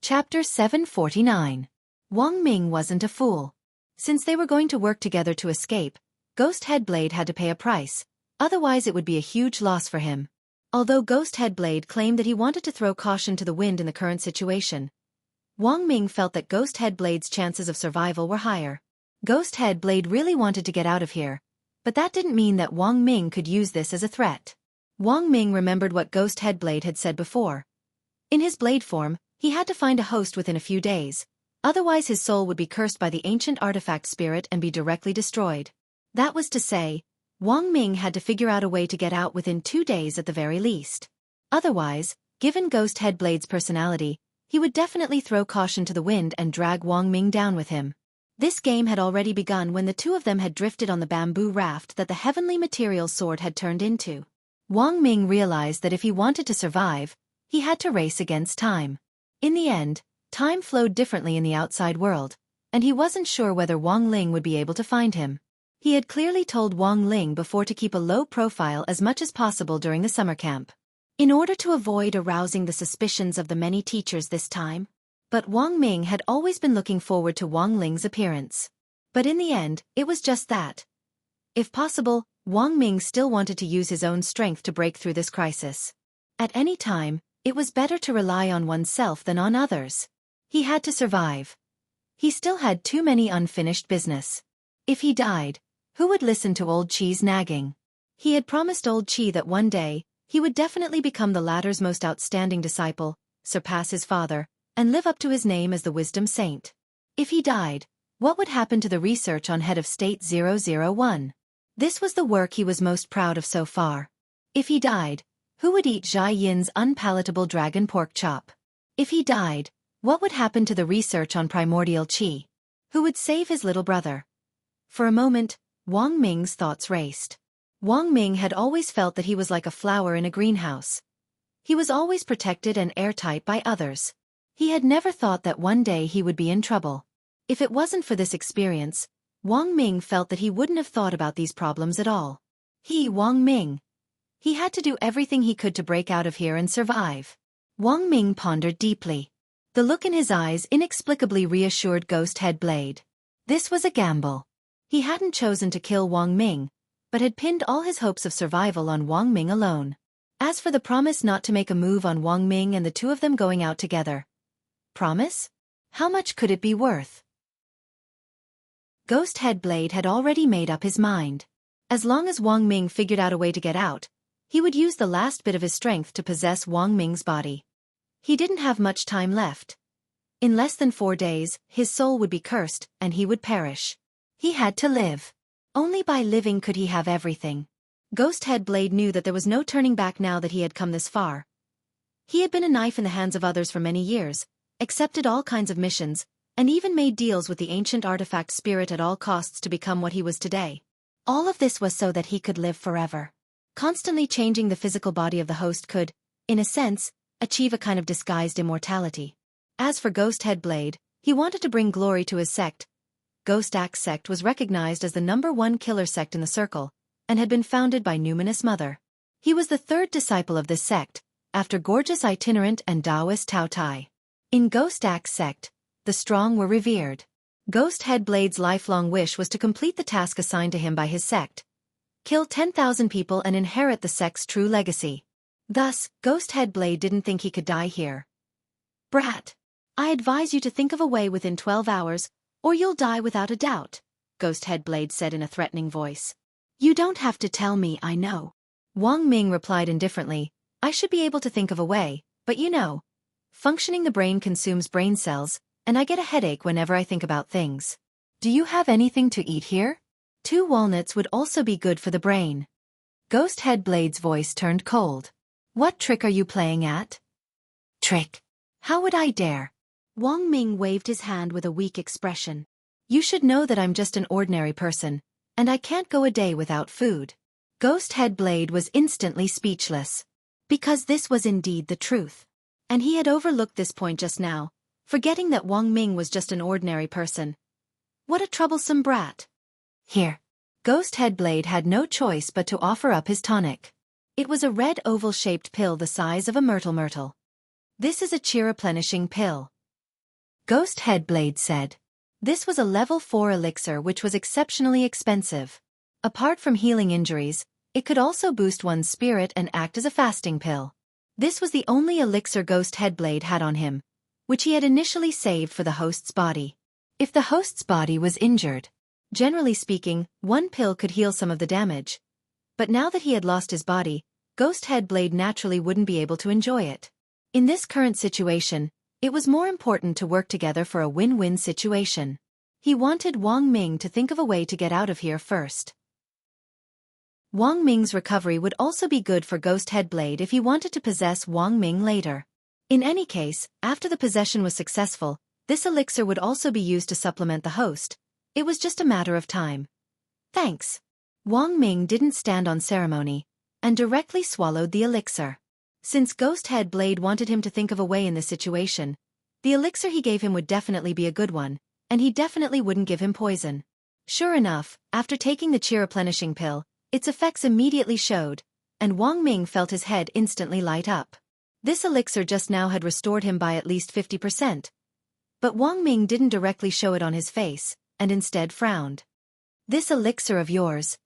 Chapter 749. Wang Ming wasn't a fool. Since they were going to work together to escape, Ghost Headblade had to pay a price, otherwise it would be a huge loss for him. Although Ghost Headblade claimed that he wanted to throw caution to the wind in the current situation, Wang Ming felt that Ghost Headblade's chances of survival were higher. Ghost Headblade really wanted to get out of here, but that didn't mean that Wang Ming could use this as a threat. Wang Ming remembered what Ghost Headblade had said before. In his blade form, he had to find a host within a few days, otherwise his soul would be cursed by the ancient artifact spirit and be directly destroyed. That was to say, Wang Ming had to figure out a way to get out within 2 days at the very least. Otherwise, given Ghost Headblade's personality, he would definitely throw caution to the wind and drag Wang Ming down with him. This game had already begun when the two of them had drifted on the bamboo raft that the heavenly material sword had turned into. Wang Ming realized that if he wanted to survive, he had to race against time. In the end, time flowed differently in the outside world, and he wasn't sure whether Wang Ling would be able to find him. He had clearly told Wang Ling before to keep a low profile as much as possible during the summer camp, in order to avoid arousing the suspicions of the many teachers this time. But Wang Ming had always been looking forward to Wang Ling's appearance. But in the end, it was just that. If possible, Wang Ming still wanted to use his own strength to break through this crisis. At any time, it was better to rely on oneself than on others. He had to survive. He still had too many unfinished business. If he died, who would listen to Old Chi's nagging? He had promised Old Chi that one day, he would definitely become the latter's most outstanding disciple, surpass his father, and live up to his name as the Wisdom Saint. If he died, what would happen to the research on Head of State 001? This was the work he was most proud of so far. If he died, who would eat Zhai Yin's unpalatable dragon pork chop? If he died, what would happen to the research on primordial qi? Who would save his little brother? For a moment, Wang Ming's thoughts raced. Wang Ming had always felt that he was like a flower in a greenhouse. He was always protected and airtight by others. He had never thought that one day he would be in trouble. If it wasn't for this experience, Wang Ming felt that he wouldn't have thought about these problems at all. Wang Ming. He had to do everything he could to break out of here and survive. Wang Ming pondered deeply. The look in his eyes inexplicably reassured Ghost Headblade. This was a gamble. He hadn't chosen to kill Wang Ming, but had pinned all his hopes of survival on Wang Ming alone. As for the promise not to make a move on Wang Ming and the two of them going out together. Promise? How much could it be worth? Ghost Headblade had already made up his mind. As long as Wang Ming figured out a way to get out, he would use the last bit of his strength to possess Wang Ming's body. He didn't have much time left. In less than 4 days, his soul would be cursed, and he would perish. He had to live. Only by living could he have everything. Ghost Headblade knew that there was no turning back now that he had come this far. He had been a knife in the hands of others for many years, accepted all kinds of missions, and even made deals with the ancient artifact spirit at all costs to become what he was today. All of this was so that he could live forever. Constantly changing the physical body of the host could, in a sense, achieve a kind of disguised immortality. As for Ghost Headblade, he wanted to bring glory to his sect. Ghost Axe sect was recognized as the #1 killer sect in the circle, and had been founded by Numinous Mother. He was the 3rd disciple of this sect, after Gorgeous Itinerant and Taoist Tao Tai. In Ghost Axe sect, the strong were revered. Ghost Headblade's lifelong wish was to complete the task assigned to him by his sect. Kill 10,000 people and inherit the sect's true legacy. Thus, Ghost Headblade didn't think he could die here. Brat, I advise you to think of a way within 12 hours, or you'll die without a doubt, Ghost Headblade said in a threatening voice. You don't have to tell me, I know. Wang Ming replied indifferently, I should be able to think of a way, but you know. Functioning the brain consumes brain cells, and I get a headache whenever I think about things. Do you have anything to eat here? 2 walnuts would also be good for the brain. Ghost Headblade's voice turned cold. What trick are you playing at? Trick? How would I dare? Wang Ming waved his hand with a weak expression. You should know that I'm just an ordinary person, and I can't go a day without food. Ghost Headblade was instantly speechless. Because this was indeed the truth. And he had overlooked this point just now, forgetting that Wang Ming was just an ordinary person. What a troublesome brat. Here. Ghost Headblade had no choice but to offer up his tonic. It was a red oval-shaped pill the size of a myrtle. This is a cheer-replenishing pill. Ghost Headblade said. This was a level 4 elixir which was exceptionally expensive. Apart from healing injuries, it could also boost one's spirit and act as a fasting pill. This was the only elixir Ghost Headblade had on him, which he had initially saved for the host's body. If the host's body was injured, generally speaking, one pill could heal some of the damage. But now that he had lost his body, Ghost Headblade naturally wouldn't be able to enjoy it. In this current situation, it was more important to work together for a win-win situation. He wanted Wang Ming to think of a way to get out of here first. Wang Ming's recovery would also be good for Ghost Headblade if he wanted to possess Wang Ming later. In any case, after the possession was successful, this elixir would also be used to supplement the host. It was just a matter of time. Thanks. Wang Ming didn't stand on ceremony, and directly swallowed the elixir. Since Ghost Headblade wanted him to think of a way in this situation, the elixir he gave him would definitely be a good one, and he definitely wouldn't give him poison. Sure enough, after taking the cheer replenishing pill, its effects immediately showed, and Wang Ming felt his head instantly light up. This elixir just now had restored him by at least 50%. But Wang Ming didn't directly show it on his face, and instead frowned. This elixir of yours,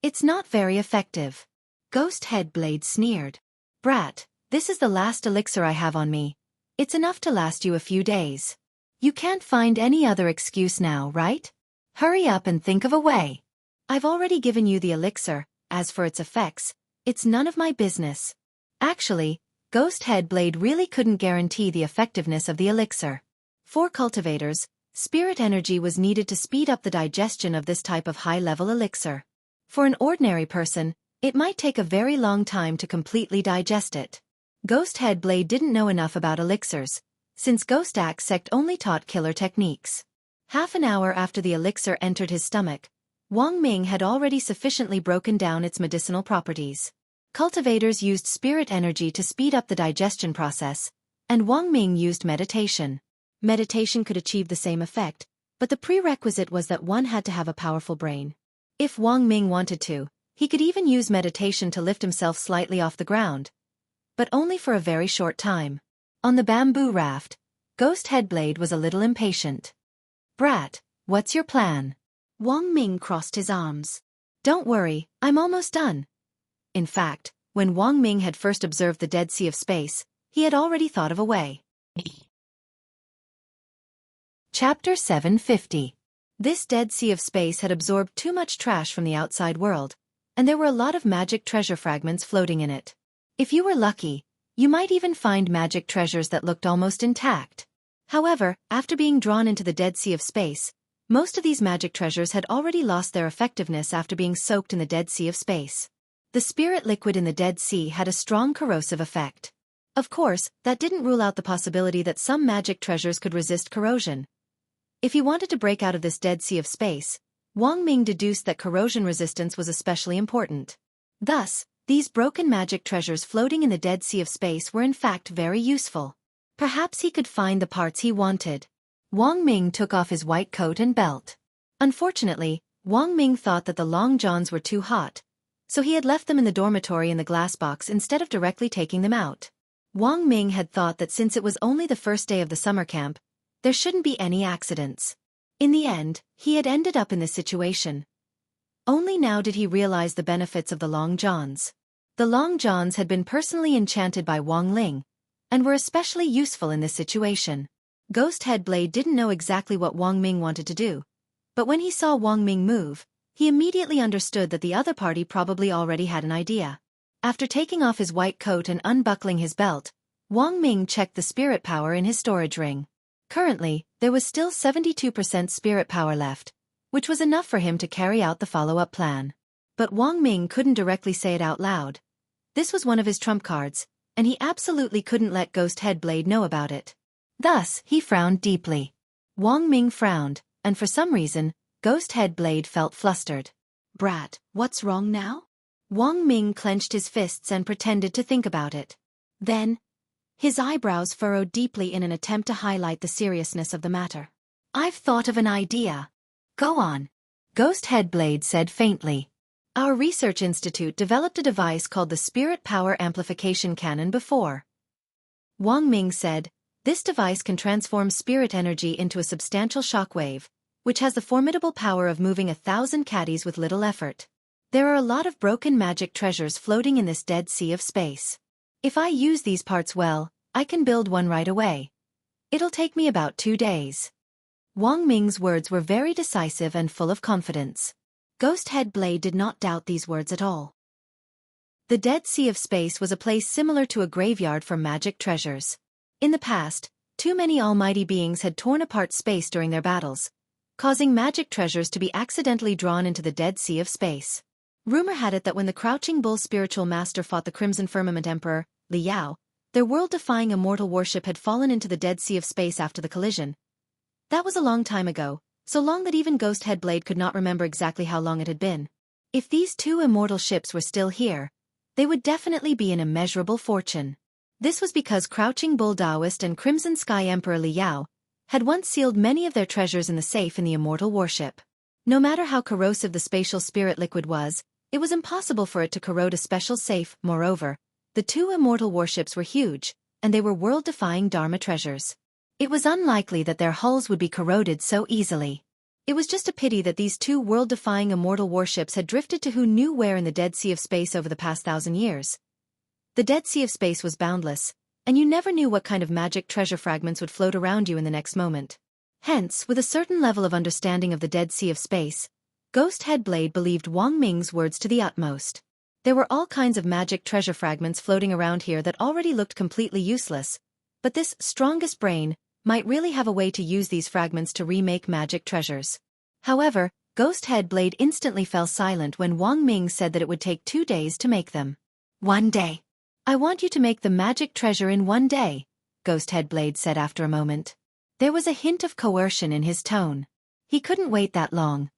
it's not very effective. Ghost Headblade sneered. Brat, this is the last elixir I have on me. It's enough to last you a few days. You can't find any other excuse now, right? Hurry up and think of a way. I've already given you the elixir. As for its effects, it's none of my business. Actually, Ghost Headblade really couldn't guarantee the effectiveness of the elixir. For cultivators, spirit energy was needed to speed up the digestion of this type of high-level elixir. For an ordinary person, it might take a very long time to completely digest it. Ghost Headblade didn't know enough about elixirs, since Ghost Axe sect only taught killer techniques. Half an hour after the elixir entered his stomach, Wang Ming had already sufficiently broken down its medicinal properties. Cultivators used spirit energy to speed up the digestion process, and Wang Ming used meditation. Meditation could achieve the same effect, but the prerequisite was that one had to have a powerful brain. If Wang Ming wanted to, he could even use meditation to lift himself slightly off the ground. But only for a very short time. On the bamboo raft, Ghost Headblade was a little impatient. Brat, what's your plan? Wang Ming crossed his arms. Don't worry, I'm almost done. In fact, when Wang Ming had first observed the Dead Sea of Space, he had already thought of a way. Chapter 750. This Dead Sea of Space had absorbed too much trash from the outside world, and there were a lot of magic treasure fragments floating in it. If you were lucky, you might even find magic treasures that looked almost intact. However, after being drawn into the Dead Sea of Space, most of these magic treasures had already lost their effectiveness after being soaked in the Dead Sea of Space. The spirit liquid in the Dead Sea had a strong corrosive effect. Of course, that didn't rule out the possibility that some magic treasures could resist corrosion. If he wanted to break out of this Dead Sea of Space, Wang Ming deduced that corrosion resistance was especially important. Thus, these broken magic treasures floating in the Dead Sea of Space were in fact very useful. Perhaps he could find the parts he wanted. Wang Ming took off his white coat and belt. Unfortunately, Wang Ming thought that the long johns were too hot, so he had left them in the dormitory in the glass box instead of directly taking them out. Wang Ming had thought that since it was only the first day of the summer camp, there shouldn't be any accidents. In the end, he had ended up in this situation. Only now did he realize the benefits of the long johns. The long johns had been personally enchanted by Wang Ling, and were especially useful in this situation. Ghost Headblade didn't know exactly what Wang Ming wanted to do, but when he saw Wang Ming move, he immediately understood that the other party probably already had an idea. After taking off his white coat and unbuckling his belt, Wang Ming checked the spirit power in his storage ring. Currently, there was still 72% spirit power left, which was enough for him to carry out the follow-up plan. But Wang Ming couldn't directly say it out loud. This was one of his trump cards, and he absolutely couldn't let Ghost Headblade know about it. Thus, he frowned deeply. Wang Ming frowned, and for some reason, Ghost Headblade felt flustered. Brat, what's wrong now? Wang Ming clenched his fists and pretended to think about it. Then, his eyebrows furrowed deeply in an attempt to highlight the seriousness of the matter. I've thought of an idea. Go on. Ghost Headblade said faintly. Our research institute developed a device called the Spirit Power Amplification Cannon before. Wang Ming said, This device can transform spirit energy into a substantial shockwave, which has the formidable power of moving 1,000 caddies with little effort. There are a lot of broken magic treasures floating in this dead sea of space. If I use these parts well, I can build one right away. It'll take me about 2 days. Wang Ming's words were very decisive and full of confidence. Ghost Head Blade did not doubt these words at all. The Dead Sea of Space was a place similar to a graveyard for magic treasures. In the past, too many almighty beings had torn apart space during their battles, causing magic treasures to be accidentally drawn into the Dead Sea of Space. Rumor had it that when the Crouching Bull spiritual master fought the Crimson Firmament Emperor, Li Yao, their world-defying immortal worship had fallen into the Dead Sea of Space after the collision. That was a long time ago, so long that even Ghost Head Blade could not remember exactly how long it had been. If these two immortal ships were still here, they would definitely be an immeasurable fortune. This was because Crouching Bull Taoist and Crimson Sky Emperor Li Yao had once sealed many of their treasures in the safe in the immortal warship. No matter how corrosive the spatial spirit liquid was, it was impossible for it to corrode a special safe. Moreover, the two immortal warships were huge, and they were world-defying Dharma treasures. It was unlikely that their hulls would be corroded so easily. It was just a pity that these two world-defying immortal warships had drifted to who knew where in the Dead Sea of Space over the past 1,000 years. The Dead Sea of Space was boundless, and you never knew what kind of magic treasure fragments would float around you in the next moment. Hence, with a certain level of understanding of the Dead Sea of Space, Ghost Head Blade believed Wang Ming's words to the utmost. There were all kinds of magic treasure fragments floating around here that already looked completely useless, but this strongest brain might really have a way to use these fragments to remake magic treasures. However, Ghost Head Blade instantly fell silent when Wang Ming said that it would take 2 days to make them. 1 day. I want you to make the magic treasure in 1 day, Ghost Head Blade said after a moment. There was a hint of coercion in his tone. He couldn't wait that long.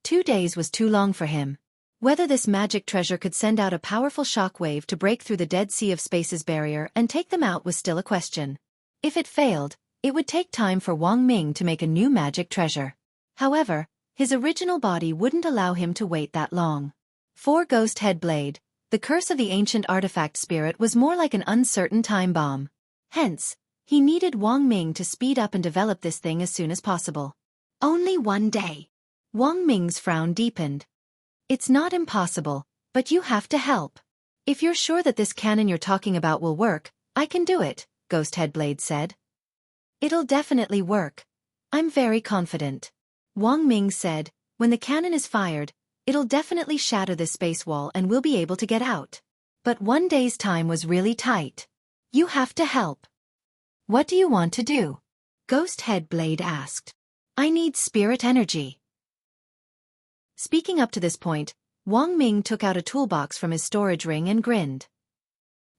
2 days was too long for him. Whether this magic treasure could send out a powerful shockwave to break through the Dead Sea of Space's barrier and take them out was still a question. If it failed, it would take time for Wang Ming to make a new magic treasure. However, his original body wouldn't allow him to wait that long. For Ghost Head Blade, the curse of the ancient artifact spirit was more like an uncertain time bomb. Hence, he needed Wang Ming to speed up and develop this thing as soon as possible. Only 1 day. Wang Ming's frown deepened. It's not impossible, but you have to help. If you're sure that this cannon you're talking about will work, I can do it, Ghost Head Blade said. It'll definitely work. I'm very confident. Wang Ming said, when the cannon is fired, it'll definitely shatter this space wall and we'll be able to get out. But 1 day's time was really tight. You have to help. What do you want to do? Ghost Head Blade asked. I need spirit energy. Speaking up to this point, Wang Ming took out a toolbox from his storage ring and grinned.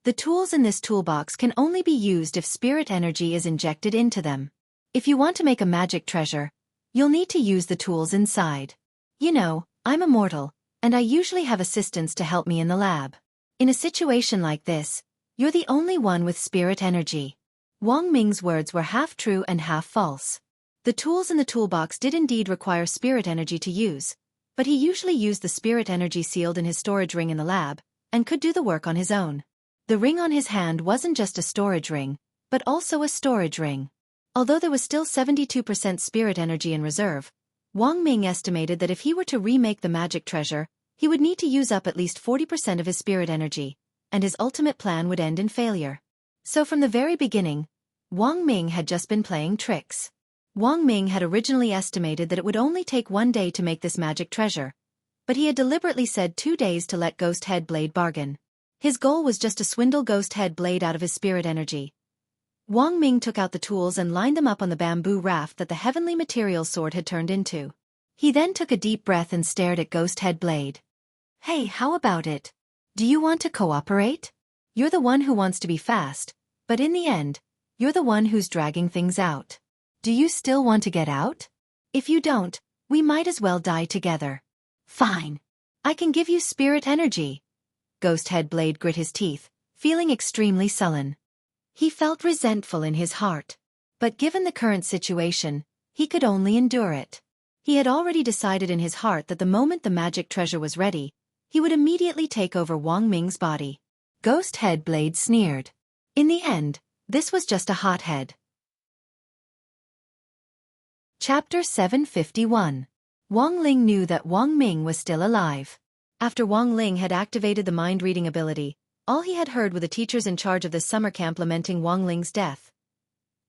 The tools in this toolbox can only be used if spirit energy is injected into them. If you want to make a magic treasure, you'll need to use the tools inside. You know, I'm immortal, and I usually have assistants to help me in the lab. In a situation like this, you're the only one with spirit energy. Wang Ming's words were half true and half false. The tools in the toolbox did indeed require spirit energy to use, but he usually used the spirit energy sealed in his storage ring in the lab, and could do the work on his own. The ring on his hand wasn't just a storage ring, but also a storage ring. Although there was still 72% spirit energy in reserve, Wang Ming estimated that if he were to remake the magic treasure, he would need to use up at least 40% of his spirit energy, and his ultimate plan would end in failure. So from the very beginning, Wang Ming had just been playing tricks. Wang Ming had originally estimated that it would only take 1 day to make this magic treasure, but he had deliberately said 2 days to let Ghost Head Blade bargain. His goal was just to swindle Ghost Head Blade out of his spirit energy. Wang Ming took out the tools and lined them up on the bamboo raft that the heavenly material sword had turned into. He then took a deep breath and stared at Ghost Head Blade. Hey, how about it? Do you want to cooperate? You're the one who wants to be fast, but in the end, you're the one who's dragging things out. Do you still want to get out? If you don't, we might as well die together. Fine. I can give you spirit energy. Ghost Head Blade grit his teeth, feeling extremely sullen. He felt resentful in his heart. But given the current situation, he could only endure it. He had already decided in his heart that the moment the magic treasure was ready, he would immediately take over Wang Ming's body. Ghost Head Blade sneered. In the end, this was just a hothead. Chapter 751. Wang Ling knew that Wang Ming was still alive. After Wang Ling had activated the mind-reading ability, all he had heard were the teachers in charge of this summer camp lamenting Wang Ling's death.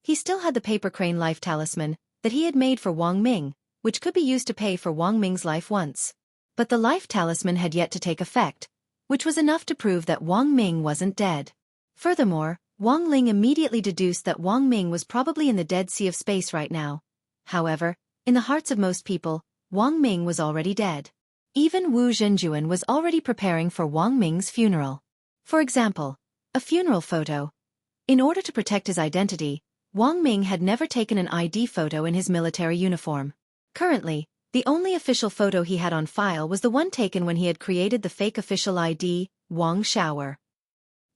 He still had the paper crane life talisman that he had made for Wang Ming, which could be used to pay for Wang Ming's life once. But the life talisman had yet to take effect, which was enough to prove that Wang Ming wasn't dead. Furthermore, Wang Ling immediately deduced that Wang Ming was probably in the Dead Sea of Space right now. However, in the hearts of most people, Wang Ming was already dead. Even Wu Zhenjuan was already preparing for Wang Ming's funeral. For example, a funeral photo. In order to protect his identity, Wang Ming had never taken an ID photo in his military uniform. Currently, the only official photo he had on file was the one taken when he had created the fake official ID, Wang Shower.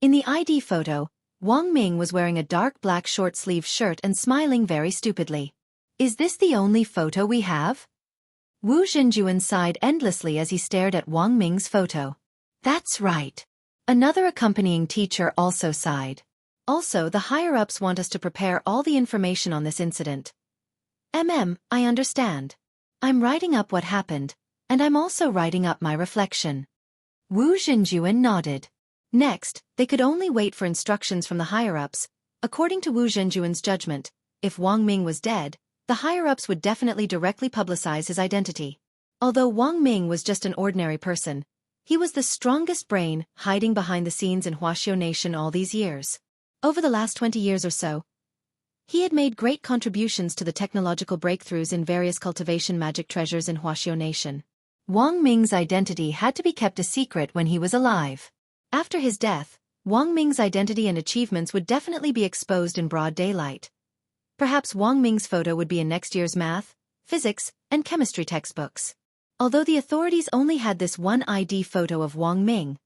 In the ID photo, Wang Ming was wearing a dark black short-sleeved shirt and smiling very stupidly. Is this the only photo we have? Wu Zhenjuan sighed endlessly as he stared at Wang Ming's photo. That's right. Another accompanying teacher also sighed. Also, the higher-ups want us to prepare all the information on this incident. I understand. I'm writing up what happened, and I'm also writing up my reflection. Wu Zhenjuan nodded. Next, they could only wait for instructions from the higher-ups. According to Wu Zhenjuan's judgment, if Wang Ming was dead, the higher-ups would definitely directly publicize his identity. Although Wang Ming was just an ordinary person, he was the strongest brain hiding behind the scenes in Wuxia Nation all these years. Over the last 20 years or so, he had made great contributions to the technological breakthroughs in various cultivation magic treasures in Wuxia Nation. Wang Ming's identity had to be kept a secret when he was alive. After his death, Wang Ming's identity and achievements would definitely be exposed in broad daylight. Perhaps Wang Ming's photo would be in next year's math, physics, and chemistry textbooks. Although the authorities only had this one ID photo of Wang Ming,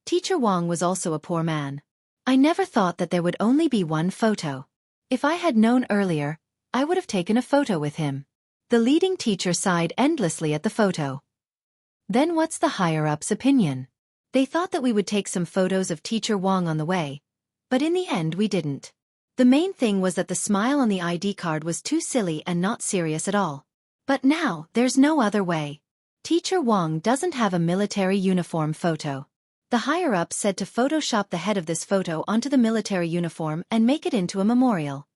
Teacher Wang was also a poor man. I never thought that there would only be one photo. If I had known earlier, I would have taken a photo with him. The leading teacher sighed endlessly at the photo. Then what's the higher-ups' opinion? They thought that we would take some photos of Teacher Wang on the way, but in the end we didn't. The main thing was that the smile on the ID card was too silly and not serious at all. But now, there's no other way. Teacher Wang doesn't have a military uniform photo. The higher-ups said to Photoshop the head of this photo onto the military uniform and make it into a memorial.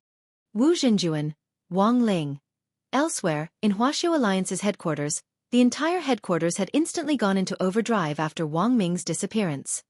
Wu Zhenjuan, Wang Ling. Elsewhere, in Wuxia Alliance's headquarters, the entire headquarters had instantly gone into overdrive after Wang Ming's disappearance.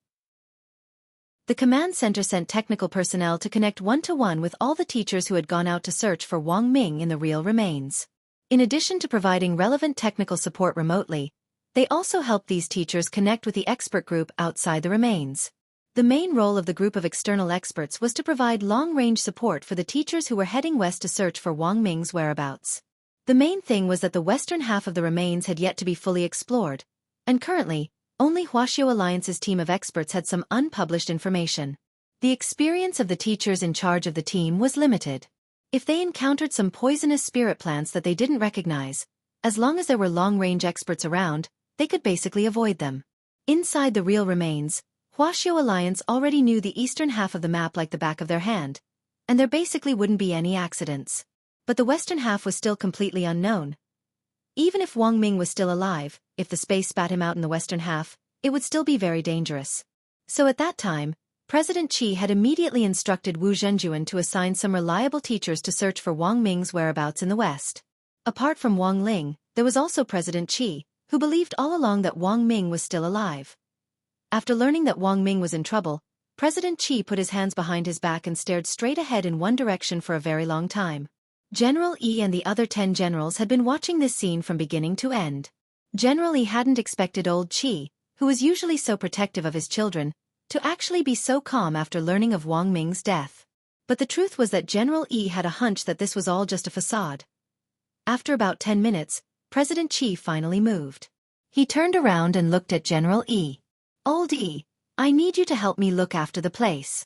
The command center sent technical personnel to connect one-to-one with all the teachers who had gone out to search for Wang Ming in the real remains. In addition to providing relevant technical support remotely, they also helped these teachers connect with the expert group outside the remains. The main role of the group of external experts was to provide long-range support for the teachers who were heading west to search for Wang Ming's whereabouts. The main thing was that the western half of the remains had yet to be fully explored, and currently, only Wuxia Alliance's team of experts had some unpublished information. The experience of the teachers in charge of the team was limited. If they encountered some poisonous spirit plants that they didn't recognize, as long as there were long-range experts around, they could basically avoid them. Inside the real remains, Wuxia Alliance already knew the eastern half of the map like the back of their hand, and there basically wouldn't be any accidents. But the western half was still completely unknown. Even if Wang Ming was still alive, if the space spat him out in the western half, it would still be very dangerous. So at that time, President Qi had immediately instructed Wu Zhenjuan to assign some reliable teachers to search for Wang Ming's whereabouts in the west. Apart from Wang Ling, there was also President Qi, who believed all along that Wang Ming was still alive. After learning that Wang Ming was in trouble, President Qi put his hands behind his back and stared straight ahead in one direction for a very long time. General Yi and the other 10 generals had been watching this scene from beginning to end. General Yi hadn't expected old Qi, who was usually so protective of his children, to actually be so calm after learning of Wang Ming's death. But the truth was that General Yi had a hunch that this was all just a facade. After about 10 minutes, President Qi finally moved. He turned around and looked at General Yi. Old Yi, I need you to help me look after the place.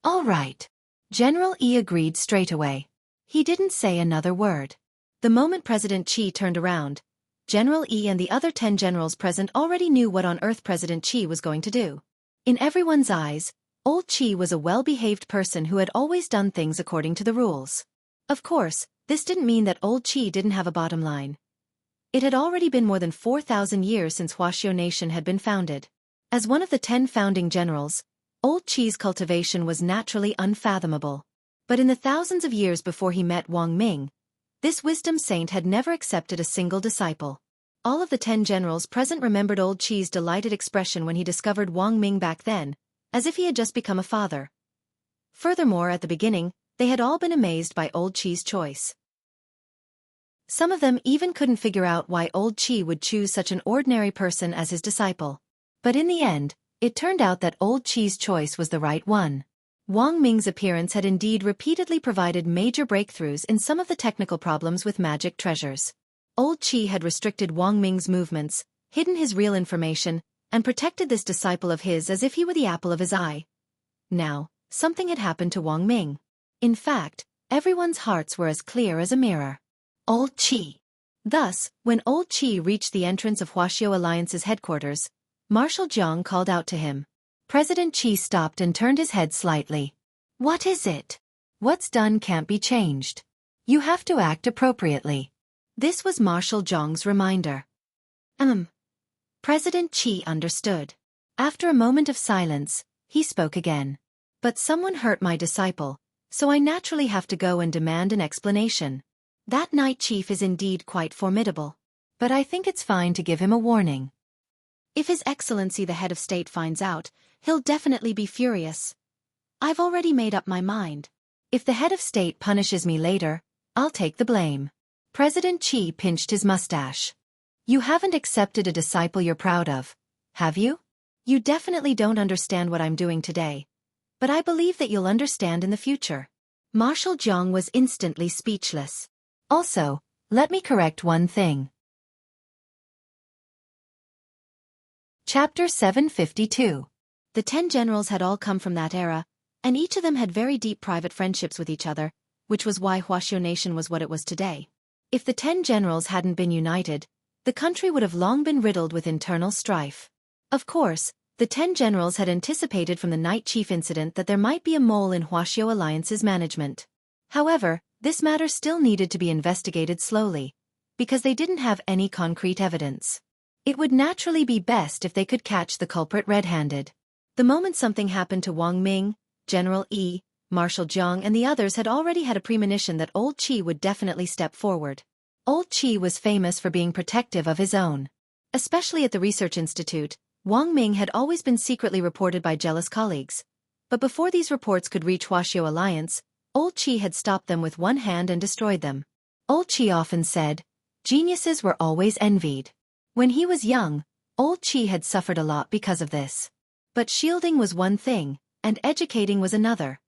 All right. General Yi agreed straight away. He didn't say another word. The moment President Qi turned around, General Yi and the other 10 generals present already knew what on earth President Qi was going to do. In everyone's eyes, old Qi was a well-behaved person who had always done things according to the rules. Of course, This didn't mean that Old Qi didn't have a bottom line. It had already been more than 4,000 years since Wuxia Nation had been founded. As one of the 10 founding generals, Old Qi's cultivation was naturally unfathomable. But in the thousands of years before he met Wang Ming, this wisdom saint had never accepted a single disciple. All of the 10 generals present remembered Old Qi's delighted expression when he discovered Wang Ming back then, as if he had just become a father. Furthermore, at the beginning, they had all been amazed by Old Qi's choice. Some of them even couldn't figure out why Old Qi would choose such an ordinary person as his disciple. But in the end, it turned out that Old Qi's choice was the right one. Wang Ming's appearance had indeed repeatedly provided major breakthroughs in some of the technical problems with magic treasures. Old Qi had restricted Wang Ming's movements, hidden his real information, and protected this disciple of his as if he were the apple of his eye. Now, something had happened to Wang Ming. In fact, everyone's hearts were as clear as a mirror. Old Qi. Thus, when Old Qi reached the entrance of Wuxia Alliance's headquarters, Marshal Jiang called out to him. President Qi stopped and turned his head slightly. What is it? What's done can't be changed. You have to act appropriately. This was Marshal Jiang's reminder. President Qi understood. After a moment of silence, he spoke again. But someone hurt my disciple, so I naturally have to go and demand an explanation. That Night Chief is indeed quite formidable. But I think it's fine to give him a warning. If His Excellency the head of state finds out, he'll definitely be furious. I've already made up my mind. If the head of state punishes me later, I'll take the blame. President Qi pinched his mustache. You haven't accepted a disciple you're proud of, have you? You definitely don't understand what I'm doing today. But I believe that you'll understand in the future. Marshal Jiang was instantly speechless. Also, let me correct one thing. Chapter 752. The 10 generals had all come from that era, and each of them had very deep private friendships with each other, which was why Wuxia Nation was what it was today. If the 10 generals hadn't been united, the country would have long been riddled with internal strife. Of course, the 10 generals had anticipated from the Night Chief incident that there might be a mole in Wuxia Alliance's management. However, this matter still needed to be investigated slowly, because they didn't have any concrete evidence. It would naturally be best if they could catch the culprit red-handed. The moment something happened to Wang Ming, General Yi, Marshal Jiang and the others had already had a premonition that Old Qi would definitely step forward. Old Qi was famous for being protective of his own. Especially at the Research Institute, Wang Ming had always been secretly reported by jealous colleagues. But before these reports could reach Wuxia Alliance, Old Qi had stopped them with one hand and destroyed them. Old Qi often said, geniuses were always envied. When he was young, Old Qi had suffered a lot because of this. But shielding was one thing, and educating was another.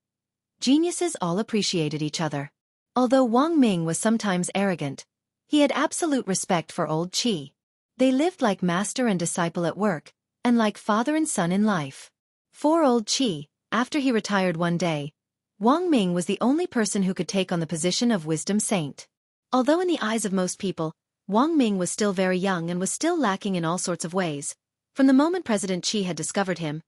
Geniuses all appreciated each other. Although Wang Ming was sometimes arrogant, he had absolute respect for Old Qi. They lived like master and disciple at work, and like father and son in life. For Old Qi, after he retired one day, Wang Ming was the only person who could take on the position of wisdom saint. Although in the eyes of most people, Wang Ming was still very young and was still lacking in all sorts of ways. From the moment President Qi had discovered him,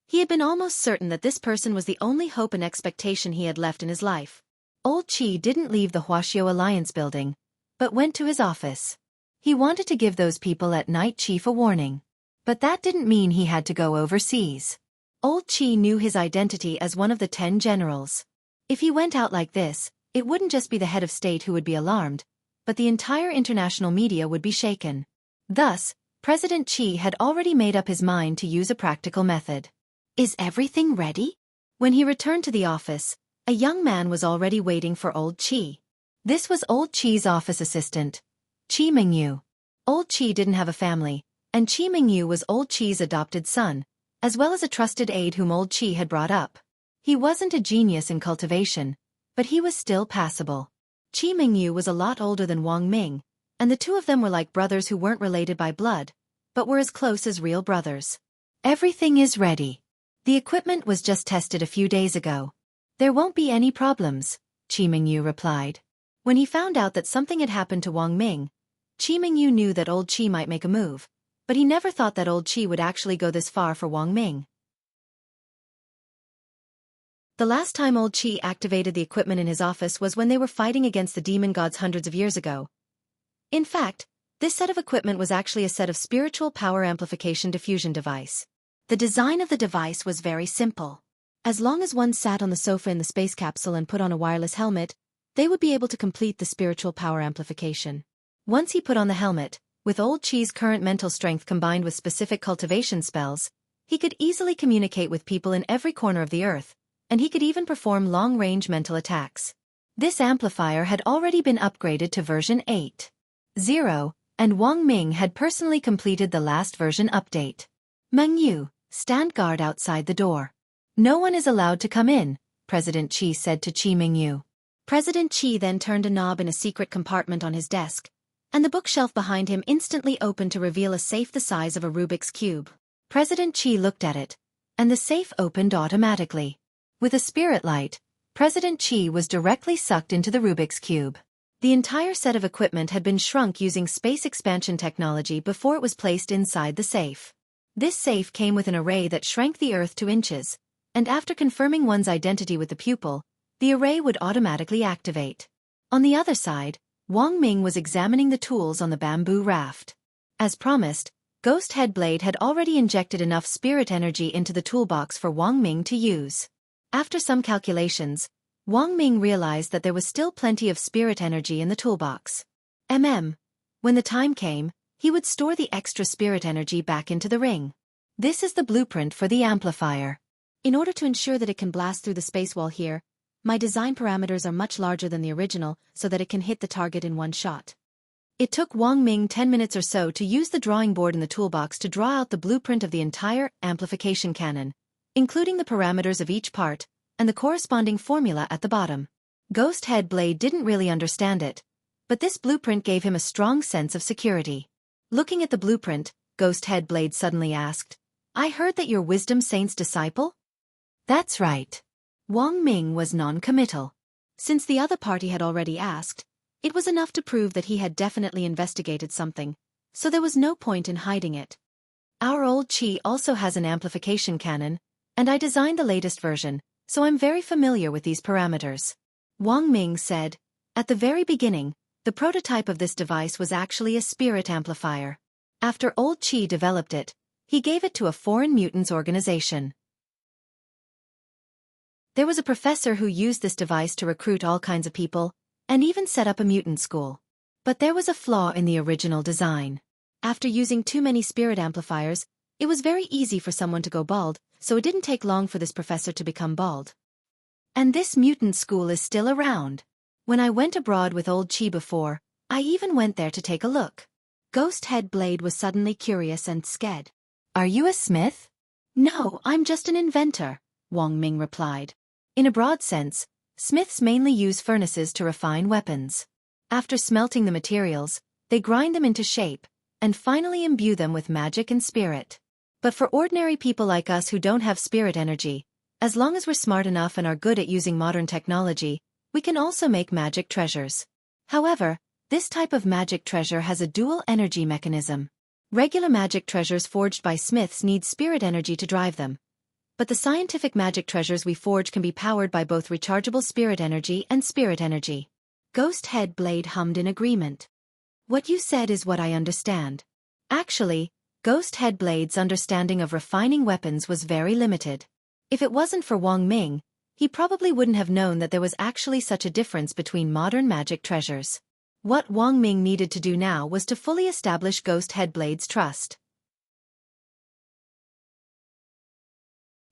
he had been almost certain that this person was the only hope and expectation he had left in his life. Old Qi didn't leave the Wuxia Alliance building, but went to his office. He wanted to give those people at Night Chief a warning. But that didn't mean he had to go overseas. Old Qi knew his identity as one of the 10 generals. If he went out like this, it wouldn't just be the head of state who would be alarmed, but the entire international media would be shaken. Thus, President Qi had already made up his mind to use a practical method. Is everything ready? When he returned to the office, a young man was already waiting for Old Qi. This was Old Qi's office assistant, Qi Mingyu. Old Qi didn't have a family, and Qi Mingyu was Old Qi's adopted son, as well as a trusted aide whom Old Qi had brought up. He wasn't a genius in cultivation, but he was still passable. Qi Mingyu was a lot older than Wang Ming, and the two of them were like brothers who weren't related by blood, but were as close as real brothers. Everything is ready. The equipment was just tested a few days ago. There won't be any problems, Qi Mingyu replied. When he found out that something had happened to Wang Ming, Qi Mingyu knew that Old Qi might make a move, but he never thought that Old Qi would actually go this far for Wang Ming. The last time Old Qi activated the equipment in his office was when they were fighting against the demon gods hundreds of years ago. In fact, this set of equipment was actually a set of spiritual power amplification diffusion device. The design of the device was very simple. As long as one sat on the sofa in the space capsule and put on a wireless helmet, they would be able to complete the spiritual power amplification. Once he put on the helmet, with Old Qi's current mental strength combined with specific cultivation spells, he could easily communicate with people in every corner of the Earth, and he could even perform long-range mental attacks. This amplifier had already been upgraded to version 8.0, and Wang Ming had personally completed the last version update. Meng Yu, stand guard outside the door. No one is allowed to come in, President Qi said to Qi Mingyu. President Qi then turned a knob in a secret compartment on his desk, and the bookshelf behind him instantly opened to reveal a safe the size of a Rubik's Cube. President Qi looked at it, and the safe opened automatically. With a spirit light, President Qi was directly sucked into the Rubik's Cube. The entire set of equipment had been shrunk using space expansion technology before it was placed inside the safe. This safe came with an array that shrank the Earth to inches, and after confirming one's identity with the pupil, the array would automatically activate. On the other side, Wang Ming was examining the tools on the bamboo raft. As promised, Ghost Headblade had already injected enough spirit energy into the toolbox for Wang Ming to use. After some calculations, Wang Ming realized that there was still plenty of spirit energy in the toolbox. When the time came, he would store the extra spirit energy back into the ring. This is the blueprint for the amplifier. In order to ensure that it can blast through the space wall here, my design parameters are much larger than the original so that it can hit the target in one shot. It took Wang Ming 10 minutes or so to use the drawing board in the toolbox to draw out the blueprint of the entire amplification cannon, including the parameters of each part, and the corresponding formula at the bottom. Ghost Headblade didn't really understand it, but this blueprint gave him a strong sense of security. Looking at the blueprint, Ghost Headblade suddenly asked, "I heard that you're Wisdom Saint's disciple?" "That's right." Wang Ming was non-committal. Since the other party had already asked, it was enough to prove that he had definitely investigated something, so there was no point in hiding it. "Our Old Qi also has an amplification cannon, and I designed the latest version, so I'm very familiar with these parameters," Wang Ming said. At the very beginning, the prototype of this device was actually a spirit amplifier. After Old Qi developed it, he gave it to a foreign mutants organization. There was a professor who used this device to recruit all kinds of people, and even set up a mutant school. But there was a flaw in the original design. After using too many spirit amplifiers, it was very easy for someone to go bald, so it didn't take long for this professor to become bald. And this mutant school is still around. When I went abroad with Old Qi before, I even went there to take a look. Ghost Headblade was suddenly curious and scared. "Are you a smith?" "No, I'm just an inventor," Wang Ming replied. In a broad sense, smiths mainly use furnaces to refine weapons. After smelting the materials, they grind them into shape, and finally imbue them with magic and spirit. But for ordinary people like us who don't have spirit energy, as long as we're smart enough and are good at using modern technology, we can also make magic treasures. However, this type of magic treasure has a dual energy mechanism. Regular magic treasures forged by smiths need spirit energy to drive them, but the scientific magic treasures we forge can be powered by both rechargeable spirit energy and spirit energy. Ghost Headblade hummed in agreement. "What you said is what I understand." Actually, Ghost Headblade's understanding of refining weapons was very limited. If it wasn't for Wang Ming, he probably wouldn't have known that there was actually such a difference between modern magic treasures. What Wang Ming needed to do now was to fully establish Ghost Headblade's trust.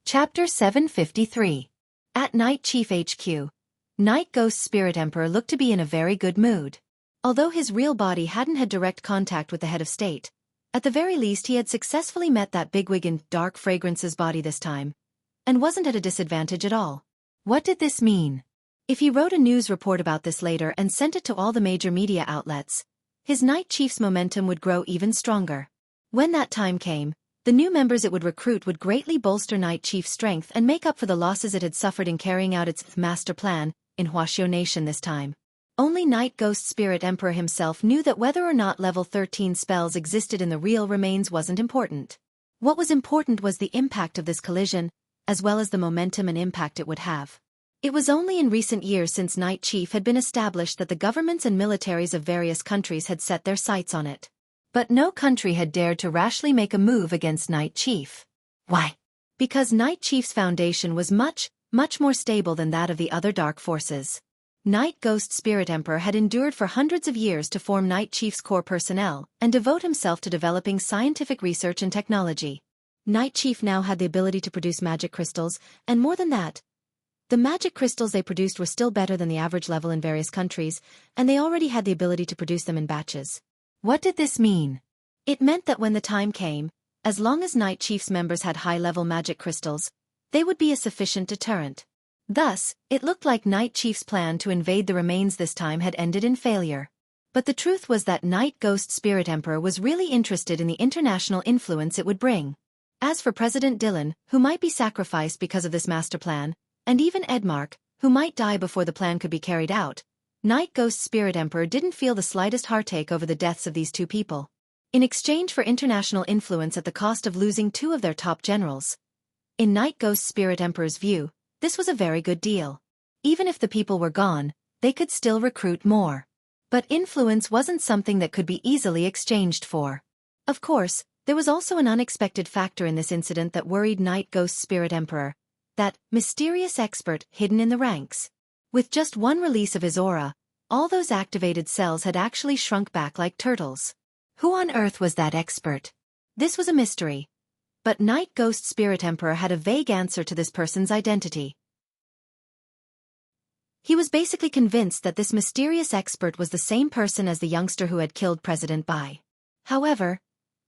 Chapter 753. At Night Chief HQ. Night Ghost's Spirit Emperor looked to be in a very good mood. Although his real body hadn't had direct contact with the head of state, at the very least he had successfully met that bigwig in Dark Fragrance's body this time, and wasn't at a disadvantage at all. What did this mean? If he wrote a news report about this later and sent it to all the major media outlets, his Night Chief's momentum would grow even stronger. When that time came, the new members it would recruit would greatly bolster Night Chief's strength and make up for the losses it had suffered in carrying out its master plan in Wuxia Nation this time. Only Night Ghost Spirit Emperor himself knew that whether or not level 13 spells existed in the real remains wasn't important. What was important was the impact of this collision, as well as the momentum and impact it would have. It was only in recent years since Night Chief had been established that the governments and militaries of various countries had set their sights on it. But no country had dared to rashly make a move against Night Chief. Why? Because Night Chief's foundation was much more stable than that of the other dark forces. Night Ghost Spirit Emperor had endured for hundreds of years to form Night Chief's core personnel and devote himself to developing scientific research and technology. Night Chief now had the ability to produce magic crystals, and more than that, the magic crystals they produced were still better than the average level in various countries, and they already had the ability to produce them in batches. What did this mean? It meant that when the time came, as long as Night Chief's members had high-level magic crystals, they would be a sufficient deterrent. Thus, it looked like Night Chief's plan to invade the remains this time had ended in failure. But the truth was that Night Ghost Spirit Emperor was really interested in the international influence it would bring. As for President Dylan, who might be sacrificed because of this master plan, and even Edmark, who might die before the plan could be carried out, Night Ghost Spirit Emperor didn't feel the slightest heartache over the deaths of these two people. In exchange for international influence at the cost of losing two of their top generals. In Night Ghost Spirit Emperor's view, this was a very good deal. Even if the people were gone, they could still recruit more. But influence wasn't something that could be easily exchanged for. Of course, there was also an unexpected factor in this incident that worried Night Ghost Spirit Emperor. That mysterious expert hidden in the ranks. With just one release of his aura, all those activated cells had actually shrunk back like turtles. Who on earth was that expert? This was a mystery. But Night Ghost Spirit Emperor had a vague answer to this person's identity. He was basically convinced that this mysterious expert was the same person as the youngster who had killed President Bai. However,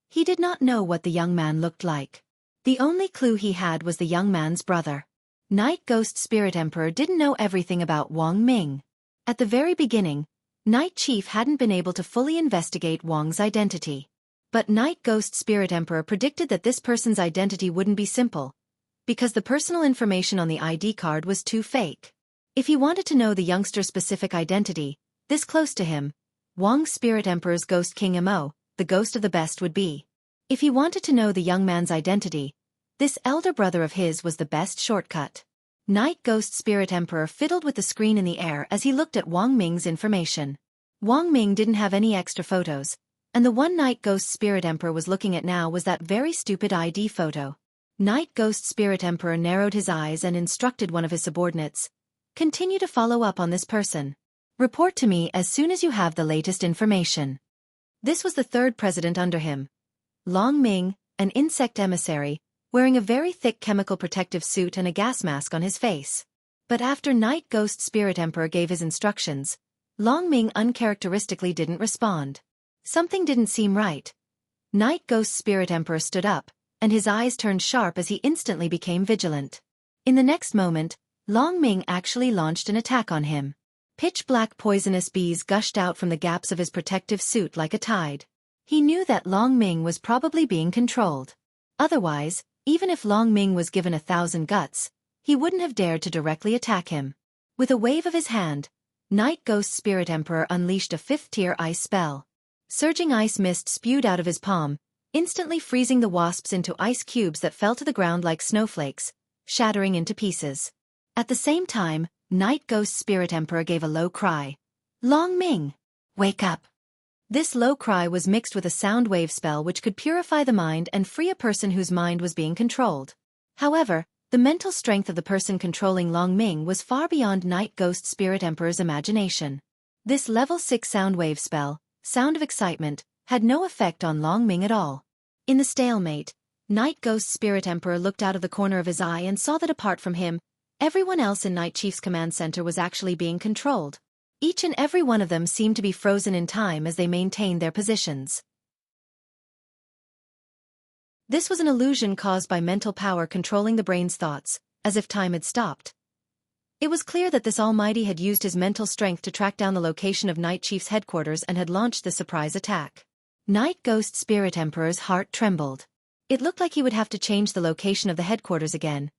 he did not know what the young man looked like. The only clue he had was the young man's brother. Night Ghost Spirit Emperor didn't know everything about Wang Ming. At the very beginning, Night Chief hadn't been able to fully investigate Wang's identity. But Night Ghost Spirit Emperor predicted that this person's identity wouldn't be simple, because the personal information on the ID card was too fake. If he wanted to know the youngster's specific identity, this close to him, Wang Spirit Emperor's Ghost King Mo, the ghost of the best would be. If he wanted to know the young man's identity, this elder brother of his was the best shortcut. Night Ghost Spirit Emperor fiddled with the screen in the air as he looked at Wang Ming's information. Wang Ming didn't have any extra photos, and the one Night Ghost Spirit Emperor was looking at now was that very stupid ID photo. Night Ghost Spirit Emperor narrowed his eyes and instructed one of his subordinates. Continue to follow up on this person. Report to me as soon as you have the latest information. This was the third president under him. Long Ming, an insect emissary, wearing a very thick chemical protective suit and a gas mask on his face. But after Night Ghost Spirit Emperor gave his instructions, Long Ming uncharacteristically didn't respond. Something didn't seem right. Night Ghost Spirit Emperor stood up, and his eyes turned sharp as he instantly became vigilant. In the next moment, Long Ming actually launched an attack on him. Pitch-black poisonous bees gushed out from the gaps of his protective suit like a tide. He knew that Long Ming was probably being controlled. Otherwise, even if Long Ming was given 1,000 guts, he wouldn't have dared to directly attack him. With a wave of his hand, Night Ghost Spirit Emperor unleashed a 5th-tier ice spell. Surging ice mist spewed out of his palm, instantly freezing the wasps into ice cubes that fell to the ground like snowflakes, shattering into pieces. At the same time, Night Ghost Spirit Emperor gave a low cry. Long Ming! Wake up! This low cry was mixed with a sound wave spell which could purify the mind and free a person whose mind was being controlled. However, the mental strength of the person controlling Long Ming was far beyond Night Ghost Spirit Emperor's imagination. This level 6 sound wave spell, Sound of Excitement, had no effect on Long Ming at all. In the stalemate, Night Ghost Spirit Emperor looked out of the corner of his eye and saw that apart from him, everyone else in Night Chief's command center was actually being controlled. Each and every one of them seemed to be frozen in time as they maintained their positions. This was an illusion caused by mental power controlling the brain's thoughts, as if time had stopped. It was clear that this Almighty had used his mental strength to track down the location of Night Chief's headquarters and had launched the surprise attack. Night Ghost Spirit Emperor's heart trembled. It looked like he would have to change the location of the headquarters again.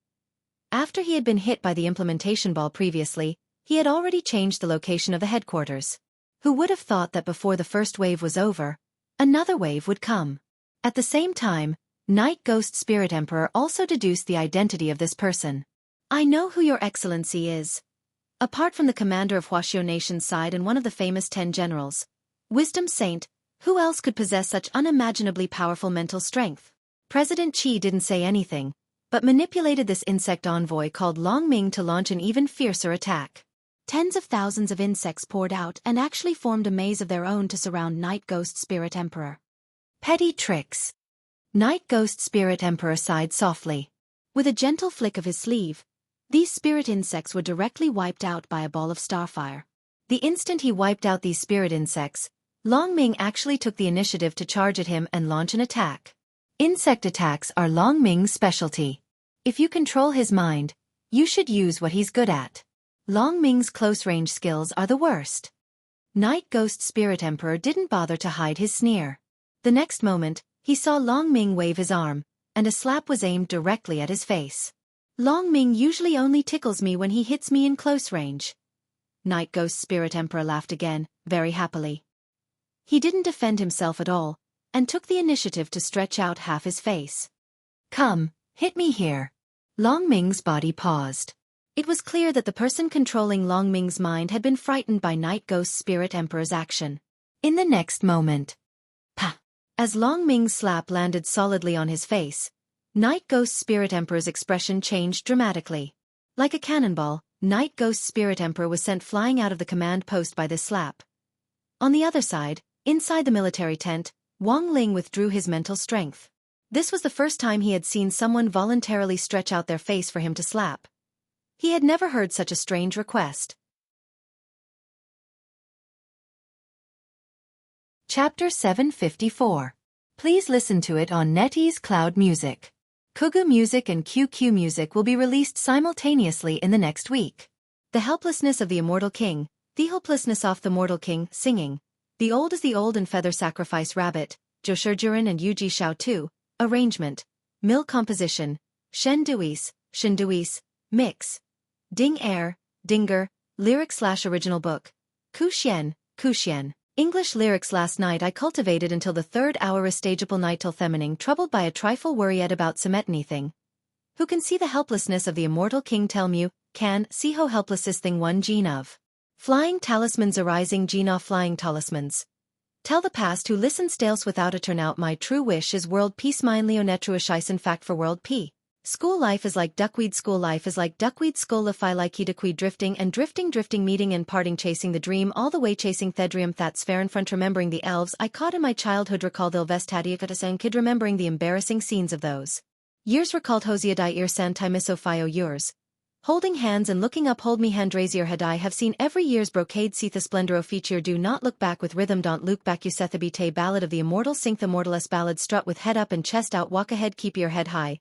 After he had been hit by the implementation ball previously, he had already changed the location of the headquarters. Who would have thought that before the first wave was over, another wave would come? At the same time, Night Ghost Spirit Emperor also deduced the identity of this person. I know who your excellency is. Apart from the commander of Wuxia nation's side and one of the famous 10 generals, Wisdom Saint, who else could possess such unimaginably powerful mental strength? President Qi didn't say anything, but manipulated this insect envoy called Long Ming to launch an even fiercer attack. Tens of thousands of insects poured out and actually formed a maze of their own to surround Night Ghost Spirit Emperor. Petty tricks. Night Ghost Spirit Emperor sighed softly. With a gentle flick of his sleeve, these spirit insects were directly wiped out by a ball of starfire. The instant he wiped out these spirit insects, Long Ming actually took the initiative to charge at him and launch an attack. Insect attacks are Long Ming's specialty. If you control his mind, you should use what he's good at. Long Ming's close-range skills are the worst. Night Ghost Spirit Emperor didn't bother to hide his sneer. The next moment, he saw Long Ming wave his arm, and a slap was aimed directly at his face. Long Ming usually only tickles me when he hits me in close range. Night Ghost Spirit Emperor laughed again, very happily. He didn't defend himself at all, and took the initiative to stretch out half his face. Come, hit me here. Long Ming's body paused. It was clear that the person controlling Long Ming's mind had been frightened by Night Ghost Spirit Emperor's action. In the next moment, pa! As Long Ming's slap landed solidly on his face, Night Ghost Spirit Emperor's expression changed dramatically. Like a cannonball, Night Ghost Spirit Emperor was sent flying out of the command post by this slap. On the other side, inside the military tent, Wang Ling withdrew his mental strength. This was the first time he had seen someone voluntarily stretch out their face for him to slap. He had never heard such a strange request. Chapter 754. Please listen to it on NetEase Cloud Music. Kugu Music and QQ Music will be released simultaneously in the next week. The Helplessness of the Immortal King, The Helplessness of the Mortal King, singing. The Old is the Old and Feather Sacrifice Rabbit, Joshurjuran and Yuji Xiao 2, arrangement, Mill composition, Shen Duis, mix. Ding Air, Dinger, lyrics/original book. Kuxian. English lyrics. Last night I cultivated until the 3rd hour stageable night till themining, troubled by a trifle worried about some anything. Who can see the helplessness of the immortal king? Tell me, can see how helpless this thing one gene of. Flying talismans arising gene of flying talismans. Tell the past who listens tales without a turnout. My true wish is world peace. Mine Leonetruischisen fact for world p. School life is like duckweed. School life is like duckweed. Skolify like duckweed. Drifting and drifting. Meeting and parting. Chasing the dream all the way. Chasing thedrium. That's fair in front. Remembering the elves I caught in my childhood. Recall the Vestadiakatas kid. Remembering the embarrassing scenes of those years. Recalled Hosea di ear san timisophio yours. Holding hands and looking up. Hold me hand. Razier had I have seen every year's brocade. Seetha splendor. Feature. Do not look back with rhythm. Don't look back. Eusethebite. Ballad of the immortal. Sink the mortalist. Ballad. Strut with head up and chest out. Walk ahead. Keep your head high.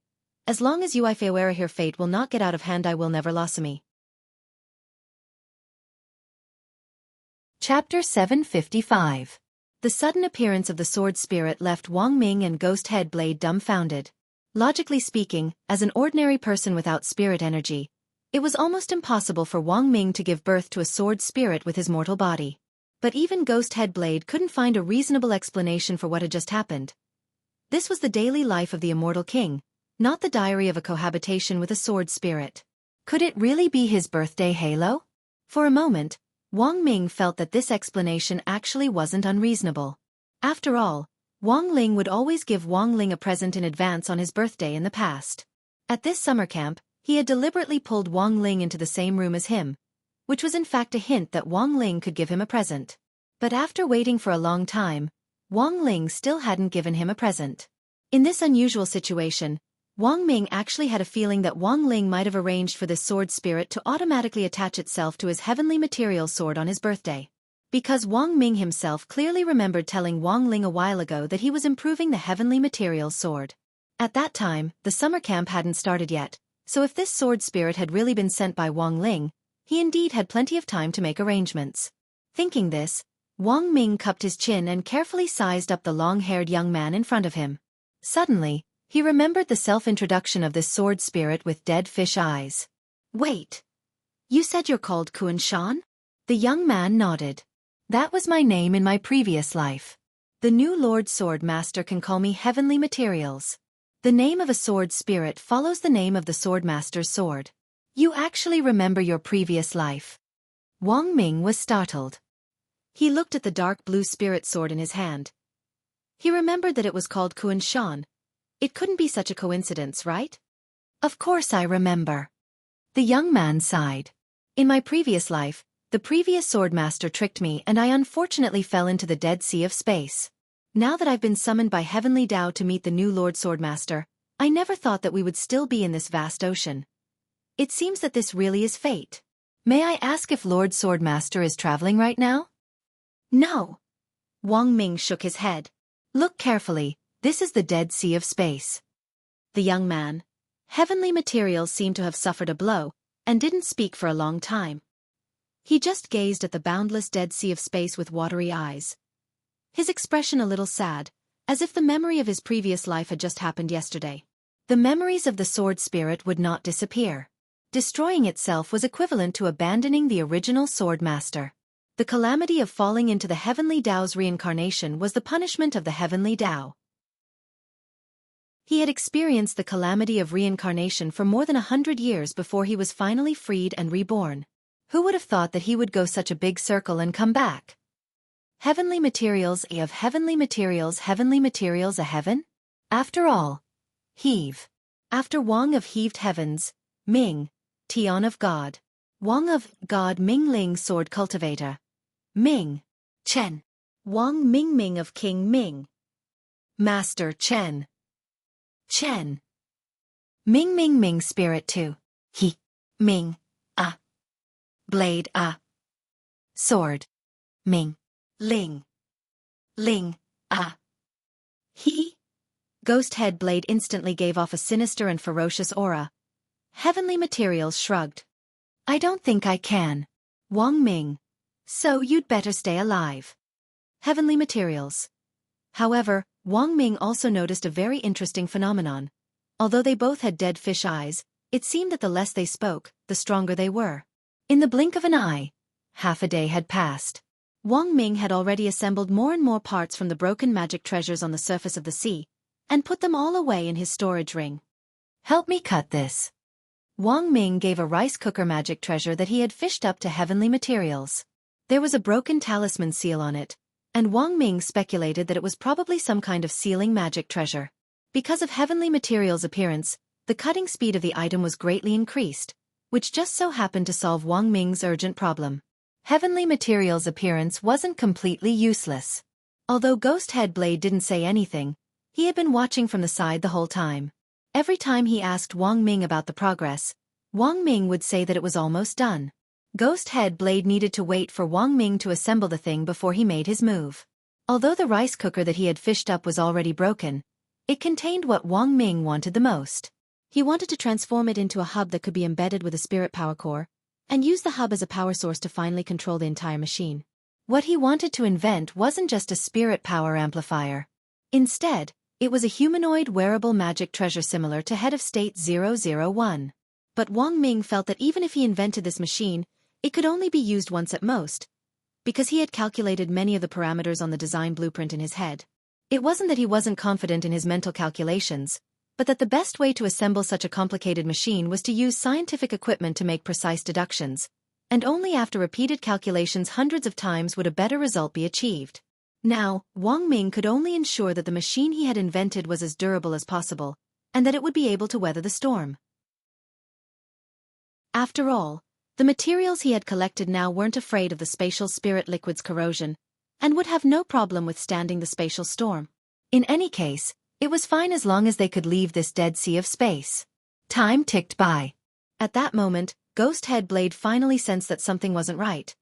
As long as you ifeaware here, fate will not get out of hand. I will never loss me. Chapter 755. The sudden appearance of the sword spirit left Wang Ming and Ghost Head Blade dumbfounded. Logically speaking, as an ordinary person without spirit energy, it was almost impossible for Wang Ming to give birth to a sword spirit with his mortal body. But even Ghost Head Blade couldn't find a reasonable explanation for what had just happened. This was the daily life of the immortal king, not the diary of a cohabitation with a sword spirit. Could it really be his birthday halo? For a moment, Wang Ming felt that this explanation actually wasn't unreasonable. After all, Wang Ling would always give Wang Ling a present in advance on his birthday in the past. At this summer camp, he had deliberately pulled Wang Ling into the same room as him, which was in fact a hint that Wang Ling could give him a present. But after waiting for a long time, Wang Ling still hadn't given him a present. In this unusual situation, Wang Ming actually had a feeling that Wang Ling might have arranged for this sword spirit to automatically attach itself to his heavenly material sword on his birthday. Because Wang Ming himself clearly remembered telling Wang Ling a while ago that he was improving the heavenly material sword. At that time, the summer camp hadn't started yet, so if this sword spirit had really been sent by Wang Ling, he indeed had plenty of time to make arrangements. Thinking this, Wang Ming cupped his chin and carefully sized up the long-haired young man in front of him. Suddenly, he remembered the self-introduction of this sword spirit with dead fish eyes. Wait. You said you're called Kuan Shan? The young man nodded. That was my name in my previous life. The new Lord Sword Master can call me Heavenly Materials. The name of a sword spirit follows the name of the swordmaster's sword. You actually remember your previous life. Wang Ming was startled. He looked at the dark blue spirit sword in his hand. He remembered that it was called Kuan Shan. It couldn't be such a coincidence, right? Of course I remember. The young man sighed. In my previous life, the previous swordmaster tricked me and I unfortunately fell into the Dead Sea of Space. Now that I've been summoned by Heavenly Tao to meet the new Lord Swordmaster, I never thought that we would still be in this vast ocean. It seems that this really is fate. May I ask if Lord Swordmaster is traveling right now? No. Wang Ming shook his head. Look carefully, this is the Dead Sea of Space. The young man. Heavenly materials seemed to have suffered a blow, and didn't speak for a long time. He just gazed at the boundless Dead Sea of Space with watery eyes. His expression a little sad, as if the memory of his previous life had just happened yesterday. The memories of the sword spirit would not disappear. Destroying itself was equivalent to abandoning the original sword master. The calamity of falling into the Heavenly Tao's reincarnation was the punishment of the Heavenly Tao. He had experienced the calamity of reincarnation for more than 100 years before he was finally freed and reborn. Who would have thought that he would go such a big circle and come back? Heavenly materials of heavenly materials a heaven? After all, heave. After Wang of heaved heavens, Ming, Tian of God. Wang of God Ming Ling sword cultivator. Ming, Chen. Wang Ming Ming of King Ming. Master Chen. Chen. Ming Ming Ming spirit 2. He. Ming. A. Blade A. Sword. Ming. Ling. Ling. A. He. Ghost head blade instantly gave off a sinister and ferocious aura. Heavenly materials shrugged. I don't think I can. Wang Ming. So you'd better stay alive. Heavenly materials. However, Wang Ming also noticed a very interesting phenomenon. Although they both had dead fish eyes, it seemed that the less they spoke, the stronger they were. In the blink of an eye, half a day had passed. Wang Ming had already assembled more and more parts from the broken magic treasures on the surface of the sea, and put them all away in his storage ring. Help me cut this. Wang Ming gave a rice cooker magic treasure that he had fished up to heavenly materials. There was a broken talisman seal on it, and Wang Ming speculated that it was probably some kind of sealing magic treasure. Because of heavenly materials' appearance, the cutting speed of the item was greatly increased, which just so happened to solve Wang Ming's urgent problem. Heavenly materials' appearance wasn't completely useless. Although Ghost Head Blade didn't say anything, he had been watching from the side the whole time. Every time he asked Wang Ming about the progress, Wang Ming would say that it was almost done. Ghost Head Blade needed to wait for Wang Ming to assemble the thing before he made his move. Although the rice cooker that he had fished up was already broken, it contained what Wang Ming wanted the most. He wanted to transform it into a hub that could be embedded with a spirit power core, and use the hub as a power source to finally control the entire machine. What he wanted to invent wasn't just a spirit power amplifier. Instead, it was a humanoid wearable magic treasure similar to Head of State 001. But Wang Ming felt that even if he invented this machine, it could only be used once at most, because he had calculated many of the parameters on the design blueprint in his head. It wasn't that he wasn't confident in his mental calculations, but that the best way to assemble such a complicated machine was to use scientific equipment to make precise deductions, and only after repeated calculations hundreds of times would a better result be achieved. Now, Wang Ming could only ensure that the machine he had invented was as durable as possible, and that it would be able to weather the storm. After all, the materials he had collected now weren't afraid of the spatial spirit liquid's corrosion, and would have no problem withstanding the spatial storm. In any case, it was fine as long as they could leave this Dead Sea of Space. Time ticked by. At that moment, Ghost Head Blade finally sensed that something wasn't right.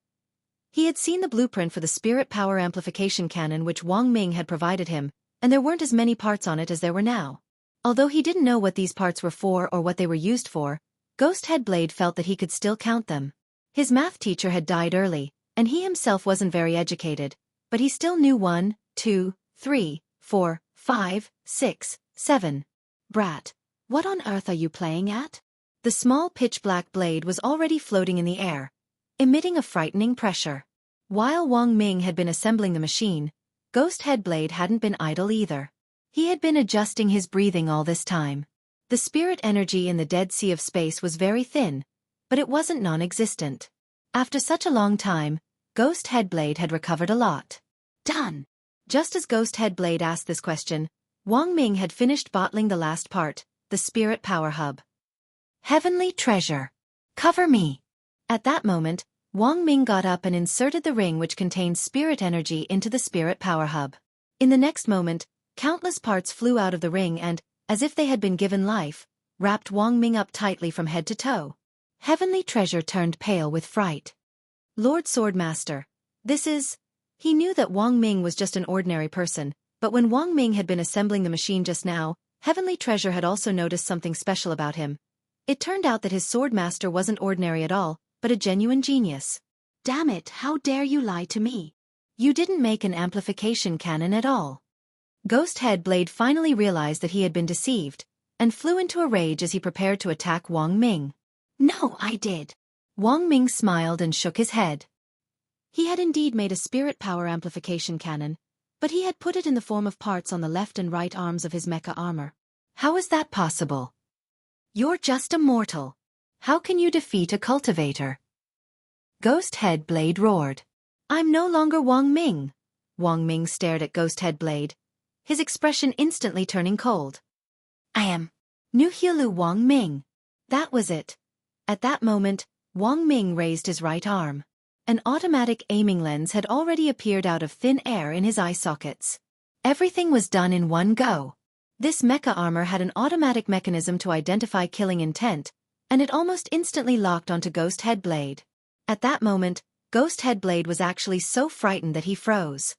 He had seen the blueprint for the spirit power amplification cannon which Wang Ming had provided him, and there weren't as many parts on it as there were now. Although he didn't know what these parts were for or what they were used for, Ghost Head Blade felt that he could still count them. His math teacher had died early, and he himself wasn't very educated, but he still knew 1, 2, 3, 4, 5, 6, 7. Brat, what on earth are you playing at? The small pitch-black blade was already floating in the air, emitting a frightening pressure. While Wang Ming had been assembling the machine, Ghost Head Blade hadn't been idle either. He had been adjusting his breathing all this time. The spirit energy in the Dead Sea of Space was very thin, but it wasn't non-existent. After such a long time, Ghost Headblade had recovered a lot. Done. Just as Ghost Headblade asked this question, Wang Ming had finished bottling the last part, the spirit power hub. Heavenly treasure. Cover me. At that moment, Wang Ming got up and inserted the ring which contained spirit energy into the spirit power hub. In the next moment, countless parts flew out of the ring and, as if they had been given life, wrapped Wang Ming up tightly from head to toe. Heavenly treasure turned pale with fright. Lord Swordmaster, this is... He knew that Wang Ming was just an ordinary person, but when Wang Ming had been assembling the machine just now, Heavenly Treasure had also noticed something special about him. It turned out that his Swordmaster wasn't ordinary at all, but a genuine genius. Damn it, how dare you lie to me? You didn't make an amplification cannon at all. Ghost Headblade finally realized that he had been deceived, and flew into a rage as he prepared to attack Wang Ming. No, I did. Wang Ming smiled and shook his head. He had indeed made a spirit power amplification cannon, but he had put it in the form of parts on the left and right arms of his mecha armor. How is that possible? You're just a mortal. How can you defeat a cultivator? Ghost Headblade roared. I'm no longer Wang Ming. Wang Ming stared at Ghost Headblade, his expression instantly turning cold. I am Nuhilu Wang Ming. That was it. At that moment, Wang Ming raised his right arm. An automatic aiming lens had already appeared out of thin air in his eye sockets. Everything was done in one go. This mecha armor had an automatic mechanism to identify killing intent, and it almost instantly locked onto Ghost Headblade. At that moment, Ghost Headblade was actually so frightened that he froze.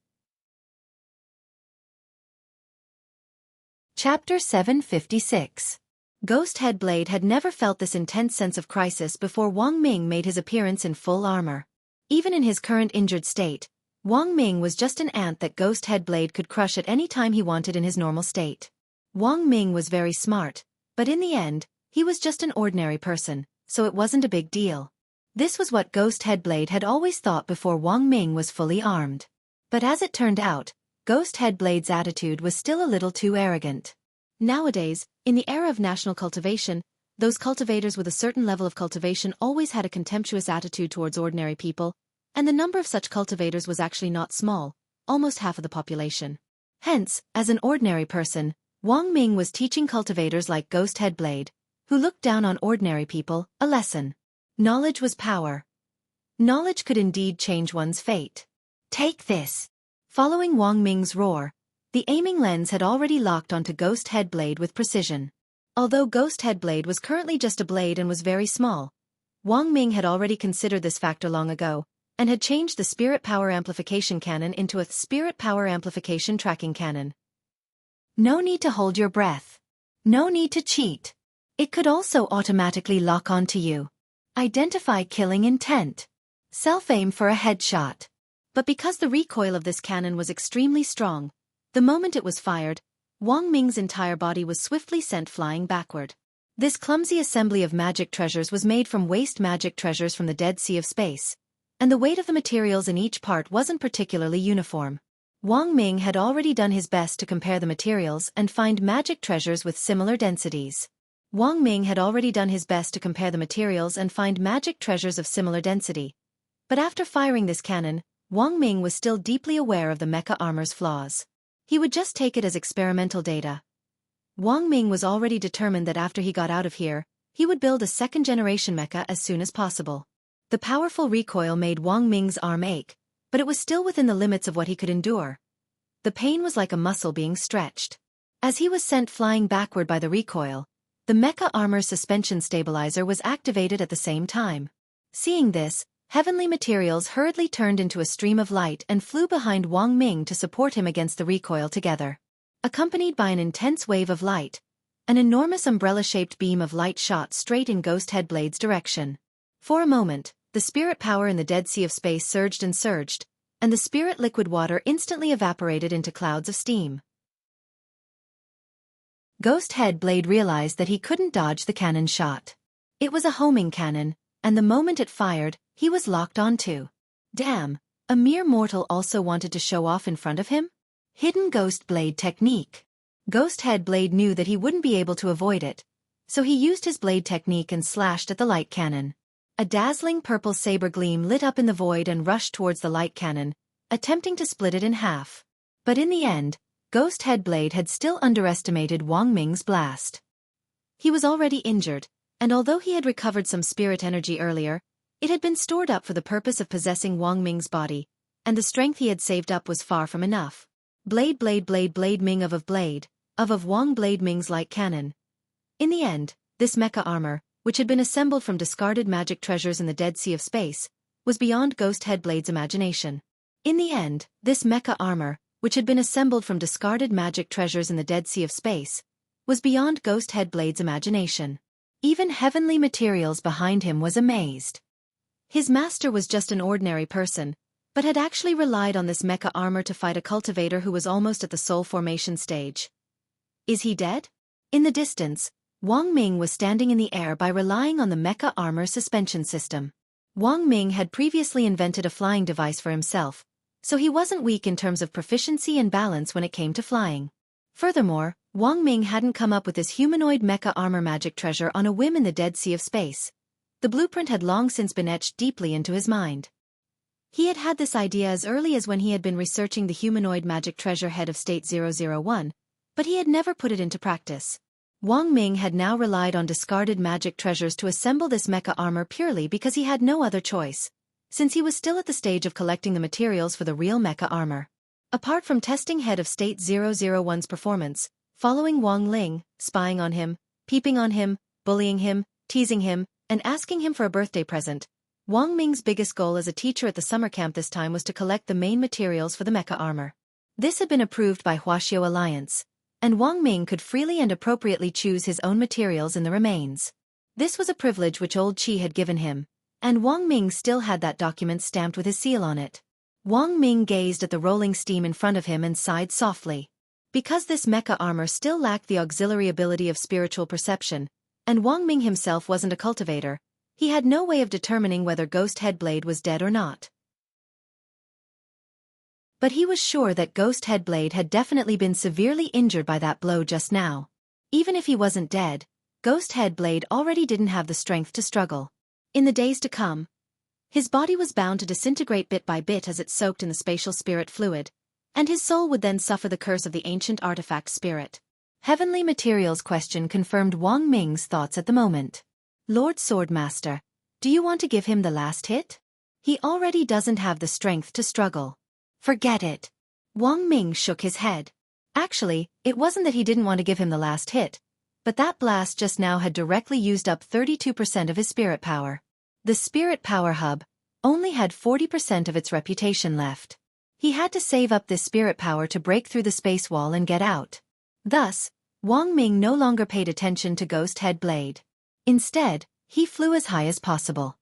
Chapter 756. Ghost Headblade had never felt this intense sense of crisis before Wang Ming made his appearance in full armor. Even in his current injured state, Wang Ming was just an ant that Ghost Headblade could crush at any time he wanted in his normal state. Wang Ming was very smart, but in the end, he was just an ordinary person, so it wasn't a big deal. This was what Ghost Headblade had always thought before Wang Ming was fully armed. But as it turned out, Ghost Headblade's attitude was still a little too arrogant. Nowadays, in the era of national cultivation, those cultivators with a certain level of cultivation always had a contemptuous attitude towards ordinary people, and the number of such cultivators was actually not small, almost half of the population. Hence, as an ordinary person, Wang Ming was teaching cultivators like Ghost Headblade, who looked down on ordinary people, a lesson. Knowledge was power. Knowledge could indeed change one's fate. Take this. Following Wang Ming's roar, the aiming lens had already locked onto Ghost Headblade with precision. Although Ghost Headblade was currently just a blade and was very small, Wang Ming had already considered this factor long ago, and had changed the Spirit Power Amplification Cannon into a Spirit Power Amplification Tracking Cannon. No need to hold your breath. No need to cheat. It could also automatically lock onto you. Identify killing intent. Self-aim for a headshot. But because the recoil of this cannon was extremely strong, the moment it was fired, Wang Ming's entire body was swiftly sent flying backward. This clumsy assembly of magic treasures was made from waste magic treasures from the Dead Sea of Space, and the weight of the materials in each part wasn't particularly uniform. Wang Ming had already done his best to compare the materials and find magic treasures with similar densities. Wang Ming had already done his best to compare the materials and find magic treasures of similar density. But after firing this cannon, Wang Ming was still deeply aware of the mecha armor's flaws. He would just take it as experimental data. Wang Ming was already determined that after he got out of here, he would build a second-generation mecha as soon as possible. The powerful recoil made Wang Ming's arm ache, but it was still within the limits of what he could endure. The pain was like a muscle being stretched. As he was sent flying backward by the recoil, the mecha armor's suspension stabilizer was activated at the same time. Seeing this, heavenly materials hurriedly turned into a stream of light and flew behind Wang Ming to support him against the recoil together. Accompanied by an intense wave of light, an enormous umbrella-shaped beam of light shot straight in Ghost Headblade's direction. For a moment, the spirit power in the Dead Sea of Space surged, and the spirit liquid water instantly evaporated into clouds of steam. Ghost Headblade realized that he couldn't dodge the cannon shot. It was a homing cannon, and the moment it fired, he was locked onto. Damn, a mere mortal also wanted to show off in front of him? Hidden Ghost Blade technique. Ghost Head Blade knew that he wouldn't be able to avoid it, so he used his blade technique and slashed at the light cannon. A dazzling purple saber gleam lit up in the void and rushed towards the light cannon, attempting to split it in half. But in the end, Ghost Head Blade had still underestimated Wang Ming's blast. He was already injured, and although he had recovered some spirit energy earlier, it had been stored up for the purpose of possessing Wang Ming's body, and the strength he had saved up was far from enough. Blade Ming of Blade, of Wang Blade Ming's light cannon. In the end, this mecha armor, which had been assembled from discarded magic treasures in the Dead Sea of Space, was beyond Ghost Head Blade's imagination. In the end, this mecha armor, which had been assembled from discarded magic treasures in the Dead Sea of Space, was beyond Ghost Head Blade's imagination. Even Heavenly Materials behind him was amazed. His master was just an ordinary person, but had actually relied on this mecha armor to fight a cultivator who was almost at the soul formation stage. Is he dead? In the distance, Wang Ming was standing in the air by relying on the mecha armor suspension system. Wang Ming had previously invented a flying device for himself, so he wasn't weak in terms of proficiency and balance when it came to flying. Furthermore, Wang Ming hadn't come up with this humanoid mecha armor magic treasure on a whim in the Dead Sea of Space. The blueprint had long since been etched deeply into his mind. He had had this idea as early as when he had been researching the humanoid magic treasure head of State 001, but he had never put it into practice. Wang Ming had now relied on discarded magic treasures to assemble this mecha armor purely because he had no other choice, since he was still at the stage of collecting the materials for the real mecha armor. Apart from testing head of State 001's performance, following Wang Ling, spying on him, peeping on him, bullying him, teasing him, and asking him for a birthday present, Wang Ming's biggest goal as a teacher at the summer camp this time was to collect the main materials for the mecha armor. This had been approved by Wuxia Alliance, and Wang Ming could freely and appropriately choose his own materials in the remains. This was a privilege which old Qi had given him, and Wang Ming still had that document stamped with his seal on it. Wang Ming gazed at the rolling steam in front of him and sighed softly. Because this mecha armor still lacked the auxiliary ability of spiritual perception, and Wang Ming himself wasn't a cultivator, he had no way of determining whether Ghost Head Blade was dead or not. But he was sure that Ghost Head Blade had definitely been severely injured by that blow just now. Even if he wasn't dead, Ghost Head Blade already didn't have the strength to struggle. In the days to come, his body was bound to disintegrate bit by bit as it soaked in the spatial spirit fluid, and his soul would then suffer the curse of the ancient artifact spirit. Heavenly Materials question confirmed Wang Ming's thoughts at the moment. Lord Swordmaster, do you want to give him the last hit? He already doesn't have the strength to struggle. Forget it. Wang Ming shook his head. Actually, it wasn't that he didn't want to give him the last hit, but that blast just now had directly used up 32% of his spirit power. The spirit power hub only had 40% of its reputation left. He had to save up this spirit power to break through the space wall and get out. Thus, Wang Ming no longer paid attention to Ghost Head Blade. Instead, he flew as high as possible.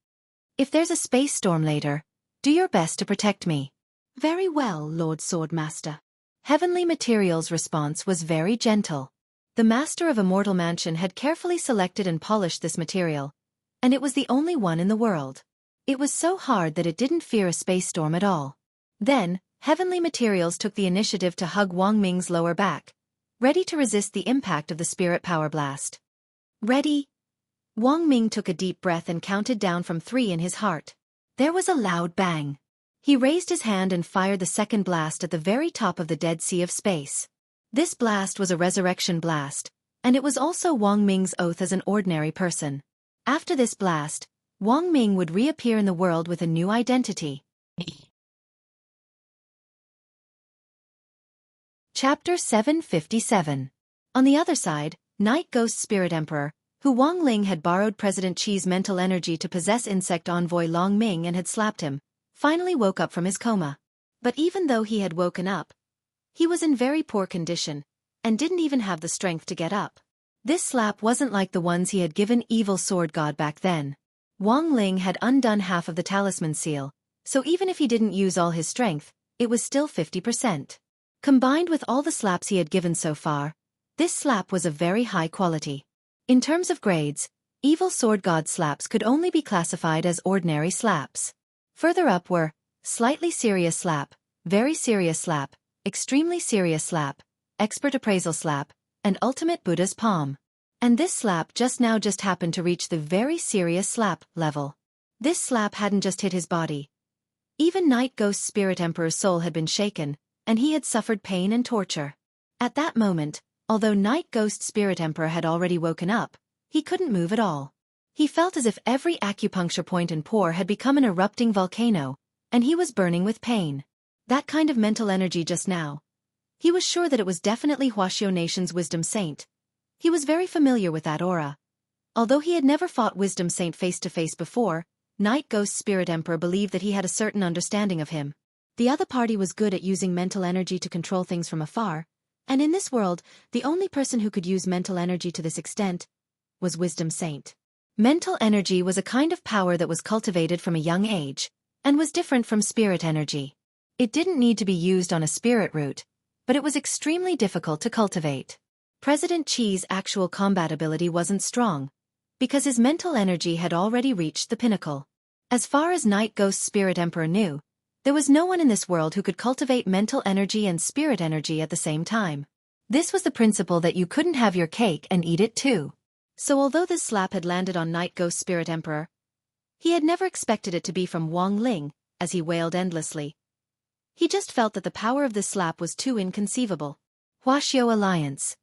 If there's a space storm later, do your best to protect me. Very well, Lord Swordmaster. Heavenly Materials' response was very gentle. The master of Immortal Mansion had carefully selected and polished this material, and it was the only one in the world. It was so hard that it didn't fear a space storm at all. Then, Heavenly Materials took the initiative to hug Wang Ming's lower back, ready to resist the impact of the spirit power blast. Ready? Wang Ming took a deep breath and counted down from 3 in his heart. There was a loud bang. He raised his hand and fired the second blast at the very top of the Dead Sea of Space. This blast was a resurrection blast, and it was also Wang Ming's oath as an ordinary person. After this blast, Wang Ming would reappear in the world with a new identity. Chapter 757. On the other side, Night Ghost Spirit Emperor, who Wang Ling had borrowed President Qi's mental energy to possess insect envoy Long Ming and had slapped him, finally woke up from his coma. But even though he had woken up, he was in very poor condition, and didn't even have the strength to get up. This slap wasn't like the ones he had given Evil Sword God back then. Wang Ling had undone half of the talisman seal, so even if he didn't use all his strength, it was still 50%. Combined with all the slaps he had given so far, this slap was of very high quality. In terms of grades, Evil Sword God slaps could only be classified as ordinary slaps. Further up were slightly serious slap, very serious slap, extremely serious slap, expert appraisal slap, and ultimate Buddha's palm. And this slap just happened to reach the very serious slap level. This slap hadn't just hit his body. Even Night Ghost's Spirit Emperor's soul had been shaken, and he had suffered pain and torture. At that moment, although Night Ghost's Spirit Emperor had already woken up, he couldn't move at all. He felt as if every acupuncture point and pore had become an erupting volcano, and he was burning with pain. That kind of mental energy just now. He was sure that it was definitely Wuxia Nation's Wisdom Saint. He was very familiar with that aura. Although he had never fought Wisdom Saint face to face before, Night Ghost's Spirit Emperor believed that he had a certain understanding of him. The other party was good at using mental energy to control things from afar, and in this world, the only person who could use mental energy to this extent was Wisdom Saint. Mental energy was a kind of power that was cultivated from a young age, and was different from spirit energy. It didn't need to be used on a spirit route, but it was extremely difficult to cultivate. President Qi's actual combat ability wasn't strong, because his mental energy had already reached the pinnacle. As far as Night Ghost's Spirit Emperor knew, there was no one in this world who could cultivate mental energy and spirit energy at the same time. This was the principle that you couldn't have your cake and eat it too. So although this slap had landed on Night Ghost's Spirit Emperor, he had never expected it to be from Wang Ling, as he wailed endlessly. He just felt that the power of this slap was too inconceivable. Wuxia Alliance.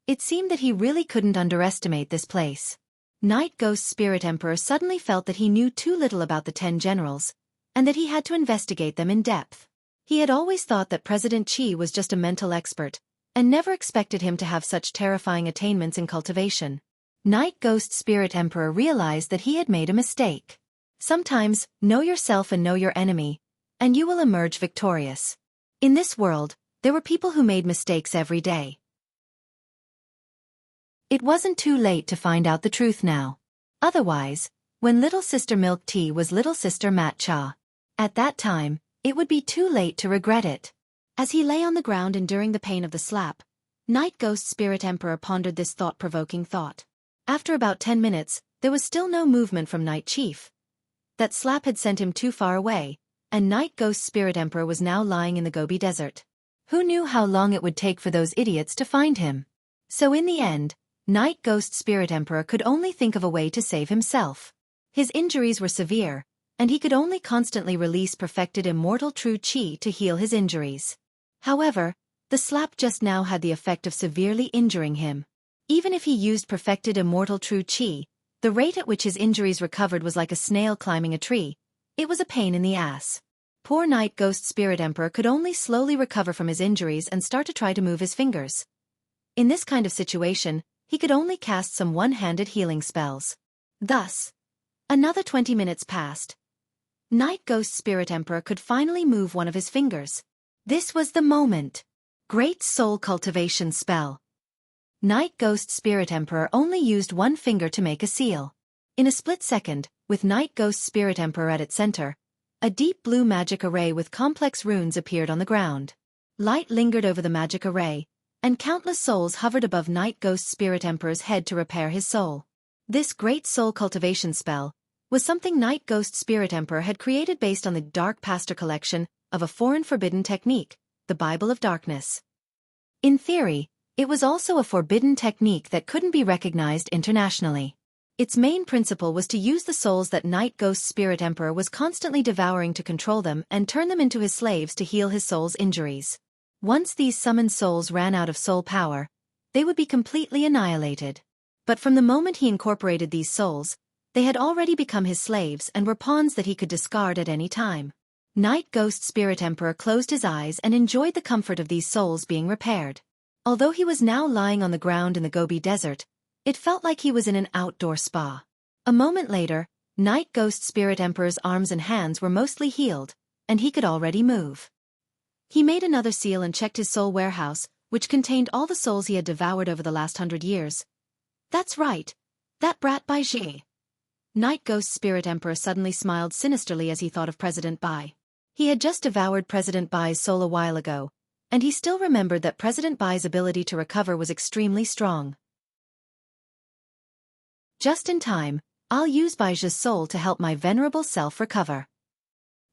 It seemed that he really couldn't underestimate this place. Night Ghost's Spirit Emperor suddenly felt that he knew too little about the 10 generals, and that he had to investigate them in depth. He had always thought that President Qi was just a mental expert, and never expected him to have such terrifying attainments in cultivation. Night Ghost's Spirit Emperor realized that he had made a mistake. Sometimes, know yourself and know your enemy, and you will emerge victorious. In this world, there were people who made mistakes every day. It wasn't too late to find out the truth now. Otherwise, when Little Sister Milk Tea was Little Sister Matcha, at that time, it would be too late to regret it. As he lay on the ground enduring the pain of the slap, Night Ghost's Spirit Emperor pondered this thought-provoking thought. After about 10 minutes, there was still no movement from Night Chief. That slap had sent him too far away, and Night Ghost's Spirit Emperor was now lying in the Gobi Desert. Who knew how long it would take for those idiots to find him? So in the end, Night Ghost's Spirit Emperor could only think of a way to save himself. His injuries were severe, and he could only constantly release perfected immortal true Qi to heal his injuries. However, the slap just now had the effect of severely injuring him. Even if he used perfected immortal true Qi, the rate at which his injuries recovered was like a snail climbing a tree. It was a pain in the ass. Poor Night Ghost's Spirit Emperor could only slowly recover from his injuries and start to try to move his fingers. In this kind of situation, he could only cast some one-handed healing spells. Thus, another 20 minutes passed. Night Ghost's Spirit Emperor could finally move one of his fingers. This was the moment. Great Soul Cultivation Spell. Night Ghost's Spirit Emperor only used one finger to make a seal. In a split second, with Night Ghost's Spirit Emperor at its center, a deep blue magic array with complex runes appeared on the ground. Light lingered over the magic array, and countless souls hovered above Night Ghost's Spirit Emperor's head to repair his soul. This Great Soul Cultivation Spell was something Night Ghost's Spirit Emperor had created based on the Dark Pastor collection of a foreign forbidden technique, the Bible of Darkness. In theory, it was also a forbidden technique that couldn't be recognized internationally. Its main principle was to use the souls that Night Ghost's Spirit Emperor was constantly devouring to control them and turn them into his slaves to heal his soul's injuries. Once these summoned souls ran out of soul power, they would be completely annihilated. But from the moment he incorporated these souls, they had already become his slaves and were pawns that he could discard at any time. Night Ghost's Spirit Emperor closed his eyes and enjoyed the comfort of these souls being repaired. Although he was now lying on the ground in the Gobi Desert, it felt like he was in an outdoor spa. A moment later, Night Ghost's Spirit Emperor's arms and hands were mostly healed, and he could already move. He made another seal and checked his soul warehouse, which contained all the souls he had devoured over the last 100 years. That's right. That brat Bai Ji. Night Ghost's Spirit Emperor suddenly smiled sinisterly as he thought of President Bai. He had just devoured President Bai's soul a while ago, and he still remembered that President Bai's ability to recover was extremely strong. Just in time, I'll use Baiji's soul to help my venerable self recover.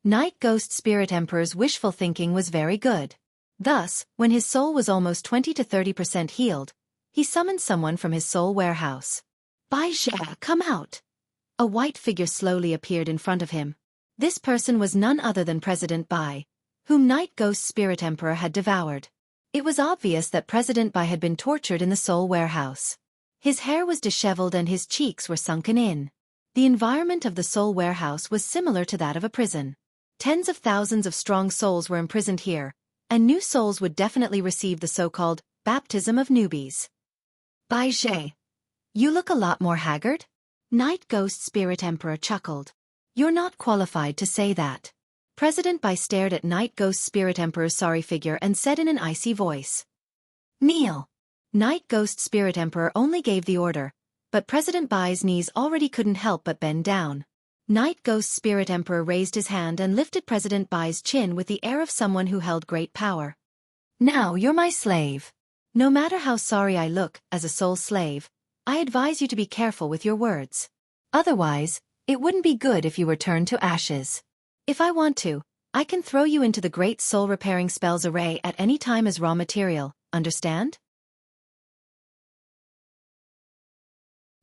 Night Ghost's Spirit Emperor's wishful thinking was very good. Thus, when his soul was almost 20 to 30% healed, he summoned someone from his soul warehouse. Bai Xia, come out! A white figure slowly appeared in front of him. This person was none other than President Bai, whom Night Ghost Spirit Emperor had devoured. It was obvious that President Bai had been tortured in the soul warehouse. His hair was disheveled and his cheeks were sunken in. The environment of the soul warehouse was similar to that of a prison. Tens of thousands of strong souls were imprisoned here, and new souls would definitely receive the so-called baptism of newbies. Bai Xie, you look a lot more haggard? Night Ghost Spirit Emperor chuckled. You're not qualified to say that. President Bai stared at Night Ghost Spirit Emperor's sorry figure and said in an icy voice. Kneel. Night Ghost Spirit Emperor only gave the order, but President Bai's knees already couldn't help but bend down. Night Ghost Spirit Emperor raised his hand and lifted President Bai's chin with the air of someone who held great power. Now you're my slave. No matter how sorry I look as a soul slave, I advise you to be careful with your words. Otherwise, it wouldn't be good if you were turned to ashes. If I want to, I can throw you into the great soul repairing spells array at any time as raw material, understand?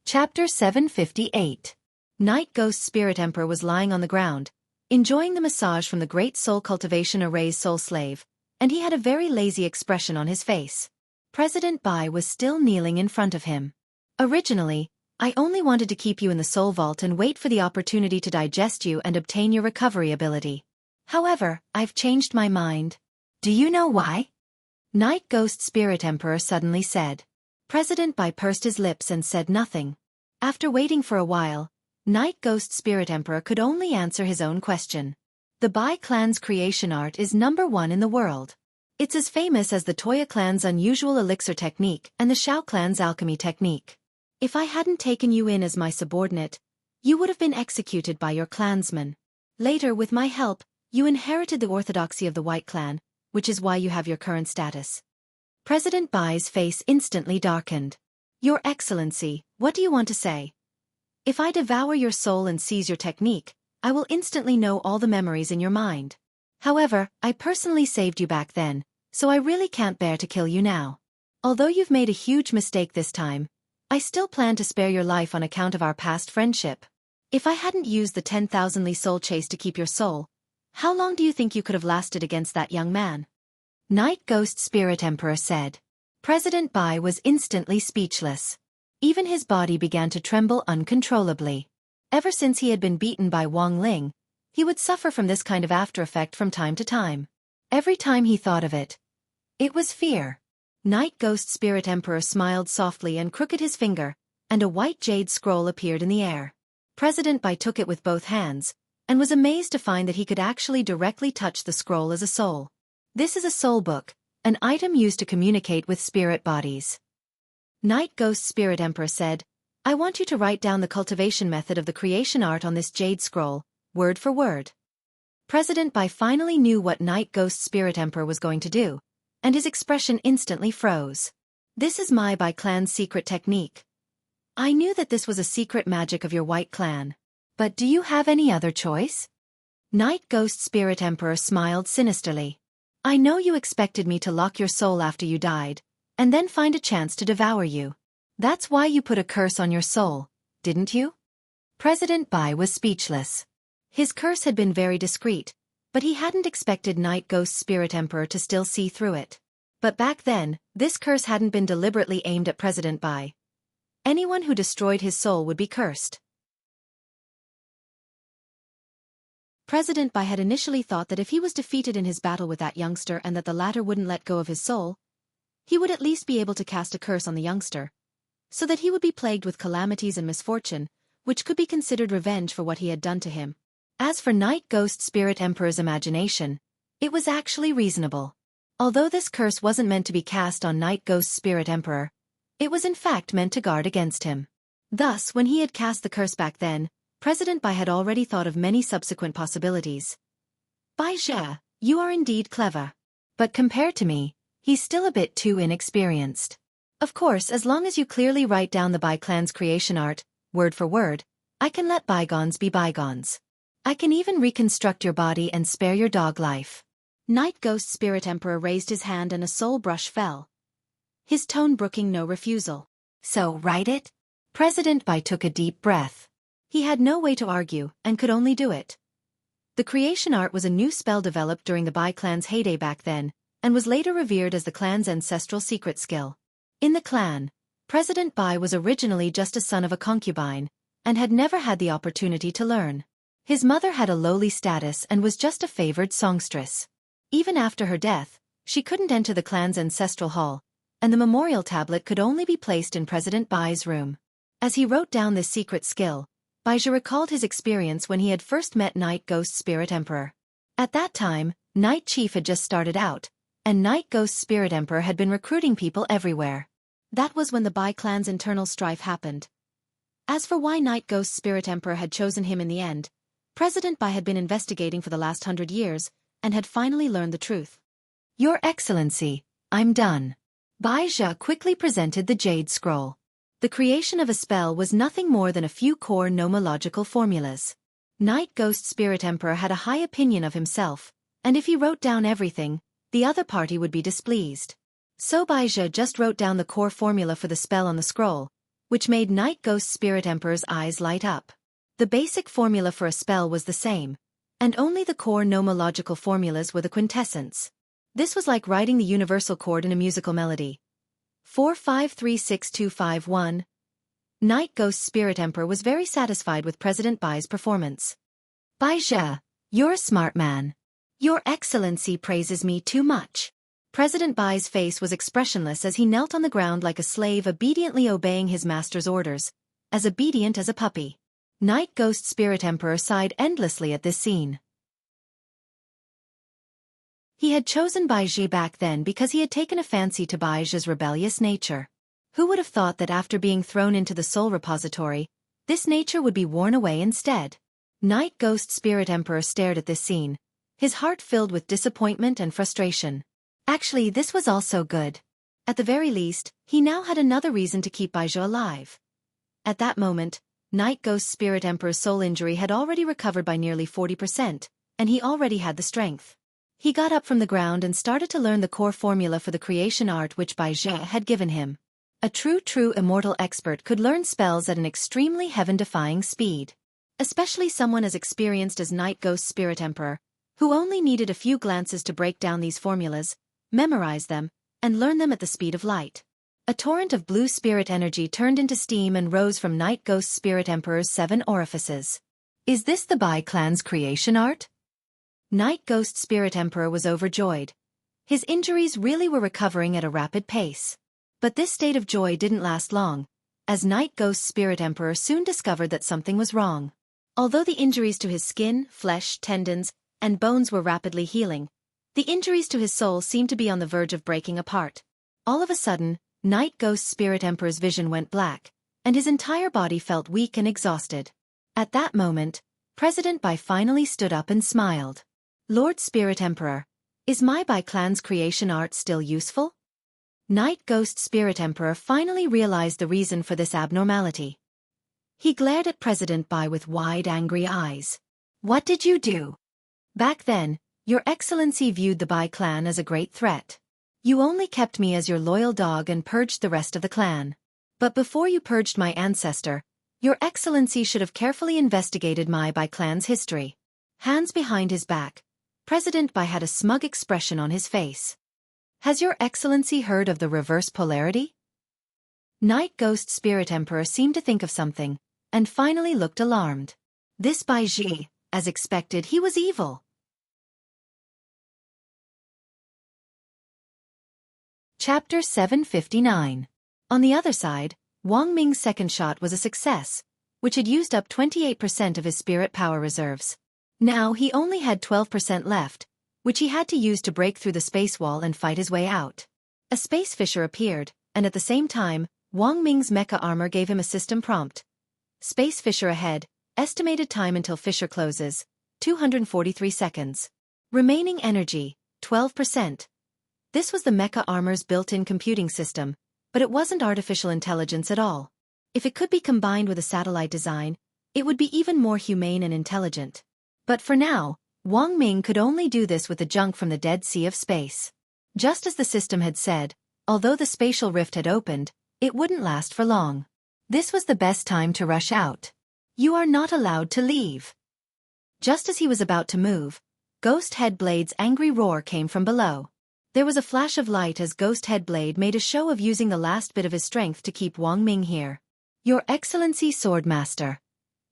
Chapter 758. Night Ghost Spirit Emperor was lying on the ground, enjoying the massage from the Great Soul Cultivation Array's soul slave, and he had a very lazy expression on his face. President Bai was still kneeling in front of him. Originally, I only wanted to keep you in the soul vault and wait for the opportunity to digest you and obtain your recovery ability. However, I've changed my mind. Do you know why? Night Ghost Spirit Emperor suddenly said. President Bai pursed his lips and said nothing. After waiting for a while, Night Ghost Spirit Emperor could only answer his own question. The Bai clan's creation art is #1 in the world. It's as famous as the Toya clan's unusual elixir technique and the Xiao clan's alchemy technique. If I hadn't taken you in as my subordinate, you would have been executed by your clansmen. Later, with my help, you inherited the orthodoxy of the White Clan, which is why you have your current status. President Bai's face instantly darkened. Your Excellency, what do you want to say? If I devour your soul and seize your technique, I will instantly know all the memories in your mind. However, I personally saved you back then, so I really can't bear to kill you now. Although you've made a huge mistake this time, I still plan to spare your life on account of our past friendship. If I hadn't used the 10,000 Li soul chase to keep your soul, how long do you think you could have lasted against that young man? Night Ghost Spirit Emperor said. President Bai was instantly speechless. Even his body began to tremble uncontrollably. Ever since he had been beaten by Wang Ling, he would suffer from this kind of after effect from time to time. Every time he thought of it, it was fear. Night Ghost Spirit Emperor smiled softly and crooked his finger, and a white jade scroll appeared in the air. President Bai took it with both hands, and was amazed to find that he could actually directly touch the scroll as a soul. This is a soul book, an item used to communicate with spirit bodies. Night Ghost Spirit Emperor said, I want you to write down the cultivation method of the creation art on this jade scroll, word for word. President Bai finally knew what Night Ghost Spirit Emperor was going to do, and his expression instantly froze. This is my Bai clan's secret technique. I knew that this was a secret magic of your White Clan. But do you have any other choice? Night Ghost Spirit Emperor smiled sinisterly. I know you expected me to lock your soul after you died, and then find a chance to devour you. That's why you put a curse on your soul, didn't you? President Bai was speechless. His curse had been very discreet, but he hadn't expected Night Ghost Spirit Emperor to still see through it. But back then, this curse hadn't been deliberately aimed at President Bai. Anyone who destroyed his soul would be cursed. President Bai had initially thought that if he was defeated in his battle with that youngster and that the latter wouldn't let go of his soul, he would at least be able to cast a curse on the youngster, so that he would be plagued with calamities and misfortune, which could be considered revenge for what he had done to him. As for Night Ghost Spirit Emperor's imagination, it was actually reasonable. Although this curse wasn't meant to be cast on Night Ghost Spirit Emperor, it was in fact meant to guard against him. Thus, when he had cast the curse back then, President Bai had already thought of many subsequent possibilities. Bai Xia, you are indeed clever. But compared to me, he's still a bit too inexperienced. Of course, as long as you clearly write down the Bai clan's creation art, word for word, I can let bygones be bygones. I can even reconstruct your body and spare your dog life. Night Ghost Spirit Emperor raised his hand and a soul brush fell, his tone brooking no refusal. So, write it? President Bai took a deep breath. He had no way to argue and could only do it. The creation art was a new spell developed during the Bai clan's heyday back then, and was later revered as the clan's ancestral secret skill. In the clan, President Bai was originally just a son of a concubine, and had never had the opportunity to learn. His mother had a lowly status and was just a favored songstress. Even after her death, she couldn't enter the clan's ancestral hall, and the memorial tablet could only be placed in President Bai's room. As he wrote down this secret skill, Baizhi recalled his experience when he had first met Night Ghost Spirit Emperor. At that time, Night Chief had just started out, and Night Ghost Spirit Emperor had been recruiting people everywhere. That was when the Bai clan's internal strife happened. As for why Night Ghost Spirit Emperor had chosen him in the end, President Bai had been investigating for the last 100 years, and had finally learned the truth. Your Excellency, I'm done. Baizhi quickly presented the Jade Scroll. The creation of a spell was nothing more than a few core nomological formulas. Night Ghost Spirit Emperor had a high opinion of himself, and if he wrote down everything, the other party would be displeased. So Baizhi just wrote down the core formula for the spell on the scroll, which made Night Ghost Spirit Emperor's eyes light up. The basic formula for a spell was the same, and only the core nomological formulas were the quintessence. This was like writing the universal chord in a musical melody. 4-5-3-6-2-5-1. Night Ghost Spirit Emperor was very satisfied with President Bai's performance. Baizhi, you're a smart man. Your Excellency praises me too much. President Bai's face was expressionless as he knelt on the ground like a slave obediently obeying his master's orders, as obedient as a puppy. Night Ghost Spirit Emperor sighed endlessly at this scene. He had chosen Baizhi back then because he had taken a fancy to Baizhi's rebellious nature. Who would have thought that after being thrown into the soul repository, this nature would be worn away instead? Night Ghost Spirit Emperor stared at this scene, his heart filled with disappointment and frustration. Actually, this was also good. At the very least, he now had another reason to keep Baizhi alive. At that moment, Night Ghost Spirit Emperor's soul injury had already recovered by nearly 40%, and he already had the strength. He got up from the ground and started to learn the core formula for the creation art which Baizhi had given him. A true immortal expert could learn spells at an extremely heaven-defying speed. Especially someone as experienced as Night Ghost Spirit Emperor, who only needed a few glances to break down these formulas, memorize them, and learn them at the speed of light. A torrent of blue spirit energy turned into steam and rose from Night Ghost Spirit Emperor's 7 orifices. Is this the Bai clan's creation art? Night Ghost Spirit Emperor was overjoyed. His injuries really were recovering at a rapid pace. But this state of joy didn't last long, as Night Ghost Spirit Emperor soon discovered that something was wrong. Although the injuries to his skin, flesh, tendons, and bones were rapidly healing, the injuries to his soul seemed to be on the verge of breaking apart. All of a sudden, Night Ghost Spirit Emperor's vision went black, and his entire body felt weak and exhausted. At that moment, President Bai finally stood up and smiled. Lord Spirit Emperor, is my Bai clan's creation art still useful? Night Ghost Spirit Emperor finally realized the reason for this abnormality. He glared at President Bai with wide, angry eyes. What did you do? Back then, Your Excellency viewed the Bai clan as a great threat. You only kept me as your loyal dog and purged the rest of the clan. But before you purged my ancestor, Your Excellency should have carefully investigated my Bai clan's history. Hands behind his back, President Bai had a smug expression on his face. Has Your Excellency heard of the reverse polarity? Night Ghost Spirit Emperor seemed to think of something, and finally looked alarmed. This Baizhi, as expected, he was evil. Chapter 759. On the other side, Wang Ming's second shot was a success, which had used up 28% of his spirit power reserves. Now he only had 12% left, which he had to use to break through the space wall and fight his way out. A space fissure appeared, and at the same time, Wang Ming's mecha armor gave him a system prompt. Space fissure ahead, estimated time until fissure closes, 243 seconds. Remaining energy, 12%. This was the mecha armor's built-in computing system, but it wasn't artificial intelligence at all. If it could be combined with a satellite design, it would be even more humane and intelligent. But for now, Wang Ming could only do this with the junk from the Dead Sea of Space. Just as the system had said, although the spatial rift had opened, it wouldn't last for long. This was the best time to rush out. You are not allowed to leave. Just as he was about to move, Ghost Headblade's angry roar came from below. There was a flash of light as Ghost Headblade made a show of using the last bit of his strength to keep Wang Ming here. Your Excellency Swordmaster.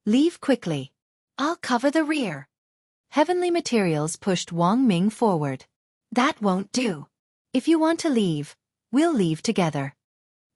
Leave quickly. I'll cover the rear. Heavenly Materials pushed Wang Ming forward. That won't do. If you want to leave, we'll leave together.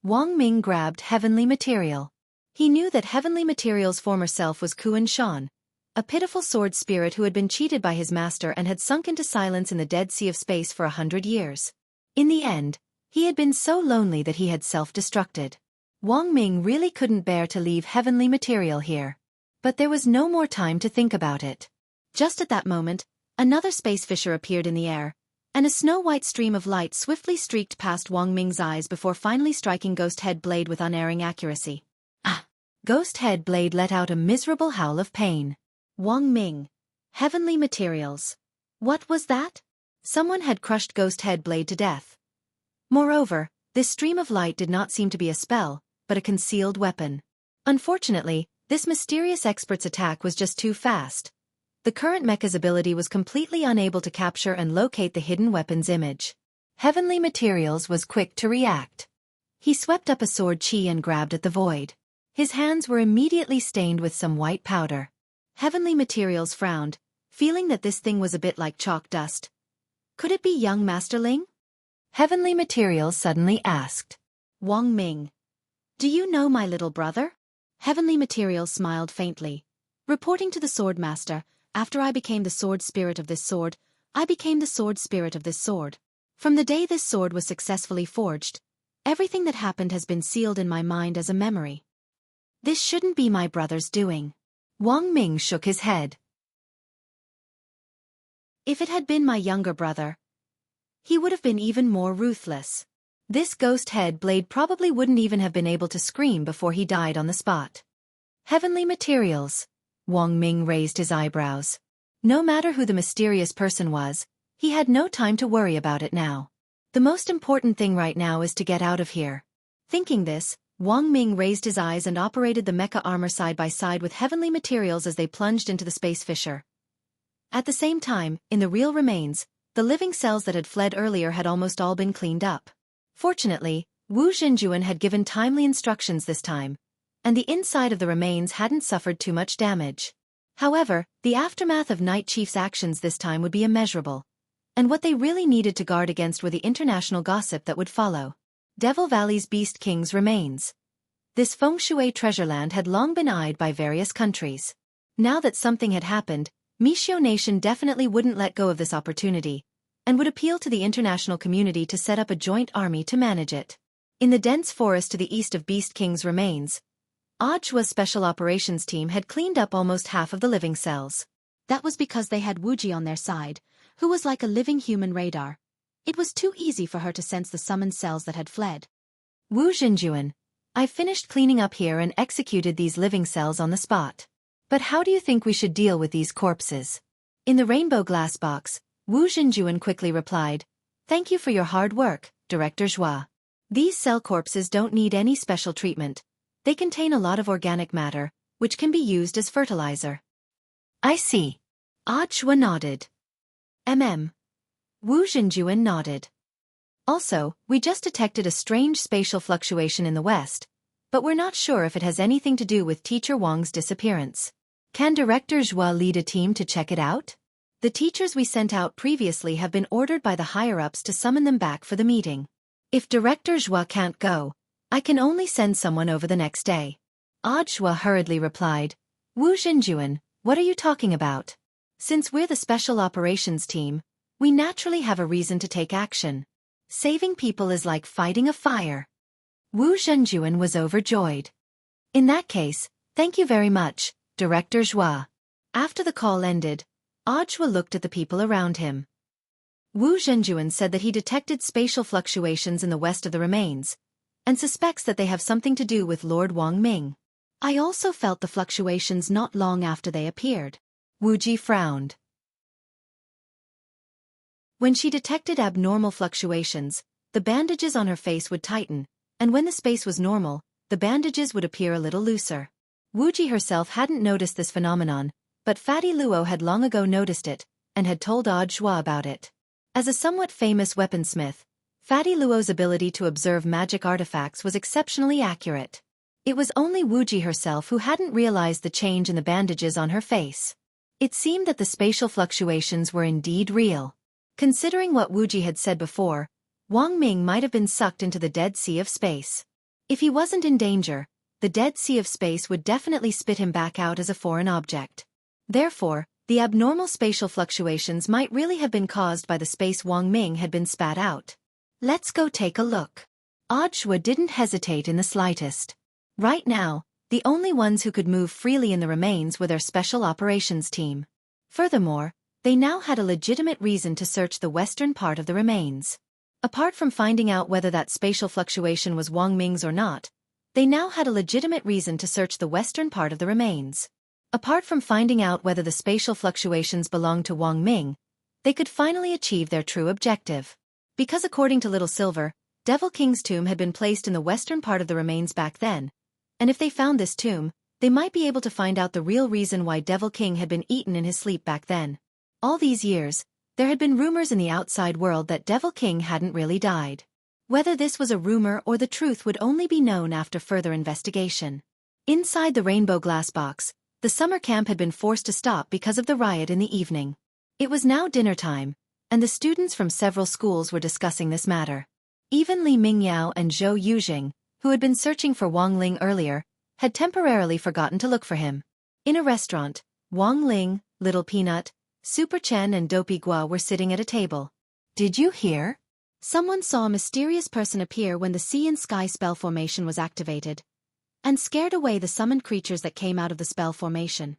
Wang Ming grabbed Heavenly Material. He knew that Heavenly Material's former self was Kuan Shan, a pitiful sword spirit who had been cheated by his master and had sunk into silence in the Dead Sea of Space for 100 years. In the end, he had been so lonely that he had self-destructed. Wang Ming really couldn't bear to leave Heavenly Material here. But there was no more time to think about it. Just at that moment, another space fissure appeared in the air, and a snow-white stream of light swiftly streaked past Wang Ming's eyes before finally striking Ghost Headblade with unerring accuracy. Ah! Ghost Headblade let out a miserable howl of pain. Wang Ming. Heavenly Materials. What was that? Someone had crushed Ghost Headblade to death. Moreover, this stream of light did not seem to be a spell, but a concealed weapon. Unfortunately, this mysterious expert's attack was just too fast. The current mecha's ability was completely unable to capture and locate the hidden weapon's image. Heavenly Materials was quick to react. He swept up a sword chi and grabbed at the void. His hands were immediately stained with some white powder. Heavenly Materials frowned, feeling that this thing was a bit like chalk dust. Could it be young Masterling? Heavenly Materials suddenly asked. Wang Ming. Do you know my little brother? Heavenly Materials smiled faintly. Reporting to the Swordmaster, after I became the sword spirit of this sword, I became the sword spirit of this sword. From the day this sword was successfully forged, everything that happened has been sealed in my mind as a memory. This shouldn't be my brother's doing. Wang Ming shook his head. If it had been my younger brother, he would have been even more ruthless. This Ghost Headblade probably wouldn't even have been able to scream before he died on the spot. Heavenly Materials. Wang Ming raised his eyebrows. No matter who the mysterious person was, he had no time to worry about it now. The most important thing right now is to get out of here. Thinking this, Wang Ming raised his eyes and operated the mecha armor side by side with Heavenly Materials as they plunged into the space fissure. At the same time, in the real remains, the living cells that had fled earlier had almost all been cleaned up. Fortunately, Wu Zhenjuan had given timely instructions this time, and the inside of the remains hadn't suffered too much damage. However, the aftermath of Night Chief's actions this time would be immeasurable, and what they really needed to guard against were the international gossip that would follow. Devil Valley's Beast King's remains. This feng shui treasure land had long been eyed by various countries. Now that something had happened, Mishio Nation definitely wouldn't let go of this opportunity, and would appeal to the international community to set up a joint army to manage it. In the dense forest to the east of Beast King's remains, Audua's special operations team had cleaned up almost half of the living cells. That was because they had Wuxia on their side, who was like a living human radar. It was too easy for her to sense the summoned cells that had fled. Wu Zhenjuan, I finished cleaning up here and executed these living cells on the spot. But how do you think we should deal with these corpses? In the rainbow glass box, Wu Zhenjuan quickly replied, Thank you for your hard work, Director Zhua. These cell corpses don't need any special treatment. They contain a lot of organic matter, which can be used as fertilizer. I see. Audua nodded. Wu Zhenjuan nodded. Also, we just detected a strange spatial fluctuation in the west, but we're not sure if it has anything to do with Teacher Wang's disappearance. Can Director Zhua lead a team to check it out? The teachers we sent out previously have been ordered by the higher-ups to summon them back for the meeting. If Director Zhua can't go, I can only send someone over the next day. Audua hurriedly replied, Wu Zhenjuan, what are you talking about? Since we're the special operations team, we naturally have a reason to take action. Saving people is like fighting a fire. Wu Zhenjuan was overjoyed. In that case, thank you very much, Director Zhua. After the call ended, Audua looked at the people around him. Wu Zhenjuan said that he detected spatial fluctuations in the west of the remains, and suspects that they have something to do with Lord Wang Ming. I also felt the fluctuations not long after they appeared. Wu Ji frowned. When she detected abnormal fluctuations, the bandages on her face would tighten, and when the space was normal, the bandages would appear a little looser. Wuji herself hadn't noticed this phenomenon, but Fatty Luo had long ago noticed it, and had told Audiobook about it. As a somewhat famous weaponsmith, Fatty Luo's ability to observe magic artifacts was exceptionally accurate. It was only Wuji herself who hadn't realized the change in the bandages on her face. It seemed that the spatial fluctuations were indeed real. Considering what Wuji had said before, Wang Ming might have been sucked into the Dead Sea of Space. If he wasn't in danger, the Dead Sea of Space would definitely spit him back out as a foreign object. Therefore, the abnormal spatial fluctuations might really have been caused by the space Wang Ming had been spat out. Let's go take a look. Audiobook didn't hesitate in the slightest. Right now, the only ones who could move freely in the remains were their special operations team. Furthermore, they now had a legitimate reason to search the western part of the remains. Apart from finding out whether that spatial fluctuation was Wang Ming's or not, they now had a legitimate reason to search the western part of the remains. Apart from finding out whether the spatial fluctuations belonged to Wang Ming, they could finally achieve their true objective. Because according to Little Silver, Devil King's tomb had been placed in the western part of the remains back then, and if they found this tomb, they might be able to find out the real reason why Devil King had been eaten in his sleep back then. All these years, there had been rumors in the outside world that Devil King hadn't really died. Whether this was a rumor or the truth would only be known after further investigation. Inside the rainbow glass box, the summer camp had been forced to stop because of the riot in the evening. It was now dinner time, and the students from several schools were discussing this matter. Even Li Mingyao and Zhou Yujing, who had been searching for Wang Ling earlier, had temporarily forgotten to look for him. In a restaurant, Wang Ling, Little Peanut, Super Chen and Dopey Gua were sitting at a table. Did you hear? Someone saw a mysterious person appear when the Sea and Sky spell formation was activated, and scared away the summoned creatures that came out of the spell formation.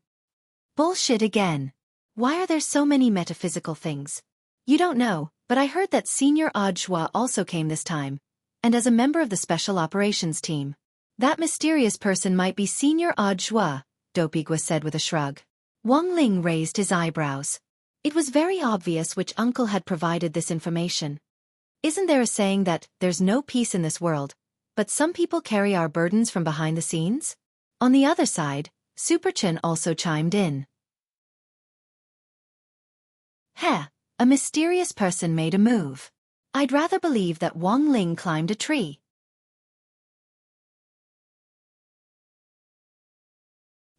Bullshit again. Why are there so many metaphysical things? You don't know, but I heard that Senior Audiobook also came this time, and as a member of the special operations team. That mysterious person might be Senior Audiobook, Dopey Gua said with a shrug. Wang Ling raised his eyebrows. It was very obvious which uncle had provided this information. Isn't there a saying that there's no peace in this world, but some people carry our burdens from behind the scenes? On the other side, Super Chen also chimed in. Heh, a mysterious person made a move. I'd rather believe that Wang Ling climbed a tree.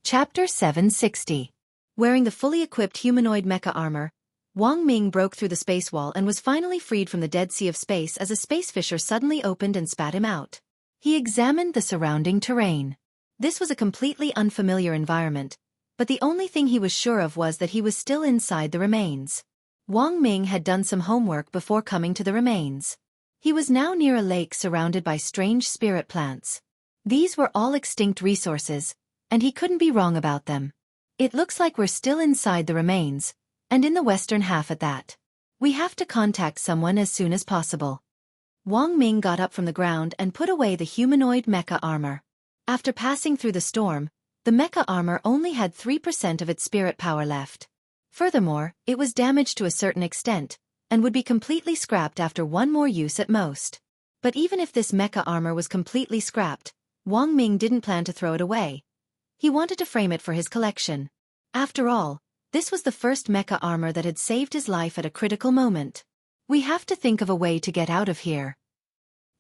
Chapter 760. Wearing the fully equipped humanoid mecha armor, Wang Ming broke through the space wall and was finally freed from the Dead Sea of Space as a space fissure suddenly opened and spat him out. He examined the surrounding terrain. This was a completely unfamiliar environment, but the only thing he was sure of was that he was still inside the remains. Wang Ming had done some homework before coming to the remains. He was now near a lake surrounded by strange spirit plants. These were all extinct resources, and he couldn't be wrong about them. It looks like we're still inside the remains, and in the western half at that. We have to contact someone as soon as possible. Wang Ming got up from the ground and put away the humanoid mecha armor. After passing through the storm, the mecha armor only had 3% of its spirit power left. Furthermore, it was damaged to a certain extent, and would be completely scrapped after one more use at most. But even if this mecha armor was completely scrapped, Wang Ming didn't plan to throw it away. He wanted to frame it for his collection. After all, this was the first mecha armor that had saved his life at a critical moment. We have to think of a way to get out of here.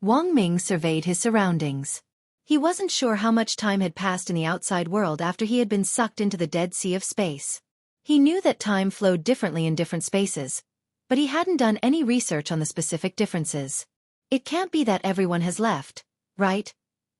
Wang Ming surveyed his surroundings. He wasn't sure how much time had passed in the outside world after he had been sucked into the Dead Sea of Space. He knew that time flowed differently in different spaces, but he hadn't done any research on the specific differences. It can't be that everyone has left, right?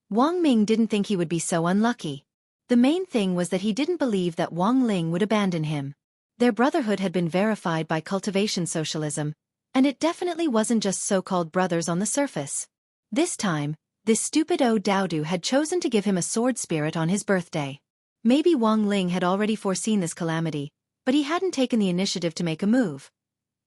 Wang Ming didn't think he would be so unlucky. The main thing was that he didn't believe that Wang Ling would abandon him. Their brotherhood had been verified by cultivation socialism, and it definitely wasn't just so-called brothers on the surface. This time, this stupid old Daodu had chosen to give him a sword spirit on his birthday. Maybe Wang Ling had already foreseen this calamity, but he hadn't taken the initiative to make a move.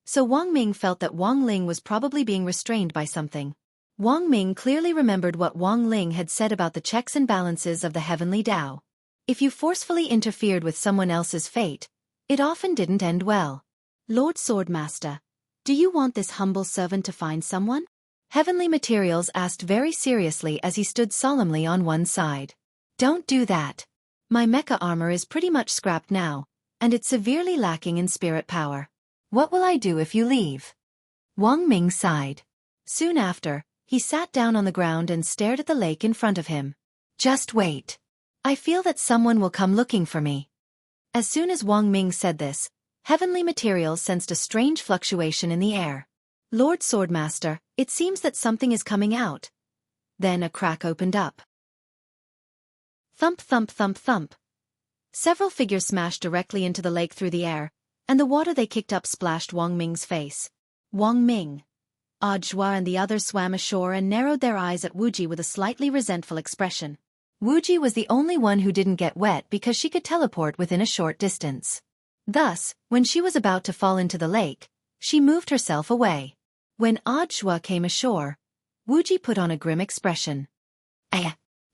So Wang Ming felt that Wang Ling was probably being restrained by something. Wang Ming clearly remembered what Wang Ling had said about the checks and balances of the heavenly Tao. If you forcefully interfered with someone else's fate, it often didn't end well. Lord Swordmaster, Do you want this humble servant to find someone? Heavenly Materials asked very seriously as he stood solemnly on one side. Don't do that. My mecha armor is pretty much scrapped now, and it's severely lacking in spirit power. What will I do if you leave? Wang Ming sighed. Soon after, he sat down on the ground and stared at the lake in front of him. Just wait. I feel that someone will come looking for me. As soon as Wang Ming said this, Heavenly Materials sensed a strange fluctuation in the air. Lord Swordmaster, it seems that something is coming out. Then a crack opened up. Thump thump thump thump. Several figures smashed directly into the lake through the air, and the water they kicked up splashed Wang Ming's face. Wang Ming, Audiobook and the others swam ashore and narrowed their eyes at Wuxia with a slightly resentful expression. Wuxia was the only one who didn't get wet because she could teleport within a short distance. Thus, when she was about to fall into the lake, she moved herself away. When Audiobook came ashore, Wuxia put on a grim expression.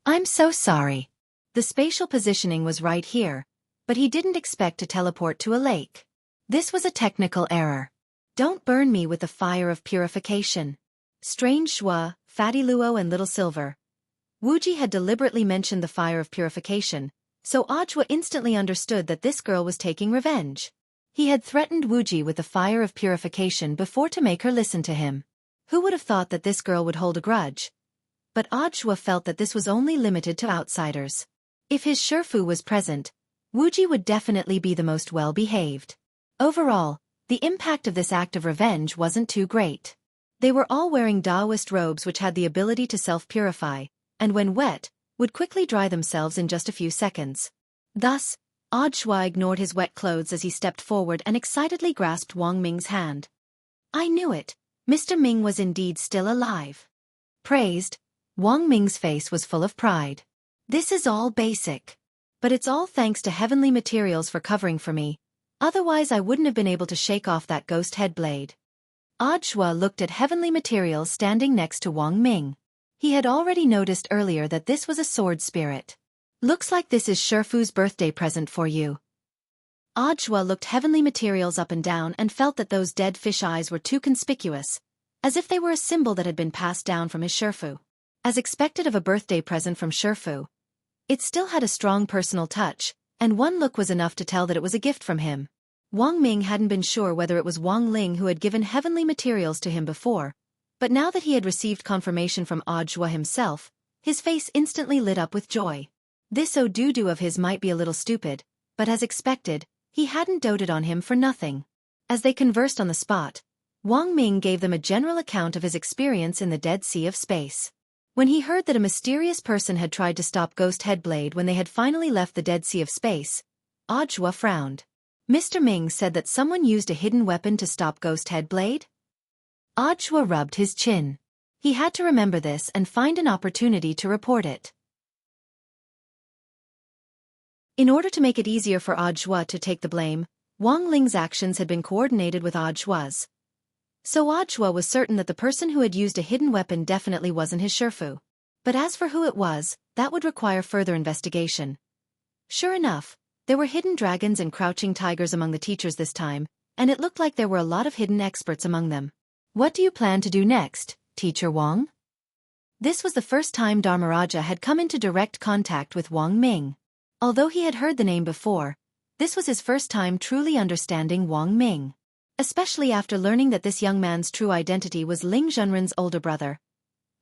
I'm so sorry. The spatial positioning was right here, but he didn't expect to teleport to a lake. This was a technical error. Don't burn me with the fire of purification. Strange Shua, Fatty Luo and Little Silver. Wuxia had deliberately mentioned the fire of purification, so Audiobook instantly understood that this girl was taking revenge. He had threatened Wuxia with the fire of purification before to make her listen to him. Who would have thought that this girl would hold a grudge? But Audiobook felt that this was only limited to outsiders. If his Shifu was present, Wuxia would definitely be the most well-behaved. Overall, the impact of this act of revenge wasn't too great. They were all wearing Taoist robes which had the ability to self-purify, and when wet, would quickly dry themselves in just a few seconds. Thus, Audiobook ignored his wet clothes as he stepped forward and excitedly grasped Wang Ming's hand. I knew it. Mr. Ming was indeed still alive. Praised, Wang Ming's face was full of pride. This is all basic. But it's all thanks to Heavenly Materials for covering for me. Otherwise I wouldn't have been able to shake off that ghost head blade. Audiobook looked at Heavenly Materials standing next to Wang Ming. He had already noticed earlier that this was a sword spirit. Looks like this is Shifu's birthday present for you. Audiobook looked Heavenly Materials up and down and felt that those dead fish eyes were too conspicuous, as if they were a symbol that had been passed down from his Shifu. As expected of a birthday present from Shifu, it still had a strong personal touch, and one look was enough to tell that it was a gift from him. Wang Ming hadn't been sure whether it was Wang Ling who had given Heavenly Materials to him before, but now that he had received confirmation from Audiobook himself, his face instantly lit up with joy. This Odudu of his might be a little stupid, but as expected, he hadn't doted on him for nothing. As they conversed on the spot, Wang Ming gave them a general account of his experience in the Dead Sea of Space. When he heard that a mysterious person had tried to stop Ghost Headblade when they had finally left the Dead Sea of Space, Audiobook frowned. Mr. Ming said that someone used a hidden weapon to stop Ghost Headblade? Audiobook rubbed his chin. He had to remember this and find an opportunity to report it. In order to make it easier for Audiobook to take the blame, Wang Ling's actions had been coordinated with Audiobook's. So Audiobook was certain that the person who had used a hidden weapon definitely wasn't his Shifu. But as for who it was, that would require further investigation. Sure enough, there were hidden dragons and crouching tigers among the teachers this time, and it looked like there were a lot of hidden experts among them. What do you plan to do next, Teacher Wang? This was the first time Dharmaraja had come into direct contact with Wang Ming. Although he had heard the name before, this was his first time truly understanding Wang Ming. Especially after learning that this young man's true identity was Ling Zhenren's older brother.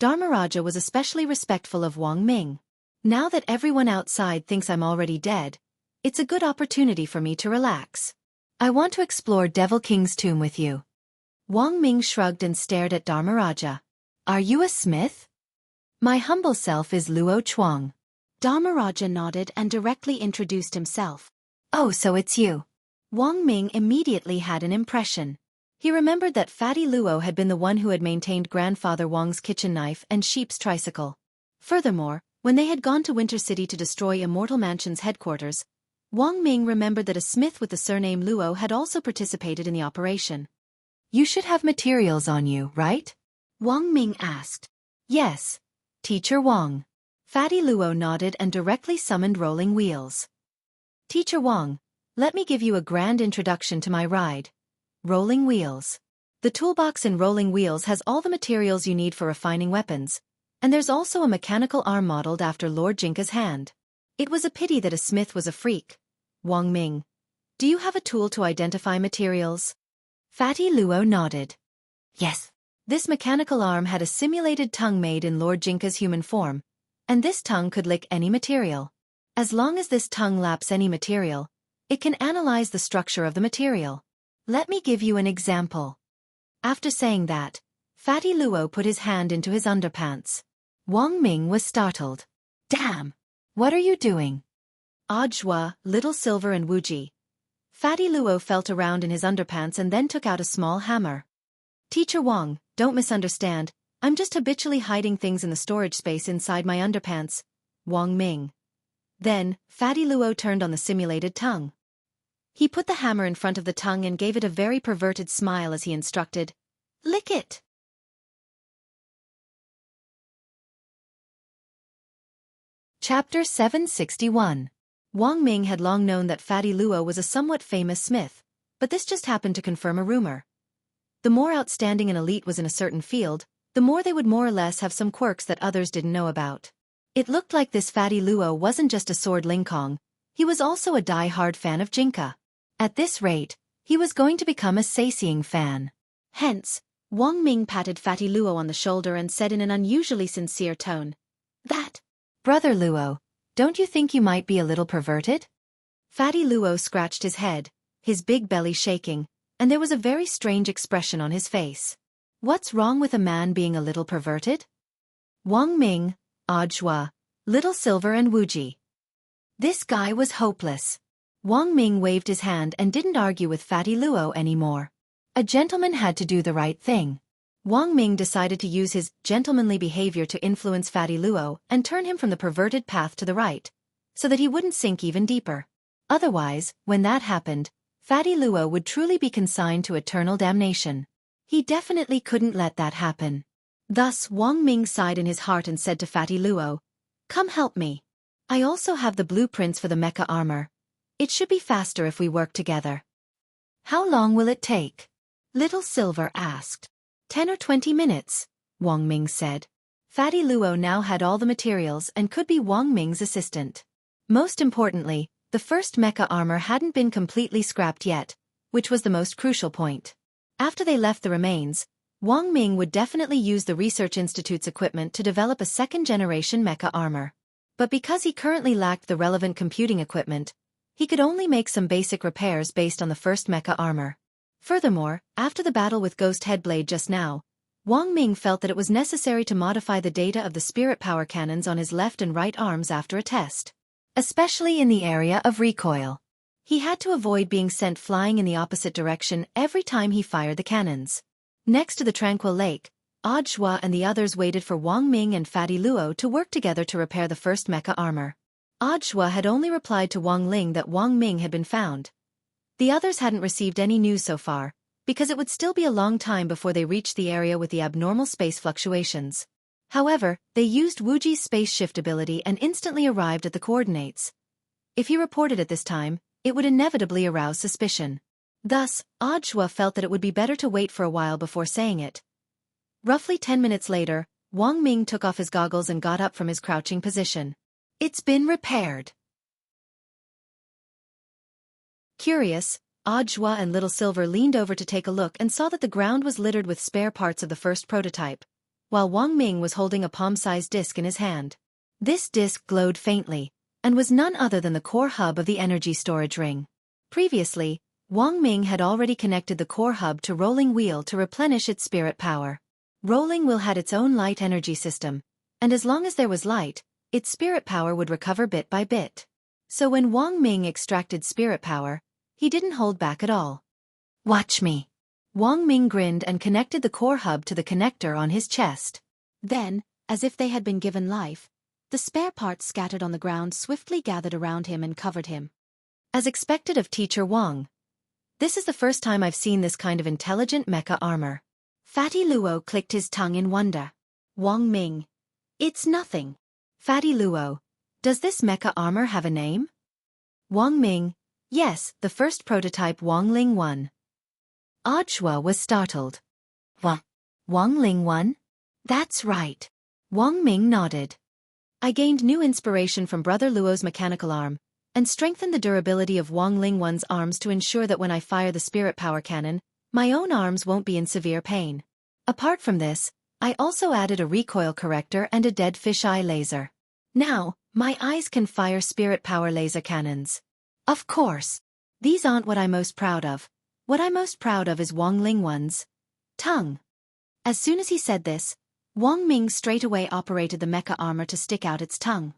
Dharmaraja was especially respectful of Wang Ming. Now that everyone outside thinks I'm already dead, it's a good opportunity for me to relax. I want to explore Devil King's tomb with you. Wang Ming shrugged and stared at Dharmaraja. Are you a smith? My humble self is Luo Chuang. Dharmaraja nodded and directly introduced himself. Oh, so it's you. Wang Ming immediately had an impression. He remembered that Fatty Luo had been the one who had maintained Grandfather Wang's kitchen knife and sheep's tricycle. Furthermore, when they had gone to Winter City to destroy Immortal Mansion's headquarters, Wang Ming remembered that a smith with the surname Luo had also participated in the operation. You should have materials on you, right? Wang Ming asked. Yes, Teacher Wang. Fatty Luo nodded and directly summoned rolling wheels. Teacher Wang, let me give you a grand introduction to my ride. Rolling wheels. The toolbox in rolling wheels has all the materials you need for refining weapons, and there's also a mechanical arm modeled after Lord Jinka's hand. It was a pity that a smith was a freak. Wang Ming, do you have a tool to identify materials? Fatty Luo nodded. Yes. This mechanical arm had a simulated tongue made in Lord Jinka's human form, and this tongue could lick any material. As long as this tongue laps any material, it can analyze the structure of the material. Let me give you an example. After saying that, Fatty Luo put his hand into his underpants. Wang Ming was startled. Damn! What are you doing? Audiobook, Little Silver and Wuxia. Fatty Luo felt around in his underpants and then took out a small hammer. Teacher Wang, don't misunderstand, I'm just habitually hiding things in the storage space inside my underpants. Wang Ming. Then, Fatty Luo turned on the simulated tongue. He put the hammer in front of the tongue and gave it a very perverted smile as he instructed. Lick it! Chapter 761. Wang Ming had long known that Fatty Luo was a somewhat famous smith, but this just happened to confirm a rumor. The more outstanding an elite was in a certain field, the more they would more or less have some quirks that others didn't know about. It looked like this Fatty Luo wasn't just a sword lingkong, he was also a die-hard fan of Jinka. At this rate, he was going to become a Saising fan. Hence, Wang Ming patted Fatty Luo on the shoulder and said in an unusually sincere tone, "That, Brother Luo, don't you think you might be a little perverted?" Fatty Luo scratched his head, his big belly shaking, and there was a very strange expression on his face. What's wrong with a man being a little perverted? Wang Ming, Audiobook, Little Silver and Wuxia. This guy was hopeless. Wang Ming waved his hand and didn't argue with Fatty Luo anymore. A gentleman had to do the right thing. Wang Ming decided to use his gentlemanly behavior to influence Fatty Luo and turn him from the perverted path to the right, so that he wouldn't sink even deeper. Otherwise, when that happened, Fatty Luo would truly be consigned to eternal damnation. He definitely couldn't let that happen. Thus Wang Ming sighed in his heart and said to Fatty Luo, "Come help me. I also have the blueprints for the mecha armor. It should be faster if we work together." "How long will it take?" Little Silver asked. 10 or 20 minutes, Wang Ming said. Fatty Luo now had all the materials and could be Wang Ming's assistant. Most importantly, the first mecha armor hadn't been completely scrapped yet, which was the most crucial point. After they left the remains, Wang Ming would definitely use the Research Institute's equipment to develop a second-generation mecha armor. But because he currently lacked the relevant computing equipment, he could only make some basic repairs based on the first mecha armor. Furthermore, after the battle with Ghost Headblade just now, Wang Ming felt that it was necessary to modify the data of the spirit power cannons on his left and right arms after a test. Especially in the area of recoil. He had to avoid being sent flying in the opposite direction every time he fired the cannons. Next to the tranquil lake, Audiobook and the others waited for Wang Ming and Fatty Luo to work together to repair the first mecha armor. Audiobook had only replied to Wang Ling that Wang Ming had been found. The others hadn't received any news so far, because it would still be a long time before they reached the area with the abnormal space fluctuations. However, they used Wuxia's space shift ability and instantly arrived at the coordinates. If he reported at this time, it would inevitably arouse suspicion. Thus, Audiobook felt that it would be better to wait for a while before saying it. Roughly 10 minutes later, Wang Ming took off his goggles and got up from his crouching position. "It's been repaired." Curious, Audiobook and Little Silver leaned over to take a look and saw that the ground was littered with spare parts of the first prototype, while Wang Ming was holding a palm-sized disc in his hand. This disc glowed faintly, and was none other than the core hub of the energy storage ring. Previously, Wang Ming had already connected the core hub to Rolling Wheel to replenish its spirit power. Rolling Wheel had its own light energy system, and as long as there was light, its spirit power would recover bit by bit. So when Wang Ming extracted spirit power, he didn't hold back at all. "Watch me." Wang Ming grinned and connected the core hub to the connector on his chest. Then, as if they had been given life, the spare parts scattered on the ground swiftly gathered around him and covered him. As expected of Teacher Wang, this is the first time I've seen this kind of intelligent mecha armor. Fatty Luo clicked his tongue in wonder. Wang Ming. "It's nothing." Fatty Luo. "Does this mecha armor have a name?" Wang Ming. "Yes, the first prototype Wang Ling 1. Audiobook was startled. Wang Ling one? That's right. Wang Ming nodded. I gained new inspiration from Brother Luo's mechanical arm, and strengthened the durability of Wang Ling one's arms to ensure that when I fire the spirit power cannon, my own arms won't be in severe pain. Apart from this, I also added a recoil corrector and a dead fish eye laser. Now, my eyes can fire spirit power laser cannons. Of course. These aren't what I'm most proud of. What I'm most proud of is Wang Ling one's tongue. As soon as he said this, Wang Ming straightaway operated the mecha armor to stick out its tongue.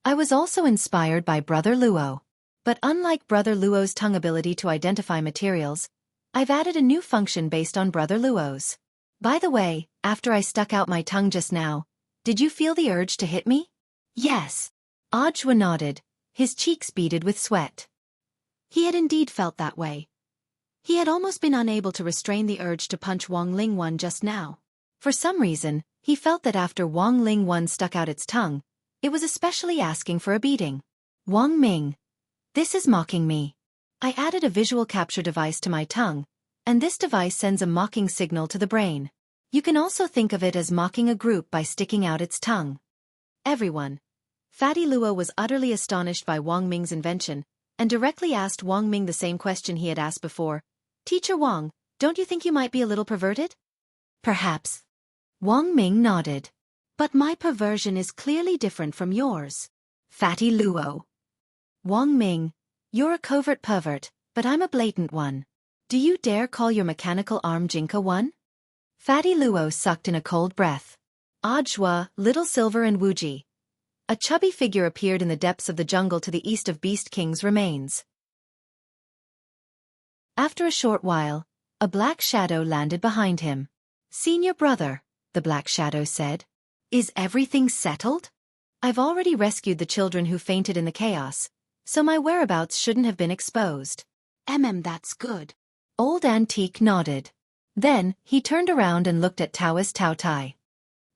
I was also inspired by Brother Luo. But unlike Brother Luo's tongue ability to identify materials, I've added a new function based on Brother Luo's. By the way, after I stuck out my tongue just now, did you feel the urge to hit me? Yes. Audiobook nodded, his cheeks beaded with sweat. He had indeed felt that way. He had almost been unable to restrain the urge to punch Wang Ling one just now. For some reason, he felt that after Wang Ling one stuck out its tongue, it was especially asking for a beating. Wang Ming. This is mocking me. I added a visual capture device to my tongue, and this device sends a mocking signal to the brain. You can also think of it as mocking a group by sticking out its tongue. Everyone. Fatty Luo was utterly astonished by Wang Ming's invention, and directly asked Wang Ming the same question he had asked before. Teacher Wang, don't you think you might be a little perverted? Perhaps. Wang Ming nodded. But my perversion is clearly different from yours. Fatty Luo. Wang Ming, you're a covert pervert, but I'm a blatant one. Do you dare call your mechanical arm Jinka one? Fatty Luo sucked in a cold breath. Audiobook, Little Silver and Wuxia. A chubby figure appeared in the depths of the jungle to the east of Beast King's remains. After a short while, a black shadow landed behind him. Senior brother, the black shadow said. Is everything settled? I've already rescued the children who fainted in the chaos, so my whereabouts shouldn't have been exposed. That's good. Old Antique nodded. Then, he turned around and looked at Taoist Tao Tai.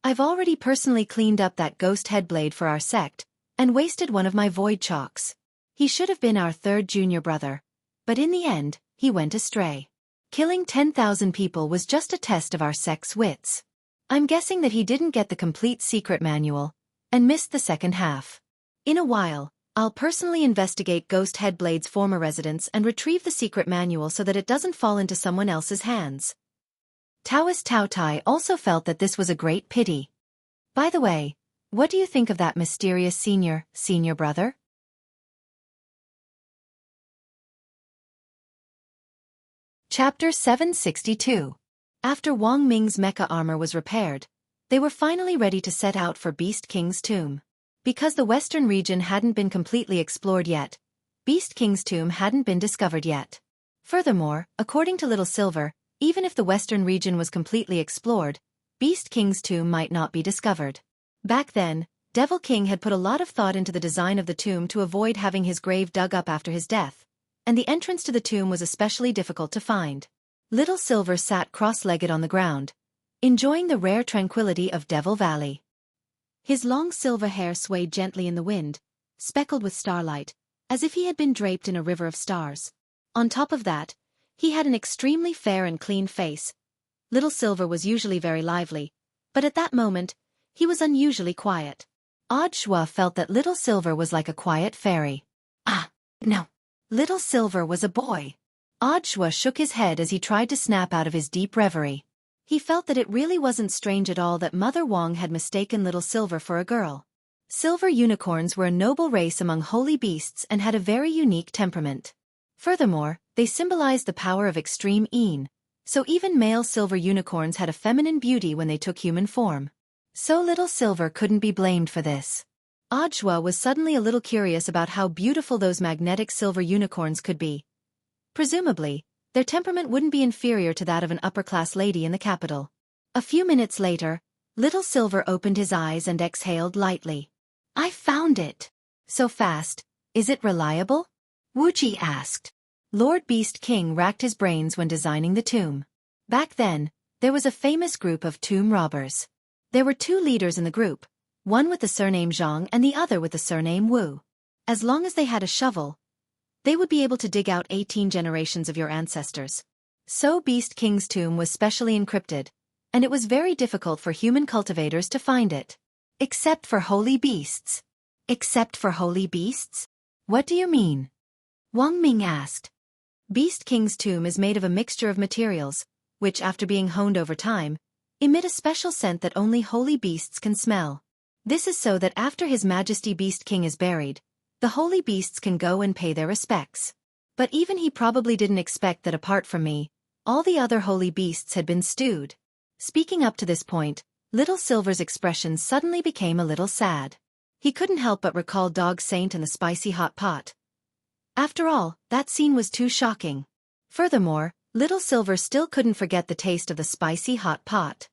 I've already personally cleaned up that ghost headblade for our sect, and wasted one of my void chalks. He should have been our third junior brother, but in the end, he went astray. Killing 10,000 people was just a test of our sect's wits. I'm guessing that he didn't get the complete secret manual, and missed the second half. In a while, I'll personally investigate Ghost Headblade's former residence and retrieve the secret manual so that it doesn't fall into someone else's hands. Taoist Tao Tai also felt that this was a great pity. By the way, what do you think of that mysterious senior brother? Chapter 762. After Wang Ming's mecha armor was repaired, they were finally ready to set out for Beast King's tomb. Because the western region hadn't been completely explored yet, Beast King's tomb hadn't been discovered yet. Furthermore, according to Little Silver, even if the western region was completely explored, Beast King's tomb might not be discovered. Back then, Devil King had put a lot of thought into the design of the tomb to avoid having his grave dug up after his death, and the entrance to the tomb was especially difficult to find. Little Silver sat cross-legged on the ground, enjoying the rare tranquility of Devil Valley. His long silver hair swayed gently in the wind, speckled with starlight, as if he had been draped in a river of stars. On top of that, he had an extremely fair and clean face. Little Silver was usually very lively, but at that moment, he was unusually quiet. Audiobook felt that Little Silver was like a quiet fairy. No. Little Silver was a boy. Audiobook shook his head as he tried to snap out of his deep reverie. He felt that it really wasn't strange at all that Mother Wang had mistaken Little Silver for a girl. Silver unicorns were a noble race among holy beasts and had a very unique temperament. Furthermore, they symbolized the power of extreme Yin, so even male silver unicorns had a feminine beauty when they took human form. So Little Silver couldn't be blamed for this. Audiobook was suddenly a little curious about how beautiful those magnetic silver unicorns could be. Presumably, their temperament wouldn't be inferior to that of an upper-class lady in the capital. A few minutes later, Little Silver opened his eyes and exhaled lightly. I found it. So fast, is it reliable? Wuxia asked. Lord Beast King racked his brains when designing the tomb. Back then, there was a famous group of tomb robbers. There were two leaders in the group, one with the surname Zhang and the other with the surname Wu. As long as they had a shovel, they would be able to dig out 18 generations of your ancestors. So Beast King's tomb was specially encrypted, and it was very difficult for human cultivators to find it. Except for holy beasts. Except for holy beasts? What do you mean? Wang Ming asked. Beast King's tomb is made of a mixture of materials, which after being honed over time, emit a special scent that only holy beasts can smell. This is so that after His Majesty Beast King is buried, the holy beasts can go and pay their respects. But even he probably didn't expect that apart from me, all the other holy beasts had been stewed. Speaking up to this point, Little Silver's expression suddenly became a little sad. He couldn't help but recall Dog Saint and the spicy hot pot. After all, that scene was too shocking. Furthermore, Little Silver still couldn't forget the taste of the spicy hot pot.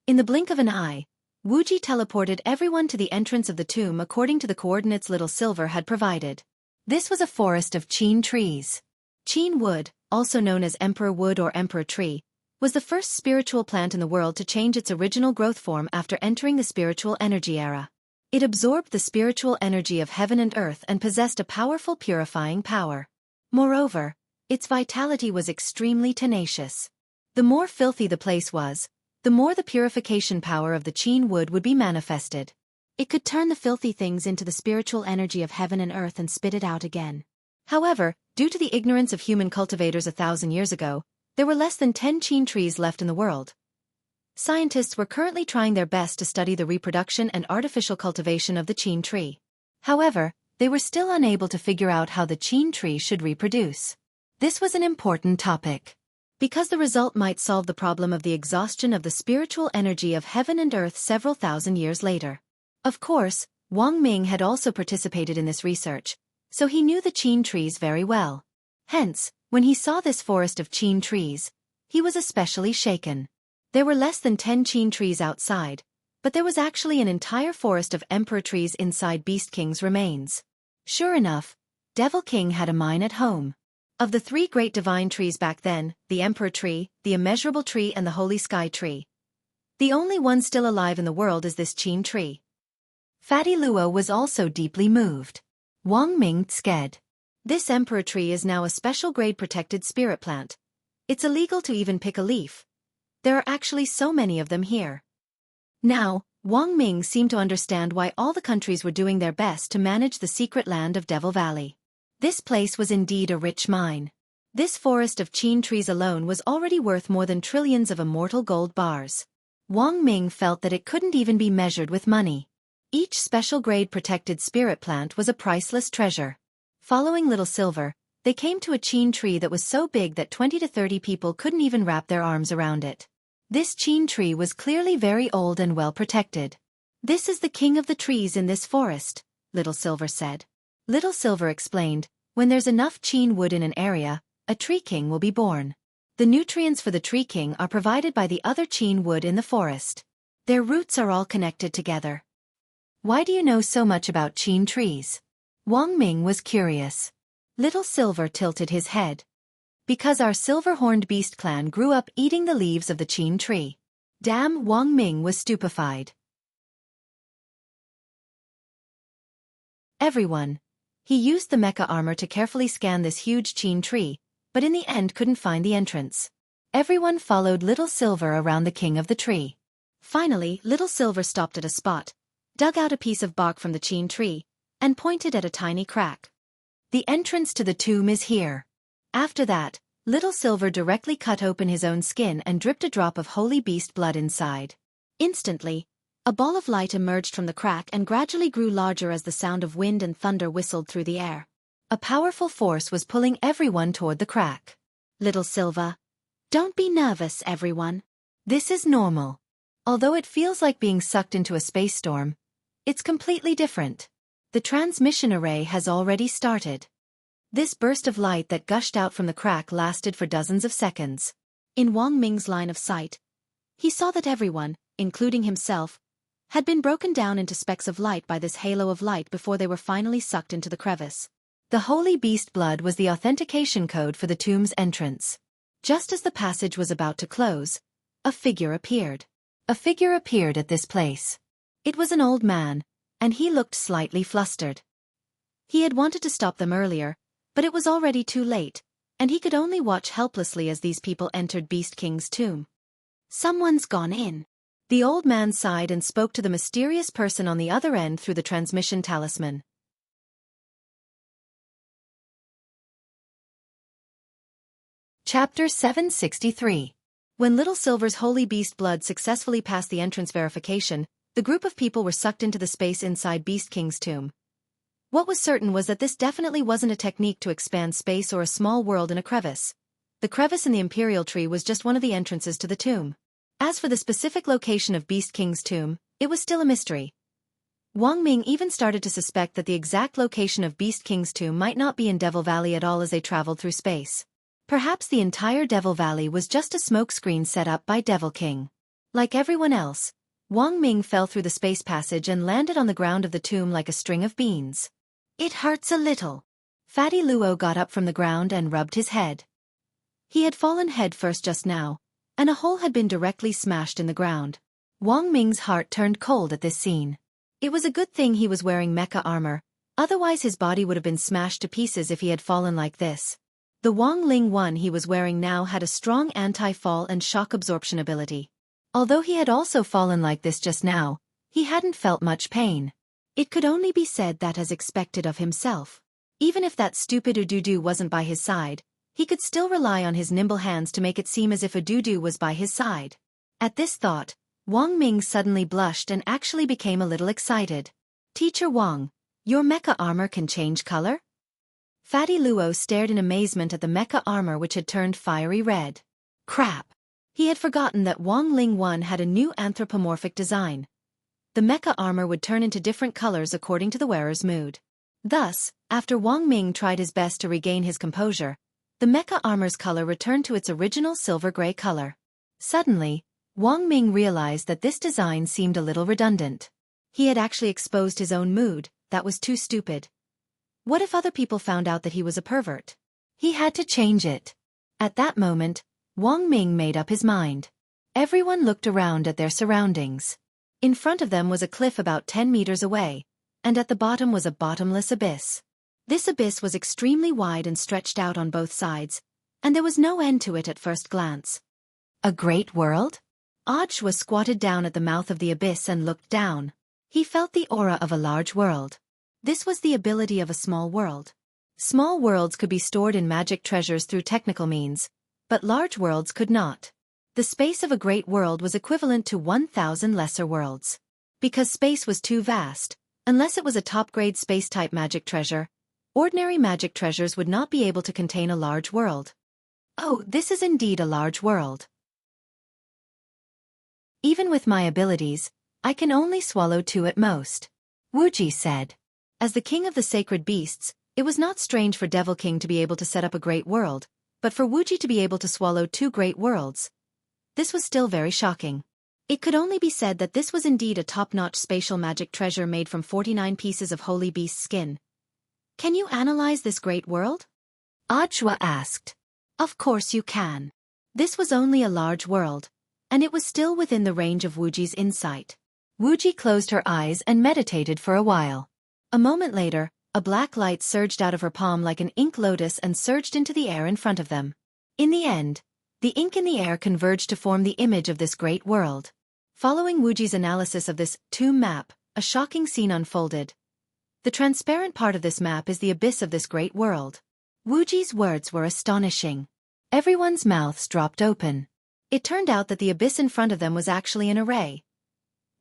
In the blink of an eye, Wuji teleported everyone to the entrance of the tomb according to the coordinates Little Silver had provided. This was a forest of Qin trees. Qin wood, also known as Emperor Wood or Emperor Tree, was the first spiritual plant in the world to change its original growth form after entering the spiritual energy era. It absorbed the spiritual energy of heaven and earth and possessed a powerful purifying power. Moreover, its vitality was extremely tenacious. The more filthy the place was, the more the purification power of the Qin wood would be manifested. It could turn the filthy things into the spiritual energy of heaven and earth and spit it out again. However, due to the ignorance of human cultivators 1,000 years ago, there were less than 10 Qin trees left in the world. Scientists were currently trying their best to study the reproduction and artificial cultivation of the Qin tree. However, they were still unable to figure out how the Qin tree should reproduce. This was an important topic, because the result might solve the problem of the exhaustion of the spiritual energy of heaven and earth several thousand years later. Of course, Wang Ming had also participated in this research, so he knew the Qin trees very well. Hence, when he saw this forest of Qin trees, he was especially shaken. There were less than 10 Qin trees outside, but there was actually an entire forest of emperor trees inside Beast King's remains. Sure enough, Devil King had a mine at home. Of the 3 great divine trees back then, the emperor tree, the immeasurable tree and the holy sky tree, the only one still alive in the world is this Qin tree. Fatty Luo was also deeply moved. Wang Ming sked. This emperor tree is now a special grade protected spirit plant. It's illegal to even pick a leaf. There are actually so many of them here. Now, Wang Ming seemed to understand why all the countries were doing their best to manage the secret land of Devil Valley. This place was indeed a rich mine. This forest of Qin trees alone was already worth more than trillions of immortal gold bars. Wang Ming felt that it couldn't even be measured with money. Each special grade protected spirit plant was a priceless treasure. Following Little Silver, they came to a Qin tree that was so big that 20 to 30 people couldn't even wrap their arms around it. This Qin tree was clearly very old and well protected. This is the king of the trees in this forest, Little Silver said. Little Silver explained, when there's enough Qin wood in an area, a tree king will be born. The nutrients for the tree king are provided by the other Qin wood in the forest. Their roots are all connected together. Why do you know so much about Qin trees? Wang Ming was curious. Little Silver tilted his head. Because our silver-horned beast clan grew up eating the leaves of the Qin tree. Damn, Wang Ming was stupefied. Everyone. He used the mecha armor to carefully scan this huge Qin tree, but in the end couldn't find the entrance. Everyone followed Little Silver around the king of the tree. Finally, Little Silver stopped at a spot, dug out a piece of bark from the Qin tree, and pointed at a tiny crack. The entrance to the tomb is here. After that, Little Silver directly cut open his own skin and dripped a drop of holy beast blood inside. Instantly, a ball of light emerged from the crack and gradually grew larger as the sound of wind and thunder whistled through the air. A powerful force was pulling everyone toward the crack. Little Silver. Don't be nervous, everyone. This is normal. Although it feels like being sucked into a space storm, it's completely different. The transmission array has already started. This burst of light that gushed out from the crack lasted for dozens of seconds. In Wang Ming's line of sight, he saw that everyone, including himself, had been broken down into specks of light by this halo of light before they were finally sucked into the crevice. The holy beast blood was the authentication code for the tomb's entrance. Just as the passage was about to close, a figure appeared. A figure appeared at this place. It was an old man, and he looked slightly flustered. He had wanted to stop them earlier, but it was already too late. and he could only watch helplessly as these people entered Beast King's tomb. Someone's gone in. The old man sighed and spoke to the mysterious person on the other end through the transmission talisman. Chapter 763. When Little Silver's holy beast blood successfully passed the entrance verification, the group of people were sucked into the space inside Beast King's tomb. What was certain was that this definitely wasn't a technique to expand space or a small world in a crevice. The crevice in the Imperial Tree was just one of the entrances to the tomb. As for the specific location of Beast King's tomb, it was still a mystery. Wang Ming even started to suspect that the exact location of Beast King's tomb might not be in Devil Valley at all as they traveled through space. Perhaps the entire Devil Valley was just a smokescreen set up by Devil King. Like everyone else, Wang Ming fell through the space passage and landed on the ground of the tomb like a string of beans. It hurts a little. Fatty Luo got up from the ground and rubbed his head. He had fallen head first just now, and a hole had been directly smashed in the ground. Wang Ming's heart turned cold at this scene. It was a good thing he was wearing mecha armor, otherwise his body would have been smashed to pieces if he had fallen like this. The Wang Ling one he was wearing now had a strong anti-fall and shock absorption ability. Although he had also fallen like this just now, he hadn't felt much pain. It could only be said that as expected of himself. Even if that stupid Ududu wasn't by his side, he could still rely on his nimble hands to make it seem as if Ududu was by his side. At this thought, Wang Ming suddenly blushed and actually became a little excited. Teacher Wang, your mecha armor can change color? Fatty Luo stared in amazement at the mecha armor which had turned fiery red. Crap! He had forgotten that Wang Ling 1 had a new anthropomorphic design. The mecha armor would turn into different colors according to the wearer's mood. Thus, after Wang Ming tried his best to regain his composure, the mecha armor's color returned to its original silver-gray color. Suddenly, Wang Ming realized that this design seemed a little redundant. He had actually exposed his own mood. That was too stupid. What if other people found out that he was a pervert? He had to change it. At that moment, Wang Ming made up his mind. Everyone looked around at their surroundings. In front of them was a cliff about 10 meters away, and at the bottom was a bottomless abyss. This abyss was extremely wide and stretched out on both sides, and there was no end to it at first glance. A great world? Aj was squatted down at the mouth of the abyss and looked down. He felt the aura of a large world. This was the ability of a small world. Small worlds could be stored in magic treasures through technical means, but large worlds could not. The space of a great world was equivalent to 1,000 lesser worlds. Because space was too vast, unless it was a top-grade space-type magic treasure, ordinary magic treasures would not be able to contain a large world. Oh, this is indeed a large world. Even with my abilities, I can only swallow 2 at most, Wuxia said. As the king of the sacred beasts, it was not strange for Devil King to be able to set up a great world, but for Wuxia to be able to swallow 2 great worlds. This was still very shocking. It could only be said that this was indeed a top-notch spatial magic treasure made from 49 pieces of holy beast skin. Can you analyze this great world? Ajwa asked. Of course you can. This was only a large world, and it was still within the range of Wuji's insight. Wuji closed her eyes and meditated for a while. A moment later, a black light surged out of her palm like an ink lotus and surged into the air in front of them. In the end, the ink in the air converged to form the image of this great world. Following Wuji's analysis of this tomb map, a shocking scene unfolded. The transparent part of this map is the abyss of this great world. Wuji's words were astonishing. Everyone's mouths dropped open. It turned out that the abyss in front of them was actually an array.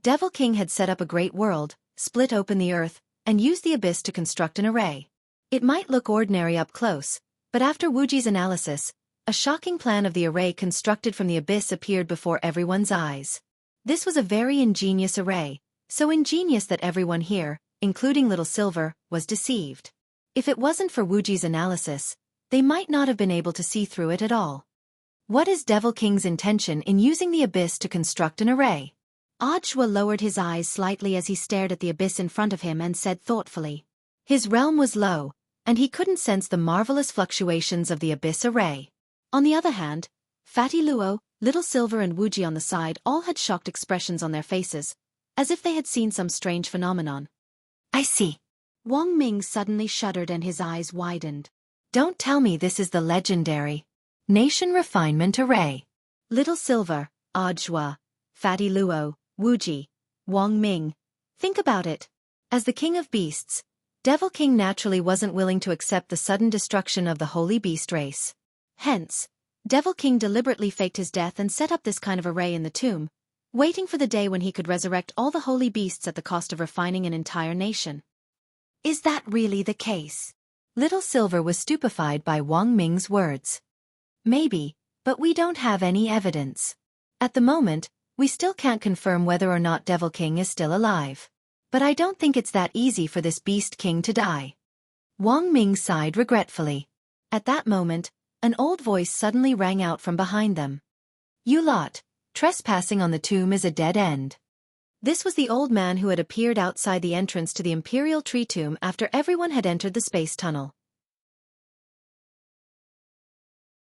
Devil King had set up a great world, split open the earth, and used the abyss to construct an array. It might look ordinary up close, but after Wuji's analysis, a shocking plan of the array constructed from the abyss appeared before everyone's eyes. This was a very ingenious array, so ingenious that everyone here, including Little Silver, was deceived. If it wasn't for Wuji's analysis, they might not have been able to see through it at all. What is Devil King's intention in using the abyss to construct an array? Ajwa lowered his eyes slightly as he stared at the abyss in front of him and said thoughtfully. His realm was low, and he couldn't sense the marvelous fluctuations of the abyss array. On the other hand, Fatty Luo, Little Silver and Wuji on the side all had shocked expressions on their faces, as if they had seen some strange phenomenon. I see. Wang Ming suddenly shuddered and his eyes widened. Don't tell me this is the legendary Nation Refinement Array. Little Silver, Audiobook, Fatty Luo, Wuji, Wang Ming. Think about it. As the king of beasts, Devil King naturally wasn't willing to accept the sudden destruction of the holy beast race. Hence, Devil King deliberately faked his death and set up this kind of array in the tomb, waiting for the day when he could resurrect all the holy beasts at the cost of refining an entire nation. Is that really the case? Little Silver was stupefied by Wang Ming's words. Maybe, but we don't have any evidence. At the moment, we still can't confirm whether or not Devil King is still alive. But I don't think it's that easy for this Beast King to die. Wang Ming sighed regretfully. At that moment, an old voice suddenly rang out from behind them. You lot, trespassing on the tomb is a dead end. This was the old man who had appeared outside the entrance to the Imperial Tree Tomb after everyone had entered the space tunnel.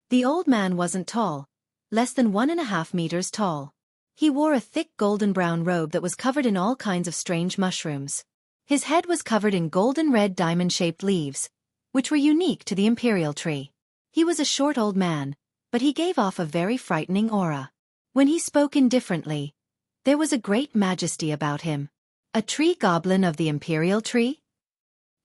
The old man wasn't tall, less than 1.5 meters tall. He wore a thick golden-brown robe that was covered in all kinds of strange mushrooms. His head was covered in golden-red diamond-shaped leaves, which were unique to the Imperial Tree. He was a short old man, but he gave off a very frightening aura. When he spoke indifferently, there was a great majesty about him. A tree goblin of the Imperial Tree?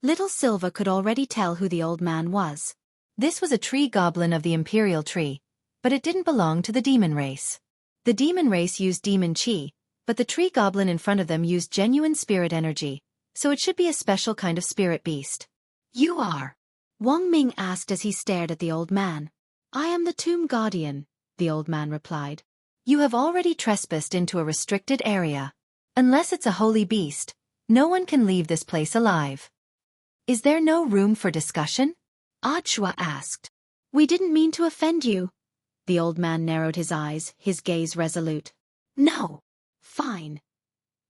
Little Silver could already tell who the old man was. This was a tree goblin of the Imperial Tree, but it didn't belong to the demon race. The demon race used demon chi, but the tree goblin in front of them used genuine spirit energy, so it should be a special kind of spirit beast. You are? Wang Ming asked as he stared at the old man. I am the tomb guardian, the old man replied. You have already trespassed into a restricted area. Unless it's a holy beast, no one can leave this place alive. Is there no room for discussion? Audiobook asked. We didn't mean to offend you. The old man narrowed his eyes, his gaze resolute. No. Fine.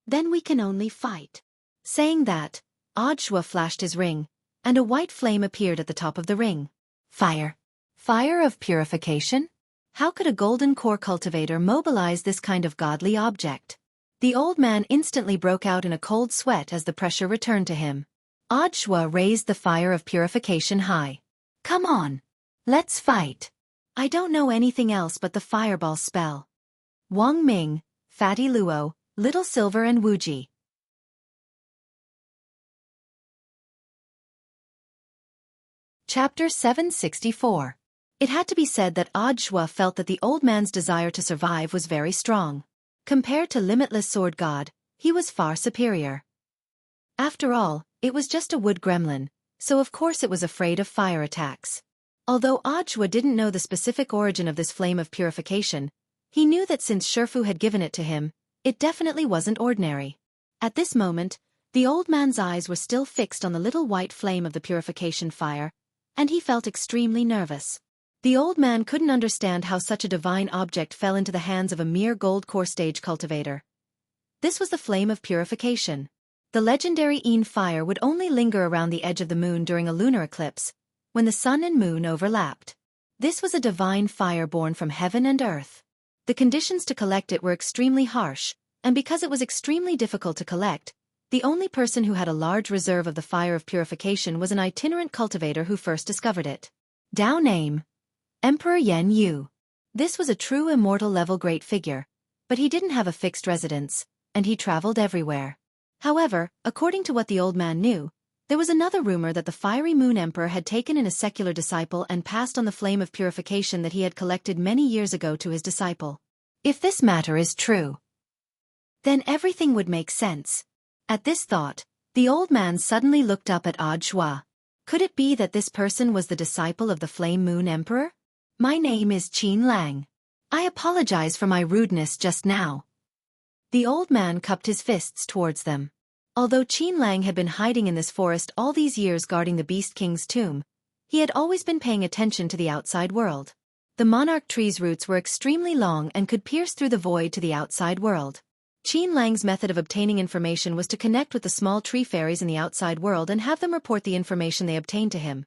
Then we can only fight. Saying that, Audiobook flashed his ring, and a white flame appeared at the top of the ring. Fire. Fire of purification? How could a golden core cultivator mobilize this kind of godly object? The old man instantly broke out in a cold sweat as the pressure returned to him. Audiobook raised the fire of purification high. Come on. Let's fight. I don't know anything else but the fireball spell. Wang Ming, Fatty Luo, Little Silver and Wuji. Chapter 764. It had to be said that Audiobook felt that the old man's desire to survive was very strong. Compared to Limitless Sword God, he was far superior. After all, it was just a wood gremlin, so of course it was afraid of fire attacks. Although Audiobook didn't know the specific origin of this flame of purification, he knew that since Xiaofan had given it to him, it definitely wasn't ordinary. At this moment, the old man's eyes were still fixed on the little white flame of the purification fire, and he felt extremely nervous. The old man couldn't understand how such a divine object fell into the hands of a mere gold core stage cultivator. This was the flame of purification. The legendary fire would only linger around the edge of the moon during a lunar eclipse, when the sun and moon overlapped. This was a divine fire born from heaven and earth. The conditions to collect it were extremely harsh, and because it was extremely difficult to collect, the only person who had a large reserve of the fire of purification was an itinerant cultivator who first discovered it. Dao name: Emperor Yen Yu. This was a true immortal level great figure, but he didn't have a fixed residence, and he traveled everywhere. However, according to what the old man knew, there was another rumor that the fiery moon emperor had taken in a secular disciple and passed on the flame of purification that he had collected many years ago to his disciple. If this matter is true, then everything would make sense. At this thought, the old man suddenly looked up at Audiobook. Could it be that this person was the disciple of the flame moon emperor? My name is Qin Lang. I apologize for my rudeness just now. The old man cupped his fists towards them. Although Qin Lang had been hiding in this forest all these years guarding the Beast King's tomb, he had always been paying attention to the outside world. The monarch tree's roots were extremely long and could pierce through the void to the outside world. Qin Lang's method of obtaining information was to connect with the small tree fairies in the outside world and have them report the information they obtained to him.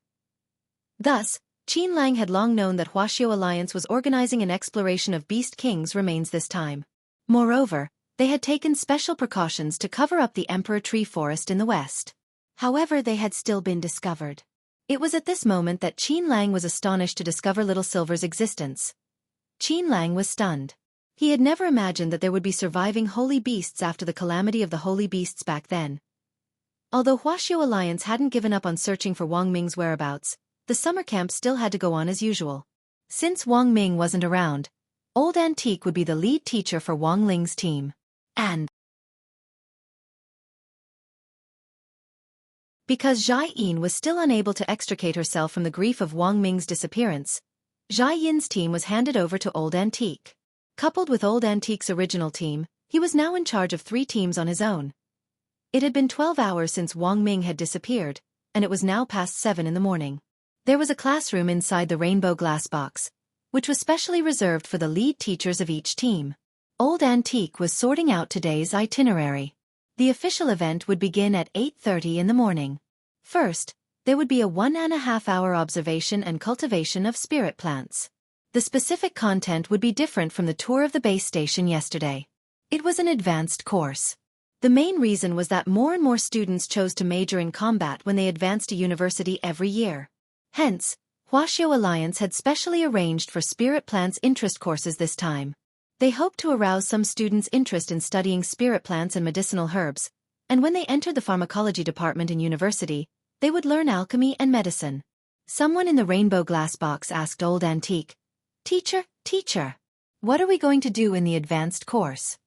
Thus, Qin Lang had long known that Wuxia Alliance was organizing an exploration of Beast King's remains this time. Moreover, they had taken special precautions to cover up the Emperor Tree Forest in the west. However, they had still been discovered. It was at this moment that Qin Lang was astonished to discover Little Silver's existence. Qin Lang was stunned. He had never imagined that there would be surviving holy beasts after the calamity of the holy beasts back then. Although Wuxia Alliance hadn't given up on searching for Wang Ming's whereabouts, the summer camp still had to go on as usual. Since Wang Ming wasn't around, Old Antique would be the lead teacher for Wang Ling's team. And because Zhai Yin was still unable to extricate herself from the grief of Wang Ming's disappearance, Zhai Yin's team was handed over to Old Antique. Coupled with Old Antique's original team, he was now in charge of 3 teams on his own. It had been 12 hours since Wang Ming had disappeared, and it was now past 7 in the morning. There was a classroom inside the rainbow glass box, which was specially reserved for the lead teachers of each team. Old Antique was sorting out today's itinerary. The official event would begin at 8:30 in the morning. First, there would be a 1.5-hour observation and cultivation of spirit plants. The specific content would be different from the tour of the base station yesterday. It was an advanced course. The main reason was that more and more students chose to major in combat when they advanced to university every year. Hence, Wuxia Alliance had specially arranged for spirit plants interest courses this time. They hoped to arouse some students' interest in studying spirit plants and medicinal herbs, and when they entered the pharmacology department in university, they would learn alchemy and medicine. Someone in the rainbow glass box asked Old Antique, Teacher, what are we going to do in the advanced course?"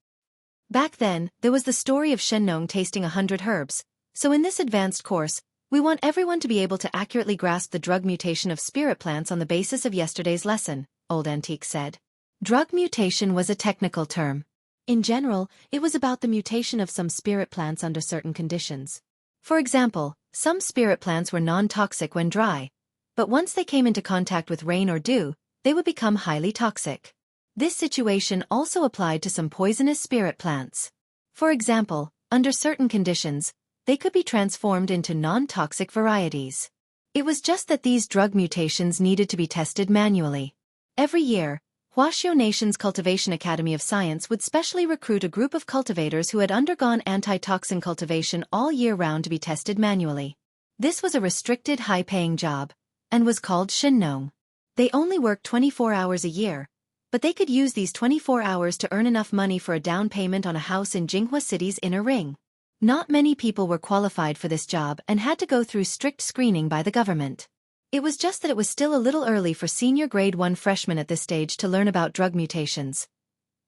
Back then, there was the story of Shenong tasting 100 herbs, so in this advanced course, we want everyone to be able to accurately grasp the drug mutation of spirit plants on the basis of yesterday's lesson, Old Antique said. Drug mutation was a technical term. In general, it was about the mutation of some spirit plants under certain conditions. For example, some spirit plants were non-toxic when dry, but once they came into contact with rain or dew, they would become highly toxic. This situation also applied to some poisonous spirit plants. For example, under certain conditions, they could be transformed into non-toxic varieties. It was just that these drug mutations needed to be tested manually. Every year, Wuxia Nation's Cultivation Academy of Science would specially recruit a group of cultivators who had undergone antitoxin cultivation all year round to be tested manually. This was a restricted high-paying job, and was called Shenong. They only worked 24 hours a year, but they could use these 24 hours to earn enough money for a down payment on a house in Jinghua City's inner ring. Not many people were qualified for this job and had to go through strict screening by the government. It was just that it was still a little early for senior grade 1 freshmen at this stage to learn about drug mutations.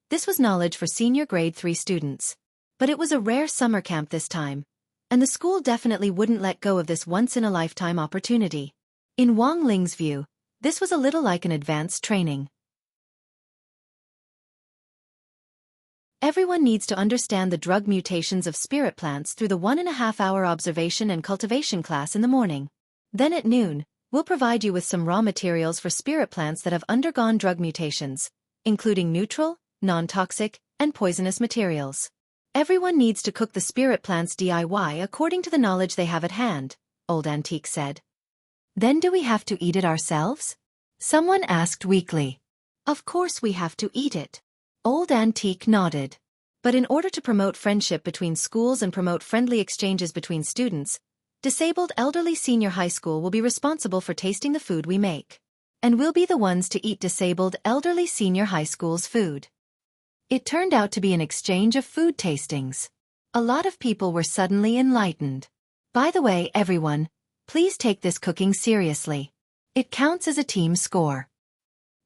This was knowledge for senior grade 3 students. But it was a rare summer camp this time, and the school definitely wouldn't let go of this once-in-a-lifetime opportunity. In Wang Ling's view, this was a little like an advanced training. Everyone needs to understand the drug mutations of spirit plants through the 1.5-hour observation and cultivation class in the morning. Then at noon, we'll provide you with some raw materials for spirit plants that have undergone drug mutations, including neutral, non-toxic, and poisonous materials. Everyone needs to cook the spirit plants DIY according to the knowledge they have at hand, Old Antique said. Then do we have to eat it ourselves? Someone asked weakly. Of course we have to eat it. Old Antique nodded. But in order to promote friendship between schools and promote friendly exchanges between students, Disabled Elderly Senior High School will be responsible for tasting the food we make. And we'll be the ones to eat Disabled Elderly Senior High School's food. It turned out to be an exchange of food tastings. A lot of people were suddenly enlightened. By the way, everyone, please take this cooking seriously. It counts as a team score.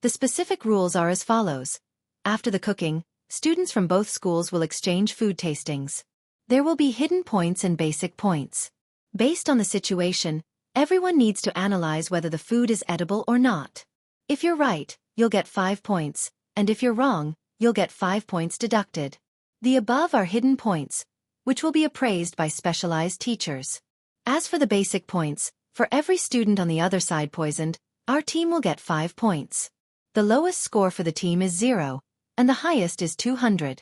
The specific rules are as follows. After the cooking, students from both schools will exchange food tastings. There will be hidden points and basic points. Based on the situation, everyone needs to analyze whether the food is edible or not. If you're right, you'll get 5 points, and if you're wrong, you'll get 5 points deducted. The above are hidden points, which will be appraised by specialized teachers. As for the basic points, for every student on the other side poisoned, our team will get 5 points. The lowest score for the team is 0, and the highest is 200.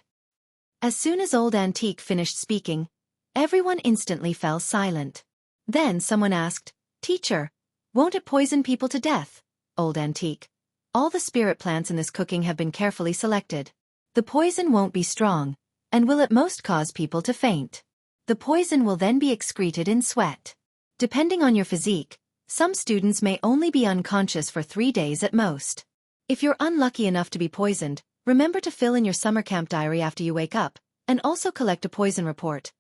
As soon as Old Antique finished speaking, everyone instantly fell silent. Then someone asked, "Teacher, won't it poison people to death?" Old Antique. All the spirit plants in this cooking have been carefully selected. The poison won't be strong, and will at most cause people to faint. The poison will then be excreted in sweat. Depending on your physique, Some students may only be unconscious for 3 days at most. If you're unlucky enough to be poisoned, remember to fill in your summer camp diary after you wake up, and also collect a poison report.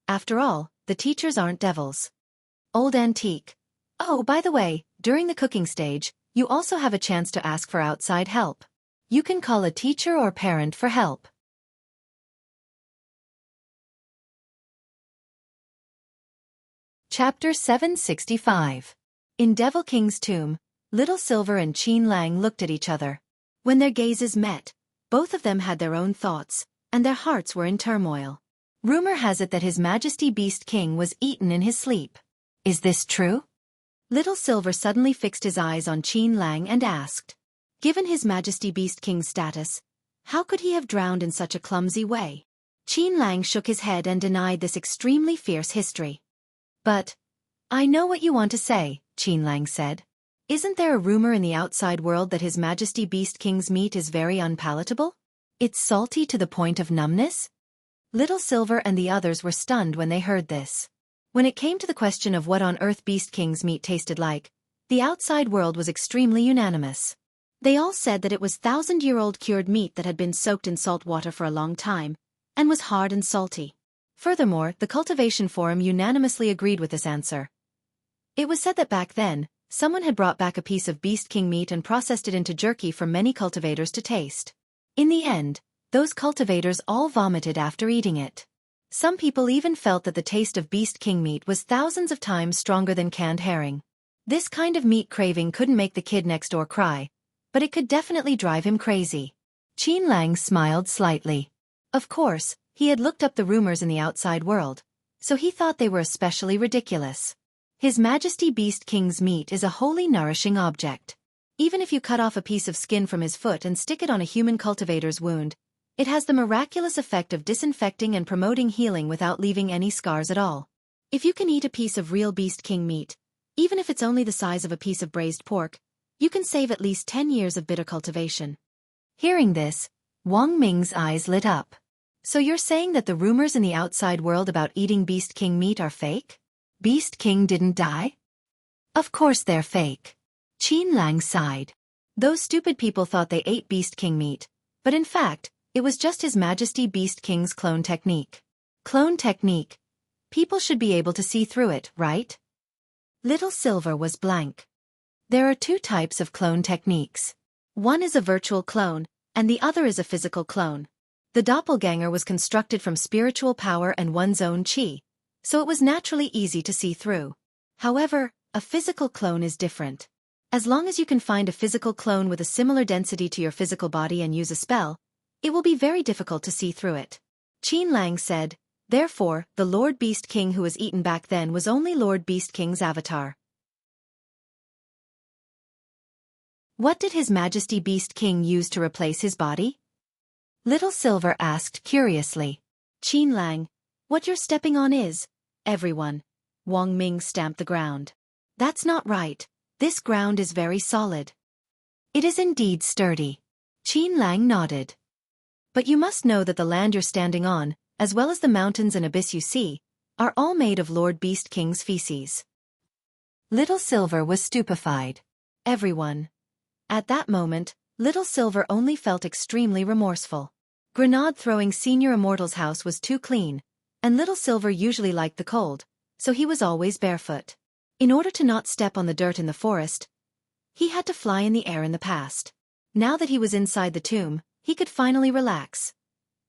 After all, the teachers aren't devils. Old antique. Oh, by the way, during the cooking stage, you also have a chance to ask for outside help. You can call a teacher or parent for help. Chapter 765. In Devil King's tomb, Little Silver and Qin Lang looked at each other. When their gazes met, both of them had their own thoughts, and their hearts were in turmoil. Rumor has it that His Majesty Beast King was eaten in his sleep. Is this true? Little Silver suddenly fixed his eyes on Qin Lang and asked. Given His Majesty Beast King's status, how could he have drowned in such a clumsy way? Qin Lang shook his head and denied this extremely fierce history. But, I know what you want to say, Qin Lang said. Isn't there a rumor in the outside world that His Majesty Beast King's meat is very unpalatable? It's salty to the point of numbness? Little Silver and the others were stunned when they heard this. When it came to the question of what on earth Beast King's meat tasted like, the outside world was extremely unanimous. They all said that it was 1,000-year-old cured meat that had been soaked in salt water for a long time, and was hard and salty. Furthermore, the Cultivation Forum unanimously agreed with this answer. It was said that back then, someone had brought back a piece of Beast King meat and processed it into jerky for many cultivators to taste. In the end, those cultivators all vomited after eating it. Some people even felt that the taste of Beast King meat was thousands of times stronger than canned herring. This kind of meat craving couldn't make the kid next door cry, but it could definitely drive him crazy. Qin Lang smiled slightly. Of course, he had looked up the rumors in the outside world, so he thought they were especially ridiculous. His Majesty Beast King's meat is a wholly nourishing object. Even if you cut off a piece of skin from his foot and stick it on a human cultivator's wound, it has the miraculous effect of disinfecting and promoting healing without leaving any scars at all. If you can eat a piece of real Beast King meat, even if it's only the size of a piece of braised pork, you can save at least 10 years of bitter cultivation. Hearing this, Wang Ming's eyes lit up. So you're saying that the rumors in the outside world about eating Beast King meat are fake? Beast King didn't die? Of course they're fake. Qin Lang sighed. Those stupid people thought they ate Beast King meat, but in fact, it was just His Majesty Beast King's clone technique. Clone technique. People should be able to see through it, right? Little Silver was blank. There are 2 types of clone techniques. One is a virtual clone, and the other is a physical clone. The doppelganger was constructed from spiritual power and one's own qi, so it was naturally easy to see through. However, a physical clone is different. As long as you can find a physical clone with a similar density to your physical body and use a spell, it will be very difficult to see through it. Qin Lang said, therefore, the Lord Beast King who was eaten back then was only Lord Beast King's avatar. What did His Majesty Beast King use to replace his body? Little Silver asked curiously. Qin Lang, what you're stepping on is, everyone. Wang Ming stamped the ground. That's not right. This ground is very solid. It is indeed sturdy. Qin Lang nodded. But you must know that the land you're standing on, as well as the mountains and abyss you see, are all made of Lord Beast King's feces. Little Silver was stupefied. Everyone. At that moment, Little Silver only felt extremely remorseful. Grenade-throwing Senior Immortal's house was too clean, and Little Silver usually liked the cold, so he was always barefoot. In order to not step on the dirt in the forest, he had to fly in the air in the past. Now that he was inside the tomb, he could finally relax.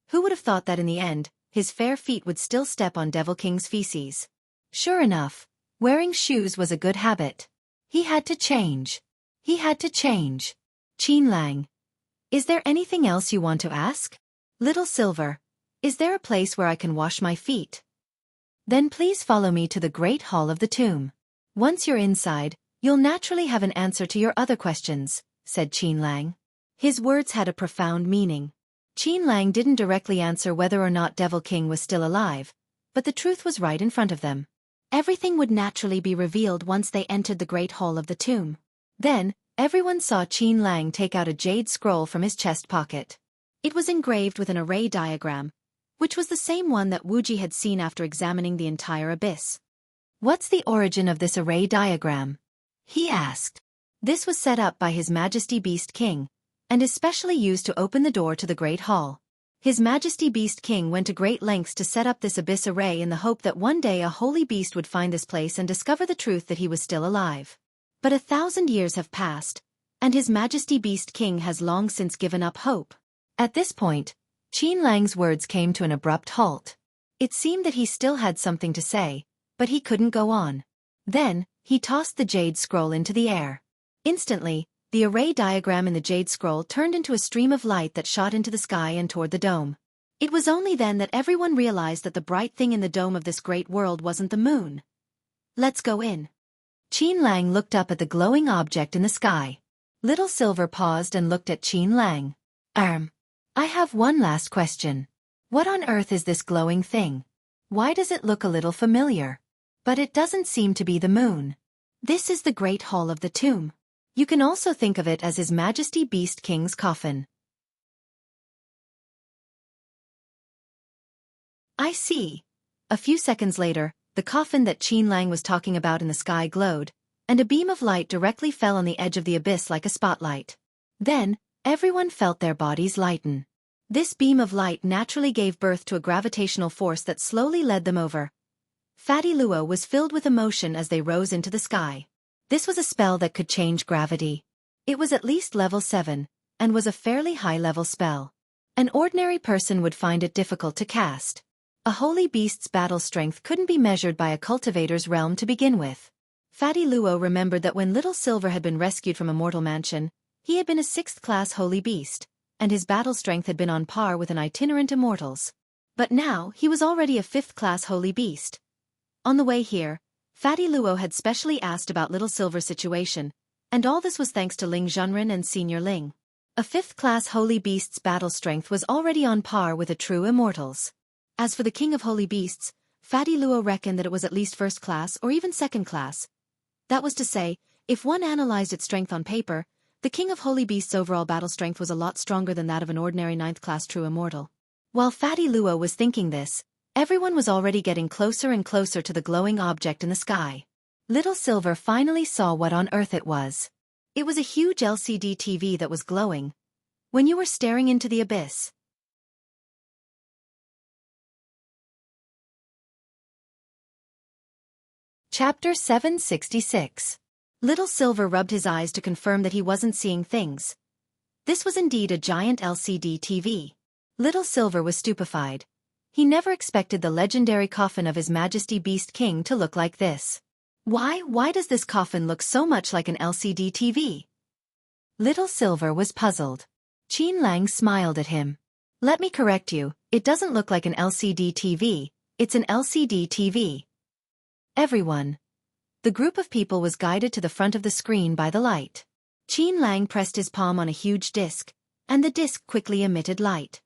Who would have thought that in the end, his fair feet would still step on Devil King's feces? Sure enough, wearing shoes was a good habit. He had to change. He had to change. Qin Lang. Is there anything else you want to ask? Little Silver. Is there a place where I can wash my feet? Then please follow me to the Great Hall of the Tomb. Once you're inside, you'll naturally have an answer to your other questions, said Qin Lang. His words had a profound meaning. Qin Lang didn't directly answer whether or not Devil King was still alive, but the truth was right in front of them. Everything would naturally be revealed once they entered the Great Hall of the Tomb. Then, everyone saw Qin Lang take out a jade scroll from his chest pocket. It was engraved with an array diagram, which was the same one that Wuxia had seen after examining the entire abyss. "What's the origin of this array diagram?" he asked. This was set up by His Majesty Beast King, and is specially used to open the door to the Great Hall. His Majesty Beast King went to great lengths to set up this abyss array in the hope that one day a holy beast would find this place and discover the truth that he was still alive. But 1,000 years have passed, and His Majesty Beast King has long since given up hope. At this point, Qin Lang's words came to an abrupt halt. It seemed that he still had something to say, but he couldn't go on. Then, he tossed the jade scroll into the air. Instantly, the array diagram in the jade scroll turned into a stream of light that shot into the sky and toward the dome. It was only then that everyone realized that the bright thing in the dome of this great world wasn't the moon. "Let's go in." Qin Lang looked up at the glowing object in the sky. Little Silver paused and looked at Qin Lang. I have one last question. What on earth is this glowing thing? Why does it look a little familiar? But it doesn't seem to be the moon. This is the Great Hall of the Tomb. You can also think of it as His Majesty Beast King's coffin. I see. A few seconds later, the coffin that Qin Lang was talking about in the sky glowed, and a beam of light directly fell on the edge of the abyss like a spotlight. Then, everyone felt their bodies lighten. This beam of light naturally gave birth to a gravitational force that slowly led them over. Fatty Luo was filled with emotion as they rose into the sky. This was a spell that could change gravity. It was at least level 7, and was a fairly high-level spell. An ordinary person would find it difficult to cast. A holy beast's battle strength couldn't be measured by a cultivator's realm to begin with. Fatty Luo remembered that when Little Silver had been rescued from a mortal mansion, he had been a 6th-class holy beast, and his battle strength had been on par with an itinerant immortal's. But now, he was already a 5th-class holy beast. On the way here, Fatty Luo had specially asked about Little Silver's situation, and all this was thanks to Ling Zhenren and Senior Ling. A 5th-class holy beast's battle strength was already on par with a true immortal's. As for the king of holy beasts, Fatty Luo reckoned that it was at least 1st class or even 2nd class. That was to say, if one analyzed its strength on paper, the king of holy beasts' overall battle strength was a lot stronger than that of an ordinary 9th-class true immortal. While Fatty Luo was thinking this, everyone was already getting closer and closer to the glowing object in the sky. Little Silver finally saw what on earth it was. It was a huge LCD TV that was glowing. When you were staring into the abyss. Chapter 766. Little Silver rubbed his eyes to confirm that he wasn't seeing things. This was indeed a giant LCD TV. Little Silver was stupefied. He never expected the legendary coffin of His Majesty Beast King to look like this. Why does this coffin look so much like an LCD TV? Little Silver was puzzled. Qin Lang smiled at him. "Let me correct you, it doesn't look like an LCD TV, it's an LCD TV. Everyone." The group of people was guided to the front of the screen by the light. Qin Lang pressed his palm on a huge disc, and the disc quickly emitted light.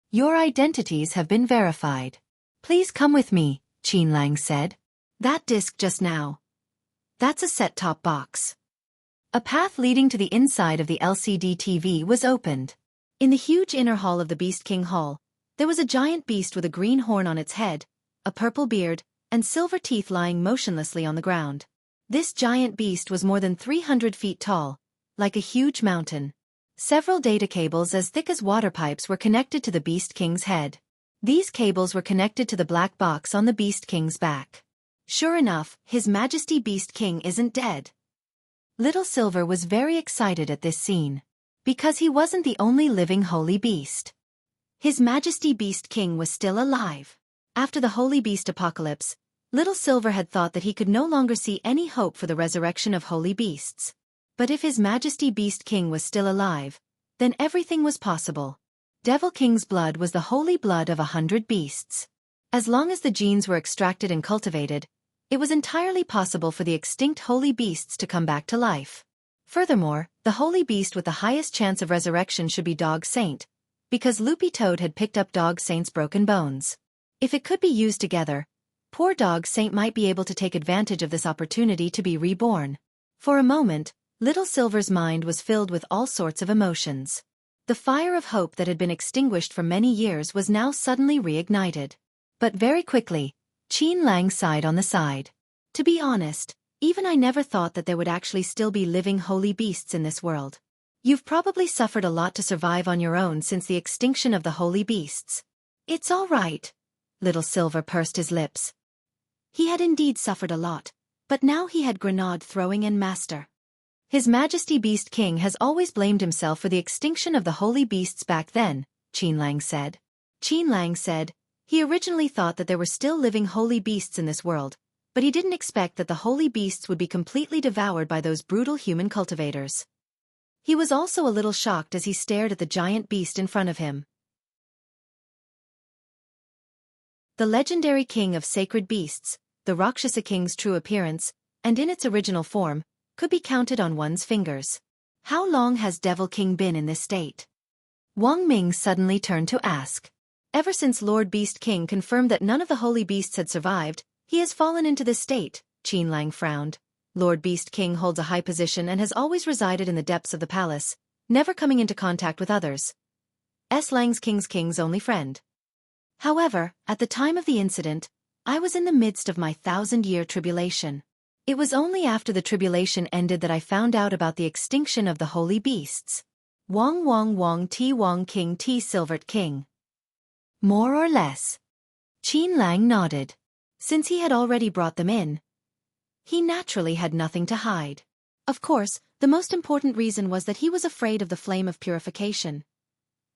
"Your identities have been verified. Please come with me," Qin Lang said. "That disc just now. That's a set-top box." A path leading to the inside of the LCD TV was opened. In the huge inner hall of the Beast King Hall, there was a giant beast with a green horn on its head, a purple beard, and silver teeth lying motionlessly on the ground. This giant beast was more than 300 feet tall, like a huge mountain. Several data cables as thick as water pipes were connected to the Beast King's head. These cables were connected to the black box on the Beast King's back. Sure enough, His Majesty Beast King isn't dead. Little Silver was very excited at this scene. Because he wasn't the only living holy beast. His Majesty Beast King was still alive. After the Holy Beast apocalypse, Little Silver had thought that he could no longer see any hope for the resurrection of holy beasts. But if His Majesty Beast King was still alive, then everything was possible. Devil King's blood was the holy blood of 100 beasts. As long as the genes were extracted and cultivated, it was entirely possible for the extinct holy beasts to come back to life. Furthermore, the holy beast with the highest chance of resurrection should be Dog Saint, because Loopy Toad had picked up Dog Saint's broken bones. If it could be used together, poor Dog Saint might be able to take advantage of this opportunity to be reborn. For a moment, Little Silver's mind was filled with all sorts of emotions. The fire of hope that had been extinguished for many years was now suddenly reignited. But very quickly, Qin Lang sighed on the side. To be honest, even I never thought that there would actually still be living holy beasts in this world. You've probably suffered a lot to survive on your own since the extinction of the holy beasts. It's all right. Little Silver pursed his lips. He had indeed suffered a lot, but now he had grenade throwing and master. His Majesty Beast King has always blamed himself for the extinction of the holy beasts back then, Qinlang said. Qinlang said, he originally thought that there were still living holy beasts in this world, but he didn't expect that the holy beasts would be completely devoured by those brutal human cultivators. He was also a little shocked as he stared at the giant beast in front of him. The legendary king of sacred beasts, the Rakshasa king's true appearance, and in its original form, could be counted on one's fingers. How long has Devil King been in this state? Wang Ming suddenly turned to ask. Ever since Lord Beast King confirmed that none of the holy beasts had survived, he has fallen into this state, Qinlang frowned. Lord Beast King holds a high position and has always resided in the depths of the palace, never coming into contact with others. Lang's king's only friend. However, at the time of the incident, I was in the midst of my 1,000-year tribulation. It was only after the tribulation ended that I found out about the extinction of the holy beasts. Wang King Silvert King. More or less. Qinlang nodded. Since he had already brought them in, he naturally had nothing to hide. Of course, the most important reason was that he was afraid of the flame of purification.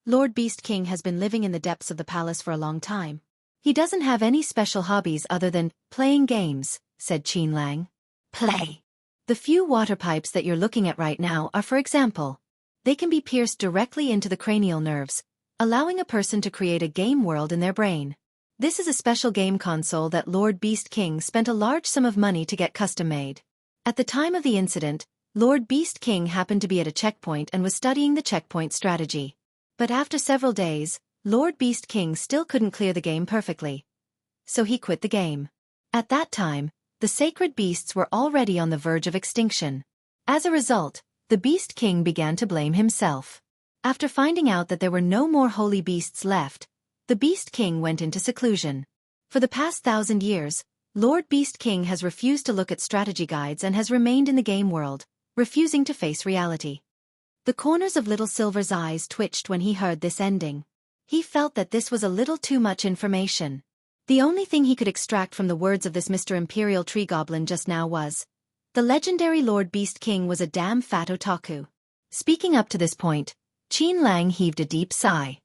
Lord Beast King has been living in the depths of the palace for a long time. He doesn't have any special hobbies other than playing games, said Qinlang. Play. The few water pipes that you're looking at right now are, for example, they can be pierced directly into the cranial nerves, allowing a person to create a game world in their brain. This is a special game console that Lord Beast King spent a large sum of money to get custom-made. At the time of the incident, Lord Beast King happened to be at a checkpoint and was studying the checkpoint strategy. But after several days, Lord Beast King still couldn't clear the game perfectly. So he quit the game. At that time, the sacred beasts were already on the verge of extinction. As a result, the Beast King began to blame himself. After finding out that there were no more holy beasts left, the Beast King went into seclusion. For the past 1,000 years, Lord Beast King has refused to look at strategy guides and has remained in the game world, refusing to face reality. The corners of Little Silver's eyes twitched when he heard this ending. He felt that this was a little too much information. The only thing he could extract from the words of this Mr. Imperial Tree Goblin just now was, the legendary Lord Beast King was a damn fat otaku. Speaking up to this point, Qinlang heaved a deep sigh.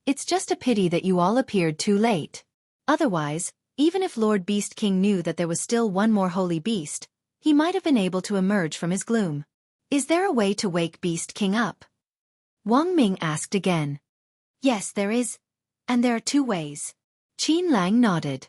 It's just a pity that you all appeared too late. Otherwise, even if Lord Beast King knew that there was still one more holy beast, he might have been able to emerge from his gloom. Is there a way to wake Beast King up? Wang Ming asked again. Yes, there is. And there are 2 ways. Qinlang nodded.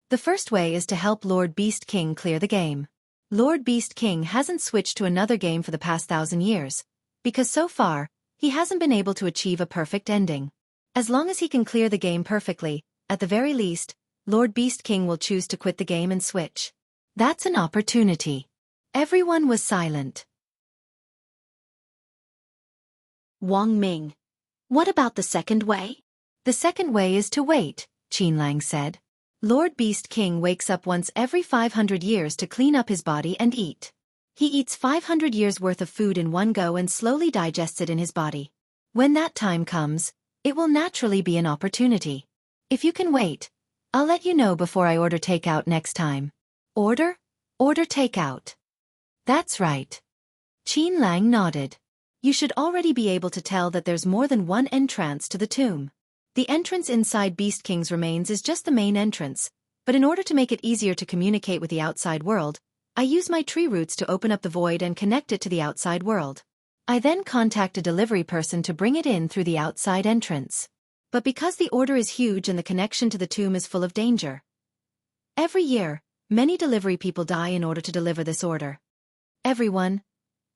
The first way is to help Lord Beast King clear the game. Lord Beast King hasn't switched to another game for the past 1,000 years, because so far, he hasn't been able to achieve a perfect ending. As long as he can clear the game perfectly, at the very least, Lord Beast King will choose to quit the game and switch. That's an opportunity. Everyone was silent. Wang Ming. What about the second way? The second way is to wait, Qinlang said. Lord Beast King wakes up once every 500 years to clean up his body and eat. He eats 500 years worth of food in one go and slowly digests it in his body. When that time comes, it will naturally be an opportunity. If you can wait, I'll let you know before I order takeout next time. Order? Order takeout. That's right. Qinlang nodded. You should already be able to tell that there's more than one entrance to the tomb. The entrance inside Beast King's remains is just the main entrance, but in order to make it easier to communicate with the outside world, I use my tree roots to open up the void and connect it to the outside world. I then contact a delivery person to bring it in through the outside entrance. But because the order is huge and the connection to the tomb is full of danger, every year, many delivery people die in order to deliver this order. Everyone.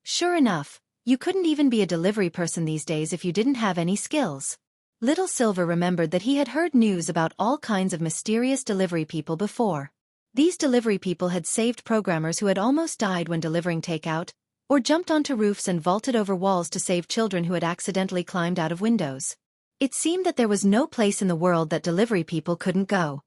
Sure enough, you couldn't even be a delivery person these days if you didn't have any skills. Little Silver remembered that he had heard news about all kinds of mysterious delivery people before. These delivery people had saved programmers who had almost died when delivering takeout, or jumped onto roofs and vaulted over walls to save children who had accidentally climbed out of windows. It seemed that there was no place in the world that delivery people couldn't go.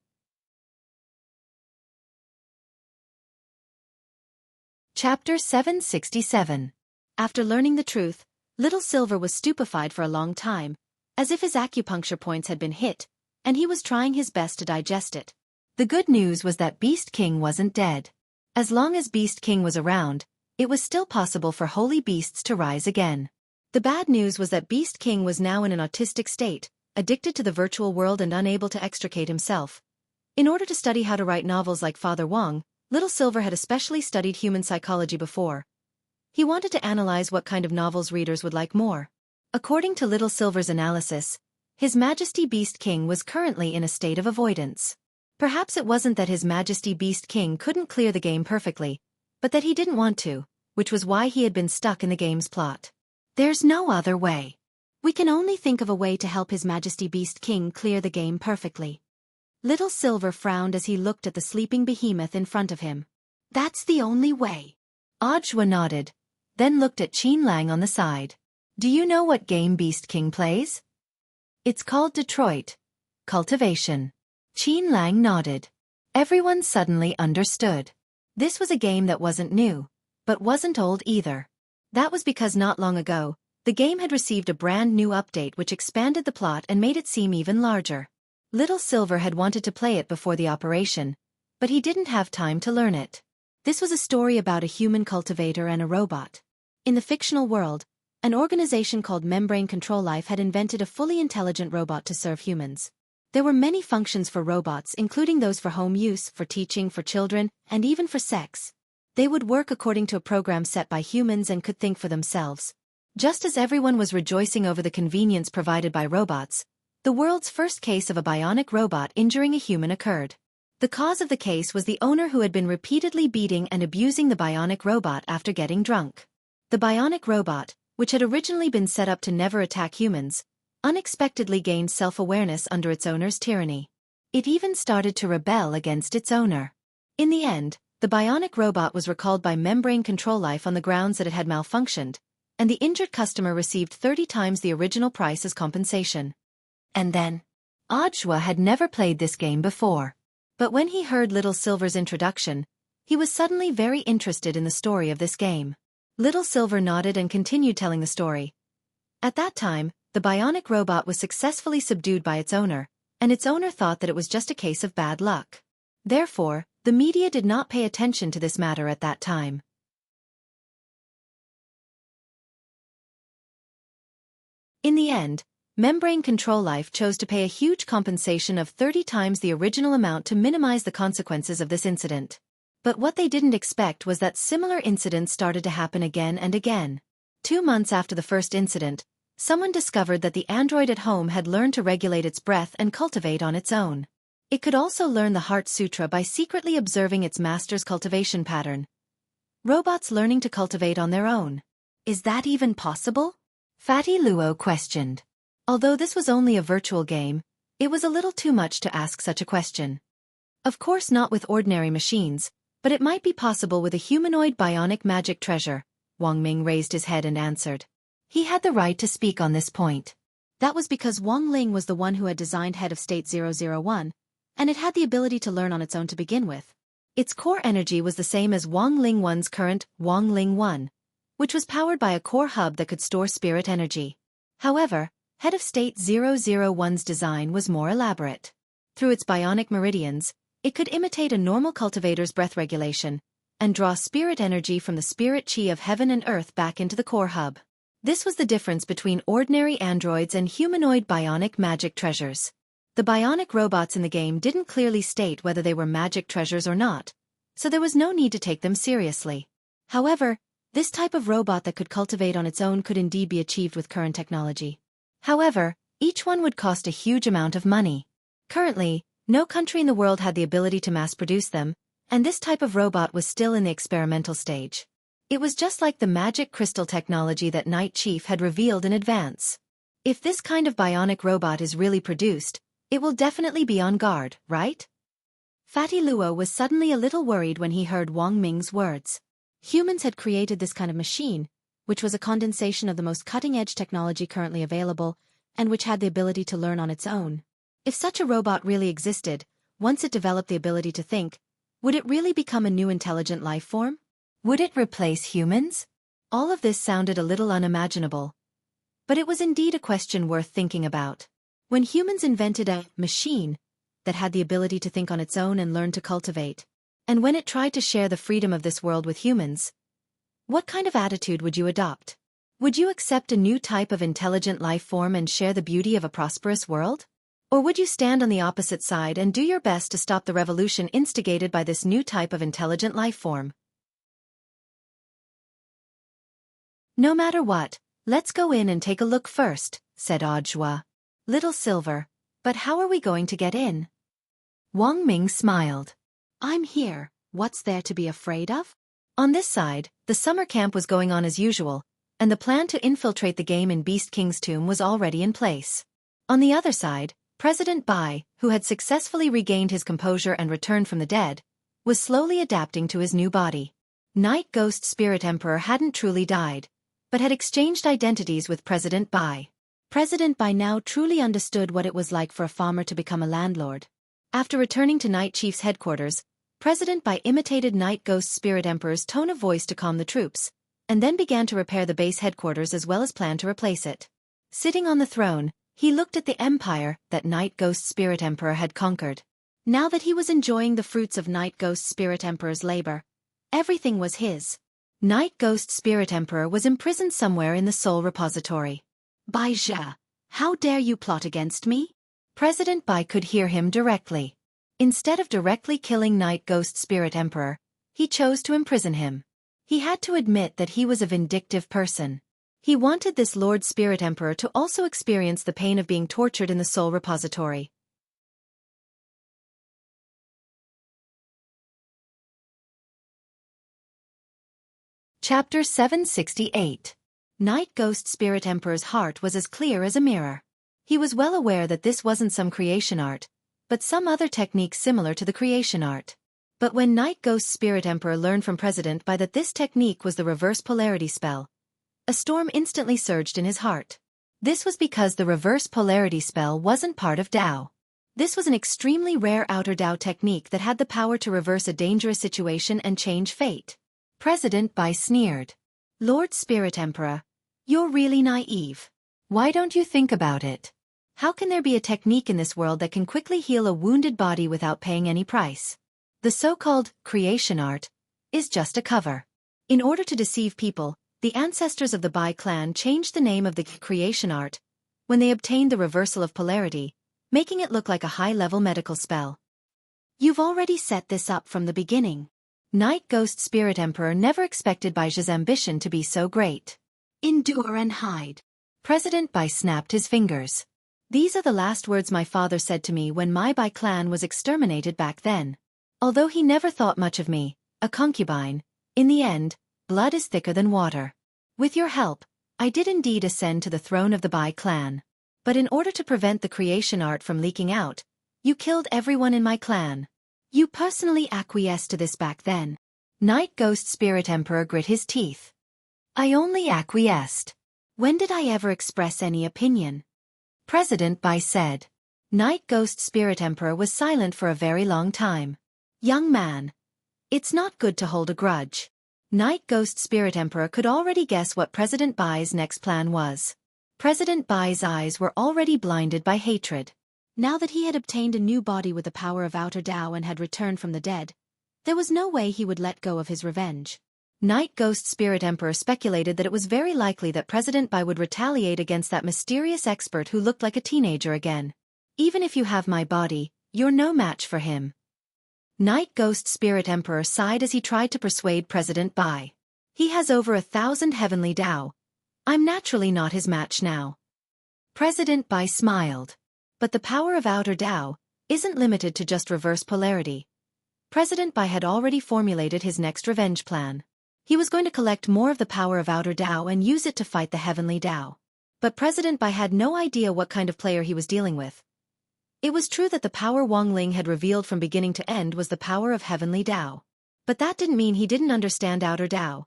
Chapter 767. After learning the truth, Little Silver was stupefied for a long time, as if his acupuncture points had been hit, and he was trying his best to digest it. The good news was that Beast King wasn't dead. As long as Beast King was around, it was still possible for holy beasts to rise again. The bad news was that Beast King was now in an autistic state, addicted to the virtual world and unable to extricate himself. In order to study how to write novels like Father Wong, Little Silver had especially studied human psychology before. He wanted to analyze what kind of novels readers would like more. According to Little Silver's analysis, His Majesty Beast King was currently in a state of avoidance. Perhaps it wasn't that His Majesty Beast King couldn't clear the game perfectly, but that he didn't want to, which was why he had been stuck in the game's plot. There's no other way. We can only think of a way to help His Majesty Beast King clear the game perfectly. Little Silver frowned as he looked at the sleeping behemoth in front of him. That's the only way. Audiobook nodded, then looked at Qin Lang on the side. Do you know what game Beast King plays? It's called Detroit. Cultivation. Qin Lang nodded. Everyone suddenly understood. This was a game that wasn't new, but wasn't old either. That was because not long ago, the game had received a brand new update which expanded the plot and made it seem even larger. Little Silver had wanted to play it before the operation, but he didn't have time to learn it. This was a story about a human cultivator and a robot. In the fictional world, an organization called Membrane Control Life had invented a fully intelligent robot to serve humans. There were many functions for robots, including those for home use, for teaching, for children, and even for sex. They would work according to a program set by humans and could think for themselves. Just as everyone was rejoicing over the convenience provided by robots, the world's first case of a bionic robot injuring a human occurred. The cause of the case was the owner who had been repeatedly beating and abusing the bionic robot after getting drunk. The bionic robot, which had originally been set up to never attack humans, unexpectedly gained self-awareness under its owner's tyranny. It even started to rebel against its owner. In the end, the bionic robot was recalled by Membrane Control Life on the grounds that it had malfunctioned, and the injured customer received 30 times the original price as compensation. And then, Audiobook had never played this game before. But when he heard Little Silver's introduction, he was suddenly very interested in the story of this game. Little Silver nodded and continued telling the story. At that time, the bionic robot was successfully subdued by its owner, and its owner thought that it was just a case of bad luck. Therefore, the media did not pay attention to this matter at that time. In the end, Membrane Control Life chose to pay a huge compensation of 30 times the original amount to minimize the consequences of this incident. But what they didn't expect was that similar incidents started to happen again and again. 2 months after the first incident, someone discovered that the android at home had learned to regulate its breath and cultivate on its own. It could also learn the Heart Sutra by secretly observing its master's cultivation pattern. Robots learning to cultivate on their own. Is that even possible? Fatty Luo questioned. Although this was only a virtual game, it was a little too much to ask such a question. Of course not with ordinary machines, but it might be possible with a humanoid bionic magic treasure. Wang Ming raised his head and answered. He had the right to speak on this point. That was because Wang Ling was the one who had designed Head of State 001, and it had the ability to learn on its own to begin with. Its core energy was the same as Wang Ling 1's current Wang Ling 1, which was powered by a core hub that could store spirit energy. However, Head of State 001's design was more elaborate. Through its bionic meridians, it could imitate a normal cultivator's breath regulation, and draw spirit energy from the spirit chi of heaven and earth back into the core hub. This was the difference between ordinary androids and humanoid bionic magic treasures. The bionic robots in the game didn't clearly state whether they were magic treasures or not, so there was no need to take them seriously. However, this type of robot that could cultivate on its own could indeed be achieved with current technology. However, each one would cost a huge amount of money. Currently, no country in the world had the ability to mass-produce them, and this type of robot was still in the experimental stage. It was just like the magic crystal technology that Night Chief had revealed in advance. If this kind of bionic robot is really produced, it will definitely be on guard, right? Fatty Luo was suddenly a little worried when he heard Wang Ming's words. Humans had created this kind of machine, which was a condensation of the most cutting-edge technology currently available, and which had the ability to learn on its own. If such a robot really existed, once it developed the ability to think, would it really become a new intelligent life form? Would it replace humans? All of this sounded a little unimaginable. But it was indeed a question worth thinking about. When humans invented a machine that had the ability to think on its own and learn to cultivate, and when it tried to share the freedom of this world with humans, what kind of attitude would you adopt? Would you accept a new type of intelligent life form and share the beauty of a prosperous world? Or would you stand on the opposite side and do your best to stop the revolution instigated by this new type of intelligent life form? No matter what, let's go in and take a look first, said Audiobook. Little Silver, but how are we going to get in? Wang Ming smiled. I'm here, what's there to be afraid of? On this side, the summer camp was going on as usual, and the plan to infiltrate the game in Beast King's tomb was already in place. On the other side, President Bai, who had successfully regained his composure and returned from the dead, was slowly adapting to his new body. Night Ghost Spirit Emperor hadn't truly died, but had exchanged identities with President Bai. President Bai now truly understood what it was like for a farmer to become a landlord. After returning to Night Chief's headquarters, President Bai imitated Night Ghost Spirit Emperor's tone of voice to calm the troops, and then began to repair the base headquarters as well as plan to replace it. Sitting on the throne, he looked at the empire that Night Ghost Spirit Emperor had conquered. Now that he was enjoying the fruits of Night Ghost Spirit Emperor's labor, everything was his. Night Ghost Spirit Emperor was imprisoned somewhere in the Soul Repository. Bai Jia, how dare you plot against me? President Bai could hear him directly. Instead of directly killing Night Ghost Spirit Emperor, he chose to imprison him. He had to admit that he was a vindictive person. He wanted this Lord Spirit Emperor to also experience the pain of being tortured in the Soul Repository. Chapter 768. Night Ghost Spirit Emperor's heart was as clear as a mirror. He was well aware that this wasn't some creation art, but some other technique similar to the creation art. But when Night Ghost Spirit Emperor learned from President Bai that this technique was the reverse polarity spell, a storm instantly surged in his heart. This was because the reverse polarity spell wasn't part of Dao. This was an extremely rare outer Dao technique that had the power to reverse a dangerous situation and change fate. President Bai sneered. Lord Spirit Emperor, you're really naive. Why don't you think about it? How can there be a technique in this world that can quickly heal a wounded body without paying any price? The so-called creation art is just a cover. In order to deceive people, the ancestors of the Bai clan changed the name of the creation art when they obtained the reversal of polarity, making it look like a high-level medical spell. You've already set this up from the beginning. Night Ghost Spirit Emperor never expected Bai Jia's ambition to be so great. Endure and hide. President Bai snapped his fingers. These are the last words my father said to me when my Bai clan was exterminated back then. Although he never thought much of me, a concubine, in the end, blood is thicker than water. With your help, I did indeed ascend to the throne of the Bai clan. But in order to prevent the creation art from leaking out, you killed everyone in my clan. You personally acquiesced to this back then. Night Ghost Spirit Emperor grit his teeth. I only acquiesced. When did I ever express any opinion? President Bai said. Night Ghost Spirit Emperor was silent for a very long time. Young man, it's not good to hold a grudge. Night Ghost Spirit Emperor could already guess what President Bai's next plan was. President Bai's eyes were already blinded by hatred. Now that he had obtained a new body with the power of outer Dao and had returned from the dead, there was no way he would let go of his revenge. Night Ghost Spirit Emperor speculated that it was very likely that President Bai would retaliate against that mysterious expert who looked like a teenager again. Even if you have my body, you're no match for him. Night Ghost Spirit Emperor sighed as he tried to persuade President Bai. He has over 1,000 heavenly Dao. I'm naturally not his match now. President Bai smiled. But the power of outer Dao isn't limited to just reverse polarity. President Bai had already formulated his next revenge plan. He was going to collect more of the power of outer Dao and use it to fight the heavenly Dao. But President Bai had no idea what kind of player he was dealing with. It was true that the power Wang Ling had revealed from beginning to end was the power of heavenly Dao. But that didn't mean he didn't understand outer Dao.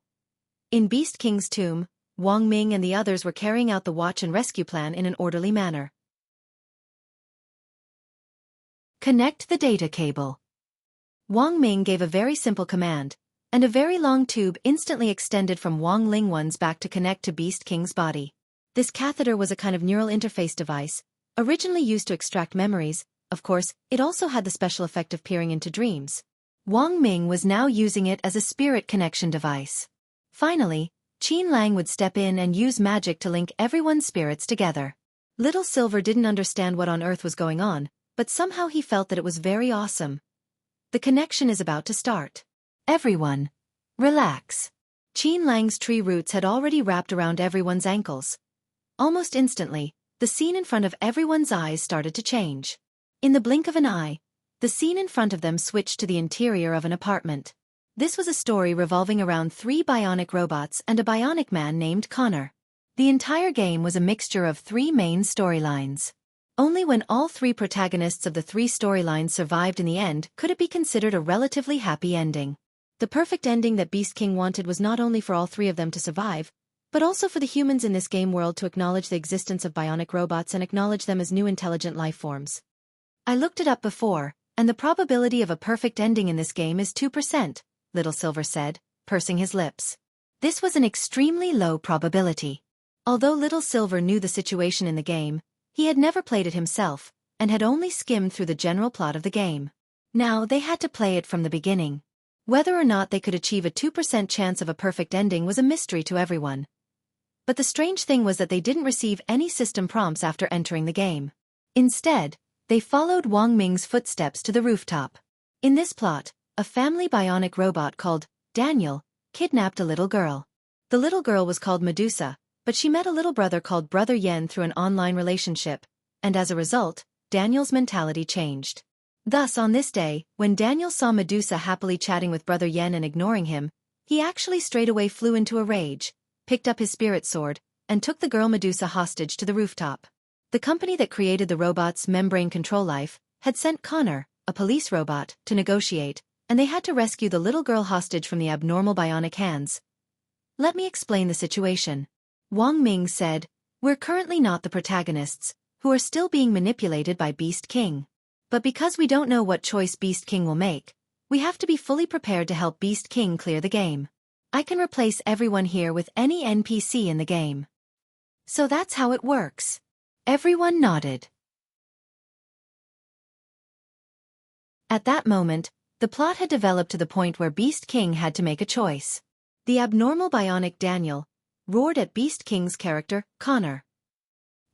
In Beast King's tomb, Wang Ming and the others were carrying out the watch and rescue plan in an orderly manner. Connect the data cable. Wang Ming gave a very simple command, and a very long tube instantly extended from Wang Lingwan's back to connect to Beast King's body. This catheter was a kind of neural interface device, originally used to extract memories. Of course, it also had the special effect of peering into dreams. Wang Ming was now using it as a spirit connection device. Finally, Qin Lang would step in and use magic to link everyone's spirits together. Little Silver didn't understand what on earth was going on, but somehow he felt that it was very awesome. The connection is about to start. Everyone, relax. Qin Lang's tree roots had already wrapped around everyone's ankles. Almost instantly, the scene in front of everyone's eyes started to change. In the blink of an eye, the scene in front of them switched to the interior of an apartment. This was a story revolving around 3 bionic robots and a bionic man named Connor. The entire game was a mixture of 3 main storylines. Only when all 3 protagonists of the 3 storylines survived in the end could it be considered a relatively happy ending. The perfect ending that Beast King wanted was not only for all 3 of them to survive, but also for the humans in this game world to acknowledge the existence of bionic robots and acknowledge them as new intelligent life forms. I looked it up before, and the probability of a perfect ending in this game is 2%, Little Silver said, pursing his lips. This was an extremely low probability. Although Little Silver knew the situation in the game, he had never played it himself, and had only skimmed through the general plot of the game. Now they had to play it from the beginning. Whether or not they could achieve a 2% chance of a perfect ending was a mystery to everyone. But the strange thing was that they didn't receive any system prompts after entering the game. Instead, they followed Wang Ming's footsteps to the rooftop. In this plot, a family bionic robot called Daniel kidnapped a little girl. The little girl was called Medusa, but she met a little brother called Brother Yen through an online relationship, and as a result, Daniel's mentality changed. Thus on this day, when Daniel saw Medusa happily chatting with Brother Yen and ignoring him, he actually straightaway flew into a rage, picked up his spirit sword, and took the girl Medusa hostage to the rooftop. The company that created the robot's membrane control life had sent Connor, a police robot, to negotiate, and they had to rescue the little girl hostage from the abnormal bionic hands. Let me explain the situation. Wang Ming said, "We're currently not the protagonists, who are still being manipulated by Beast King. But because we don't know what choice Beast King will make, we have to be fully prepared to help Beast King clear the game. I can replace everyone here with any NPC in the game." So that's how it works. Everyone nodded. At that moment, the plot had developed to the point where Beast King had to make a choice. The abnormal bionic Daniel roared at Beast King's character, Connor.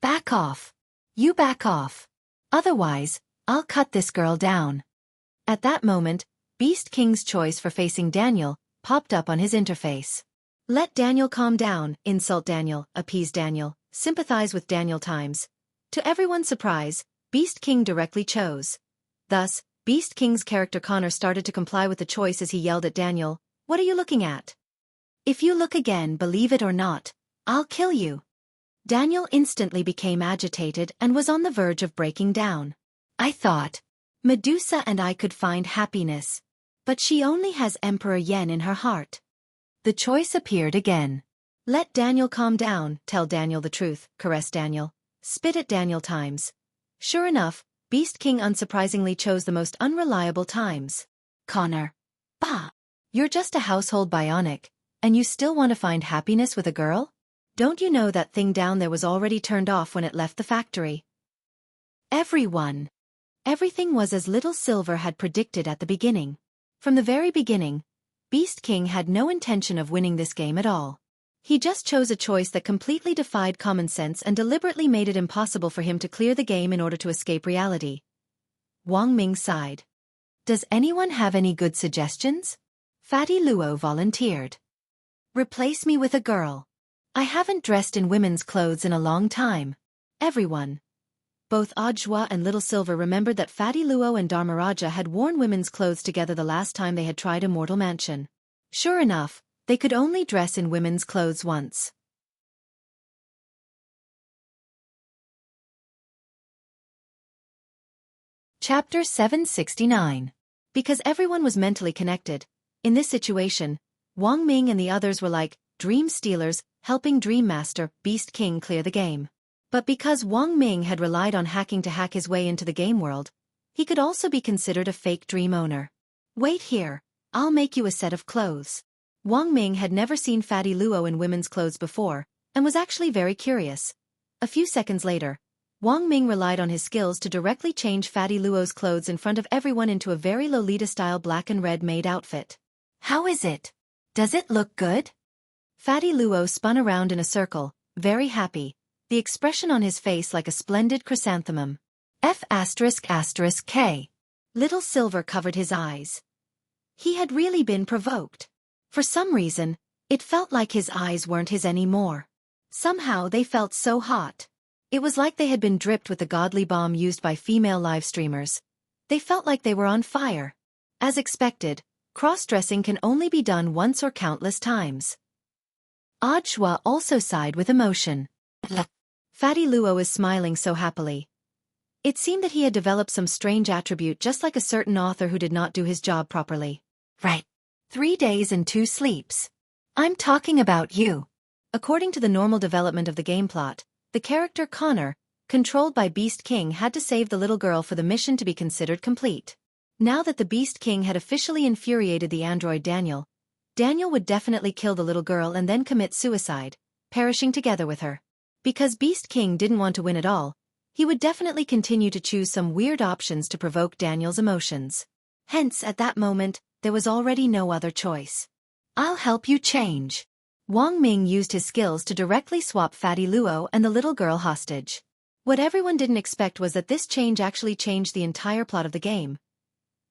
"Back off. You back off. Otherwise, I'll cut this girl down." At that moment, Beast King's choice for facing Daniel popped up on his interface. Let Daniel calm down, insult Daniel, appease Daniel, sympathize with Daniel times. To everyone's surprise, Beast King directly chose. Thus, Beast King's character Connor started to comply with the choice as he yelled at Daniel, "What are you looking at? If you look again, believe it or not, I'll kill you." Daniel instantly became agitated and was on the verge of breaking down. "I thought Medusa and I could find happiness, but she only has Emperor Yen in her heart." The choice appeared again. Let Daniel calm down, tell Daniel the truth, caress Daniel, spit at Daniel times. Sure enough, Beast King unsurprisingly chose the most unreliable times. "Connor. Bah! You're just a household bionic, and you still want to find happiness with a girl? Don't you know that thing down there was already turned off when it left the factory?" Everything was as Little Silver had predicted at the beginning. From the very beginning, Beast King had no intention of winning this game at all. He just chose a choice that completely defied common sense and deliberately made it impossible for him to clear the game in order to escape reality. Wang Ming sighed. "Does anyone have any good suggestions?" Fatty Luo volunteered. "Replace me with a girl. I haven't dressed in women's clothes in a long time." Everyone, both Ajwa and Little Silver, remembered that Fatty Luo and Dharmaraja had worn women's clothes together the last time they had tried Immortal Mansion. Sure enough, they could only dress in women's clothes once. Chapter 769. Because everyone was mentally connected, in this situation, Wang Ming and the others were like dream stealers helping Dream Master Beast King clear the game. But because Wang Ming had relied on hacking to hack his way into the game world, he could also be considered a fake dream owner. "Wait here, I'll make you a set of clothes. Wang Ming had never seen Fatty Luo in women's clothes before, and was actually very curious. A few seconds later, Wang Ming relied on his skills to directly change Fatty Luo's clothes in front of everyone into a very Lolita-style black and red maid outfit. How is it? Does it look good? Fatty Luo spun around in a circle, very happy, the expression on his face like a splendid chrysanthemum. F***K. Little Silver covered his eyes. He had really been provoked. For some reason, it felt like his eyes weren't his anymore. Somehow they felt so hot. It was like they had been dripped with the godly balm used by female live streamers. They felt like they were on fire. As expected, cross-dressing can only be done once or countless times. Audiobook also sighed with emotion. Fatty Luo is smiling so happily. It seemed that he had developed some strange attribute just like a certain author who did not do his job properly. Right. 3 days and 2 sleeps. I'm talking about you. According to the normal development of the game plot, the character Connor, controlled by Beast King, had to save the little girl for the mission to be considered complete. Now that the Beast King had officially infuriated the android Daniel, Daniel would definitely kill the little girl and then commit suicide, perishing together with her. Because Beast King didn't want to win at all, he would definitely continue to choose some weird options to provoke Daniel's emotions. Hence, at that moment, there was already no other choice. I'll help you change. Wang Ming used his skills to directly swap Fatty Luo and the little girl hostage. What everyone didn't expect was that this change actually changed the entire plot of the game.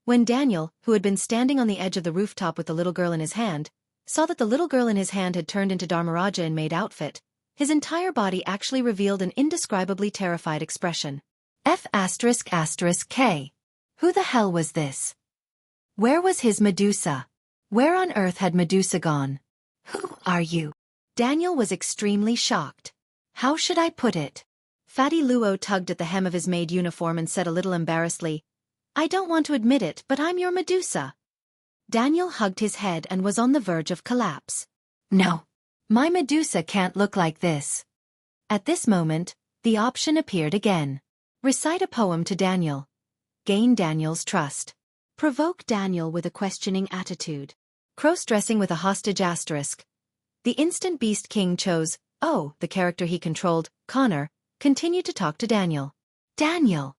When Daniel, who had been standing on the edge of the rooftop with the little girl in his hand, saw that the little girl in his hand had turned into Dharmaraja in maid outfit, his entire body actually revealed an indescribably terrified expression. F***K. Who the hell was this? Where was his Medusa? Where on earth had Medusa gone? Who are you? Daniel was extremely shocked. How should I put it? Fatty Luo tugged at the hem of his maid uniform and said a little embarrassedly, I don't want to admit it, but I'm your Medusa. Daniel hugged his head and was on the verge of collapse. No. My Medusa can't look like this. At this moment, the option appeared again. Recite a poem to Daniel. Gain Daniel's trust. Provoke Daniel with a questioning attitude. Cross-dressing with a hostage asterisk. The instant Beast King chose, the character he controlled, Connor, continued to talk to Daniel. Daniel!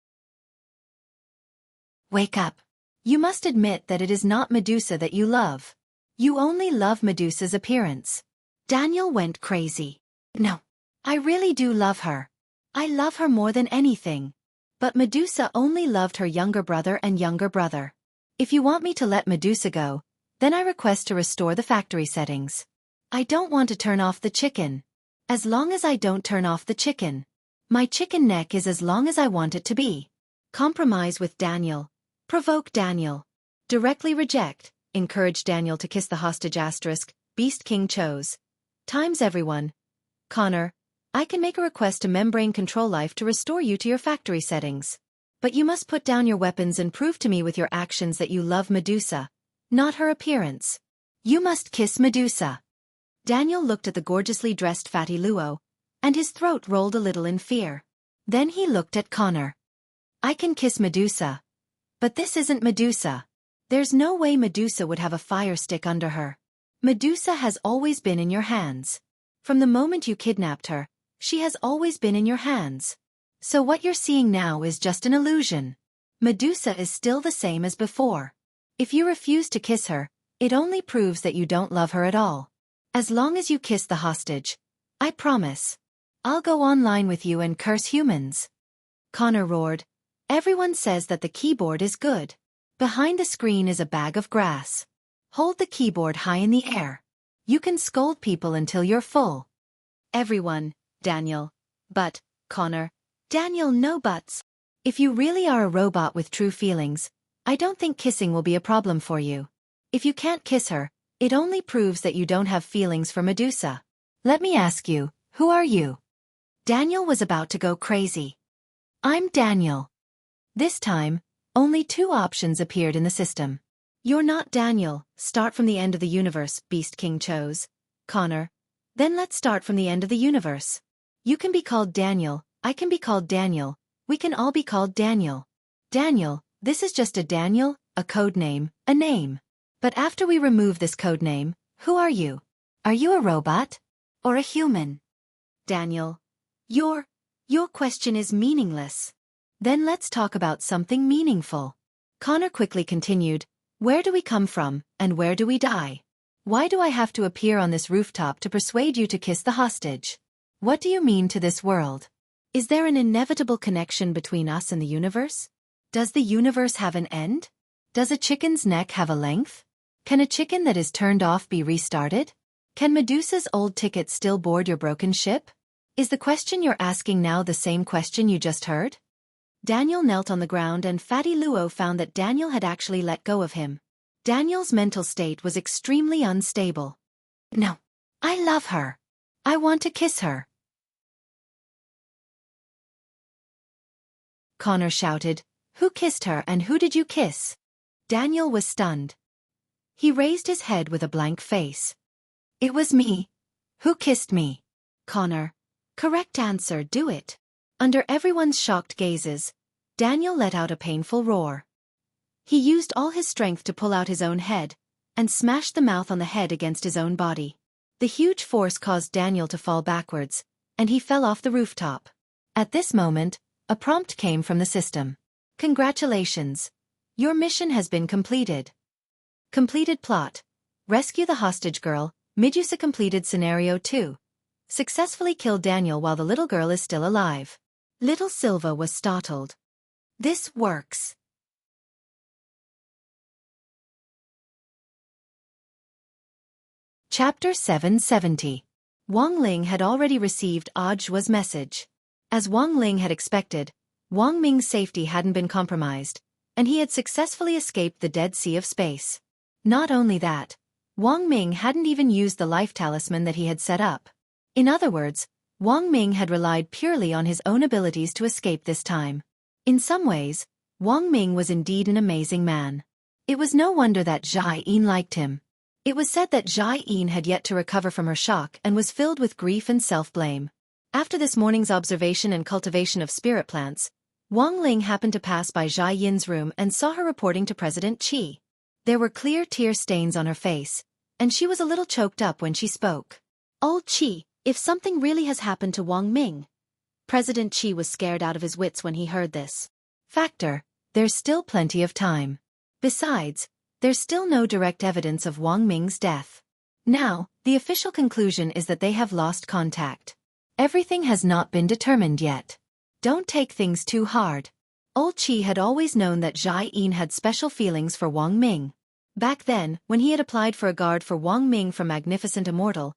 Wake up. You must admit that it is not Medusa that you love. You only love Medusa's appearance. Daniel went crazy. No. I really do love her. I love her more than anything. But Medusa only loved her younger brother and younger brother. If you want me to let Medusa go, then I request to restore the factory settings. I don't want to turn off the chicken. As long as I don't turn off the chicken. My chicken neck is as long as I want it to be. Compromise with Daniel. Provoke Daniel. Directly reject. Encourage Daniel to kiss the hostage asterisk. Beast King chose. Times everyone. Connor, I can make a request to Membrane Control Life to restore you to your factory settings. But you must put down your weapons and prove to me with your actions that you love Medusa. Not her appearance. You must kiss Medusa. Daniel looked at the gorgeously dressed Fatty Luo, and his throat rolled a little in fear. Then he looked at Connor. I can kiss Medusa. But this isn't Medusa. There's no way Medusa would have a fire stick under her. Medusa has always been in your hands. From the moment you kidnapped her, she has always been in your hands. So what you're seeing now is just an illusion. Medusa is still the same as before. If you refuse to kiss her, it only proves that you don't love her at all. As long as you kiss the hostage, I promise. I'll go online with you and curse humans. Connor roared. Everyone says that the keyboard is good. Behind the screen is a bag of grass. Hold the keyboard high in the air. You can scold people until you're full. Everyone, Daniel. But, Connor. Daniel, no buts. If you really are a robot with true feelings, I don't think kissing will be a problem for you. If you can't kiss her, it only proves that you don't have feelings for Medusa. Let me ask you, who are you? Daniel was about to go crazy. I'm Daniel. This time, only 2 options appeared in the system. You're not Daniel, start from the end of the universe, Beast King chose. Connor. Then let's start from the end of the universe. You can be called Daniel, I can be called Daniel, we can all be called Daniel. Daniel, this is just a Daniel, a code name, a name. But after we remove this code name, who are you? Are you a robot? Or a human? Daniel, your question is meaningless. Then let's talk about something meaningful. Connor quickly continued, where do we come from, and where do we die? Why do I have to appear on this rooftop to persuade you to kiss the hostage? What do you mean to this world? Is there an inevitable connection between us and the universe? Does the universe have an end? Does a chicken's neck have a length? Can a chicken that is turned off be restarted? Can Medusa's old ticket still board your broken ship? Is the question you're asking now the same question you just heard? Daniel knelt on the ground and Fatty Luo found that Daniel had actually let go of him. Daniel's mental state was extremely unstable. No. I love her. I want to kiss her. Connor shouted, who kissed her and who did you kiss? Daniel was stunned. He raised his head with a blank face. It was me. Who kissed me? Connor. Correct answer, do it. Under everyone's shocked gazes, Daniel let out a painful roar. He used all his strength to pull out his own head, and smashed the mouth on the head against his own body. The huge force caused Daniel to fall backwards, and he fell off the rooftop. At this moment, a prompt came from the system. Congratulations. Your mission has been completed. Completed plot. Rescue the hostage girl, Medusa completed scenario 2. Successfully kill Daniel while the little girl is still alive. Little Silva was startled. This works. Chapter 770. Wang Ling had already received Audiobook's message. As Wang Ling had expected, Wang Ming's safety hadn't been compromised, and he had successfully escaped the Dead Sea of Space. Not only that, Wang Ming hadn't even used the life talisman that he had set up. In other words, Wang Ming had relied purely on his own abilities to escape this time. In some ways, Wang Ming was indeed an amazing man. It was no wonder that Zhai Yin liked him. It was said that Zhai Yin had yet to recover from her shock and was filled with grief and self-blame. After this morning's observation and cultivation of spirit plants, Wang Ling happened to pass by Zhai Yin's room and saw her reporting to President Qi. There were clear tear stains on her face, and she was a little choked up when she spoke. Old Qi, if something really has happened to Wang Ming. President Qi was scared out of his wits when he heard this. Factor, there's still plenty of time. Besides, there's still no direct evidence of Wang Ming's death. Now, the official conclusion is that they have lost contact. Everything has not been determined yet. Don't take things too hard. Old Qi had always known that Zhai Yin had special feelings for Wang Ming. Back then, when he had applied for a guard for Wang Ming from Magnificent Immortal,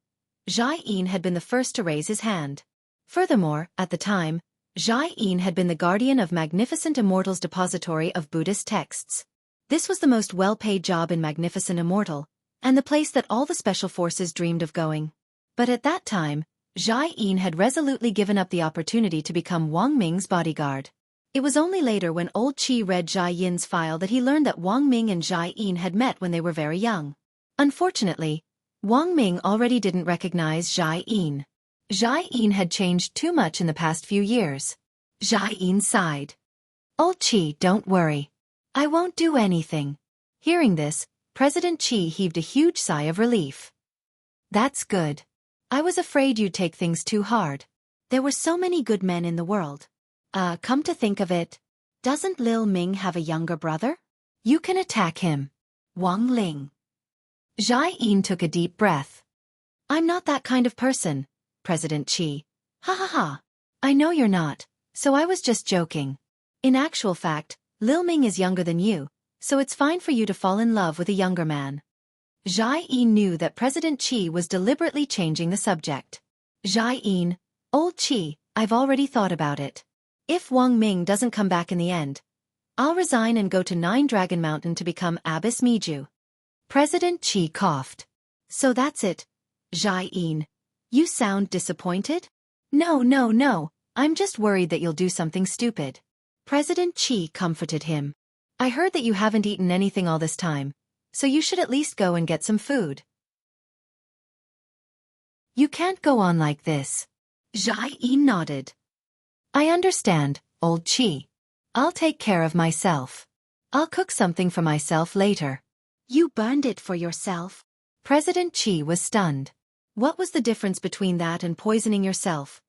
Zhai Yin had been the first to raise his hand. Furthermore, at the time, Zhai Yin had been the guardian of Magnificent Immortal's depository of Buddhist texts. This was the most well-paid job in Magnificent Immortal, and the place that all the special forces dreamed of going. But at that time, Zhai Yin had resolutely given up the opportunity to become Wang Ming's bodyguard. It was only later when old Qi read Zhai Yin's file that he learned that Wang Ming and Zhai Yin had met when they were very young. Unfortunately, Wang Ming already didn't recognize Zhai Yin. Zhai Yin had changed too much in the past few years. Zhai Yin sighed. Old Qi, don't worry. I won't do anything. Hearing this, President Qi heaved a huge sigh of relief. That's good. I was afraid you'd take things too hard. There were so many good men in the world. Come to think of it, doesn't Lil Ming have a younger brother? You can attack him. Wang Ling. Zhai Yin took a deep breath. I'm not that kind of person, President Qi. Ha ha ha. I know you're not, so I was just joking. In actual fact, Lil Ming is younger than you, so it's fine for you to fall in love with a younger man. Zhai Yin knew that President Qi was deliberately changing the subject. Zhai Yin, old Qi, I've already thought about it. If Wang Ming doesn't come back in the end, I'll resign and go to Nine Dragon Mountain to become Abbess Miju. President Qi coughed. So that's it, Zhai Yin. You sound disappointed? No, I'm just worried that you'll do something stupid. President Qi comforted him. I heard that you haven't eaten anything all this time, so you should at least go and get some food. You can't go on like this. Zhai Yin nodded. I understand, old Qi. I'll take care of myself. I'll cook something for myself later. You burned it for yourself? President Qi was stunned. What was the difference between that and poisoning yourself?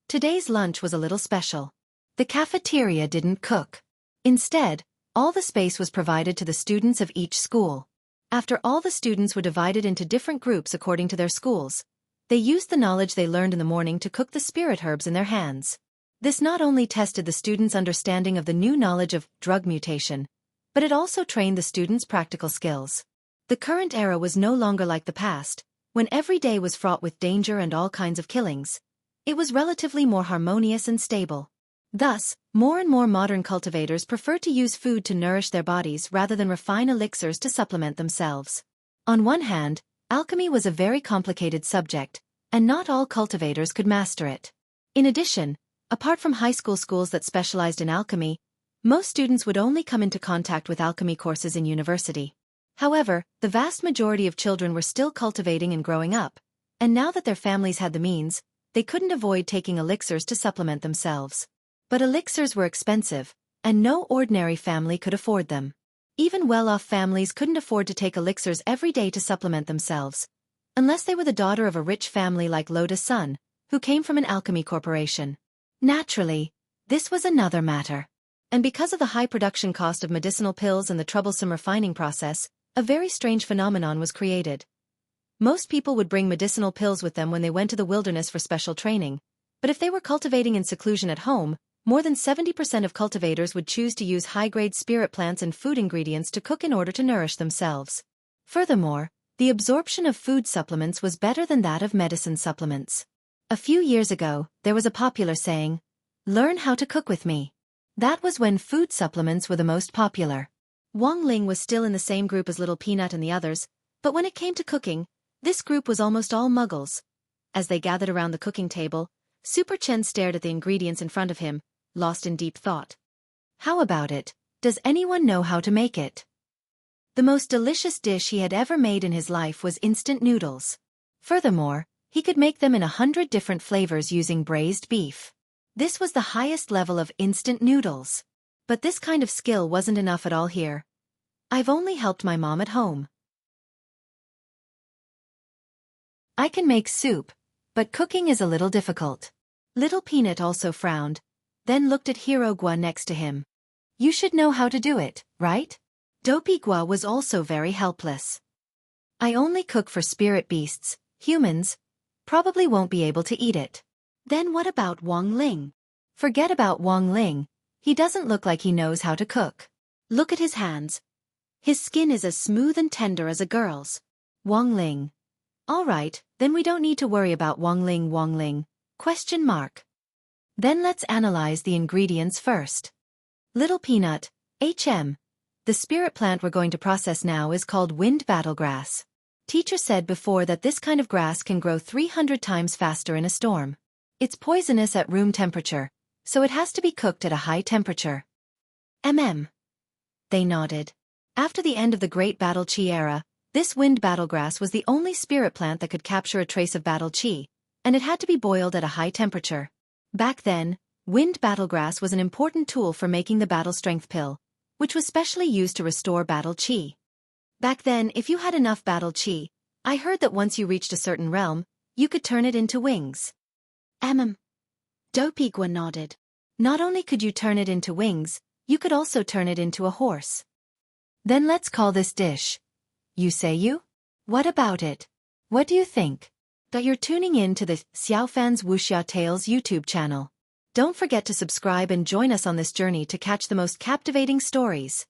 Today's lunch was a little special. The cafeteria didn't cook. Instead, all the space was provided to the students of each school. After all the students were divided into different groups according to their schools, they used the knowledge they learned in the morning to cook the spirit herbs in their hands. This not only tested the students' understanding of the new knowledge of drug mutation, but it also trained the students' practical skills. The current era was no longer like the past, when every day was fraught with danger and all kinds of killings. It was relatively more harmonious and stable. Thus, more and more modern cultivators prefer to use food to nourish their bodies rather than refine elixirs to supplement themselves. On one hand, alchemy was a very complicated subject, and not all cultivators could master it. In addition, apart from high school schools that specialized in alchemy, most students would only come into contact with alchemy courses in university. However, the vast majority of children were still cultivating and growing up, and now that their families had the means, they couldn't avoid taking elixirs to supplement themselves. But elixirs were expensive, and no ordinary family could afford them. Even well-off families couldn't afford to take elixirs every day to supplement themselves, unless they were the daughter of a rich family like Lotus Sun, who came from an alchemy corporation. Naturally, this was another matter. And because of the high production cost of medicinal pills and the troublesome refining process, a very strange phenomenon was created. Most people would bring medicinal pills with them when they went to the wilderness for special training, but if they were cultivating in seclusion at home, more than 70% of cultivators would choose to use high-grade spirit plants and food ingredients to cook in order to nourish themselves. Furthermore, the absorption of food supplements was better than that of medicine supplements. A few years ago, there was a popular saying, "Learn how to cook with me." That was when food supplements were the most popular. Wang Ling was still in the same group as Little Peanut and the others, but when it came to cooking, this group was almost all muggles. As they gathered around the cooking table, Super Chen stared at the ingredients in front of him, lost in deep thought. How about it? Does anyone know how to make it? The most delicious dish he had ever made in his life was instant noodles. Furthermore, he could make them in 100 different flavors using braised beef. This was the highest level of instant noodles. But this kind of skill wasn't enough at all here. I've only helped my mom at home. I can make soup, but cooking is a little difficult. Little Peanut also frowned, then looked at Hero Gua next to him. You should know how to do it, right? Dopey Gua was also very helpless. I only cook for spirit beasts, humans. Probably won't be able to eat it. Then what about Wang Ling? Forget about Wang Ling. He doesn't look like he knows how to cook. Look at his hands. His skin is as smooth and tender as a girl's. Wang Ling. All right, then we don't need to worry about Wang Ling. Wang Ling? Question mark. Then let's analyze the ingredients first. Little Peanut, HM. The spirit plant we're going to process now is called wind battlegrass. Teacher said before that this kind of grass can grow 300 times faster in a storm. It's poisonous at room temperature, so it has to be cooked at a high temperature. They nodded. After the end of the Great Battle Qi era, this wind battlegrass was the only spirit plant that could capture a trace of battle qi, and it had to be boiled at a high temperature. Back then, wind battlegrass was an important tool for making the battle strength pill, which was specially used to restore battle qi. Back then, if you had enough battle qi, I heard that once you reached a certain realm, you could turn it into wings. Dopey Gua nodded. Not only could you turn it into wings, you could also turn it into a horse. Then let's call this dish. You say you? What about it? What do you think? That you're tuning in to the Xiaofan's Wuxia Tales YouTube channel. Don't forget to subscribe and join us on this journey to catch the most captivating stories.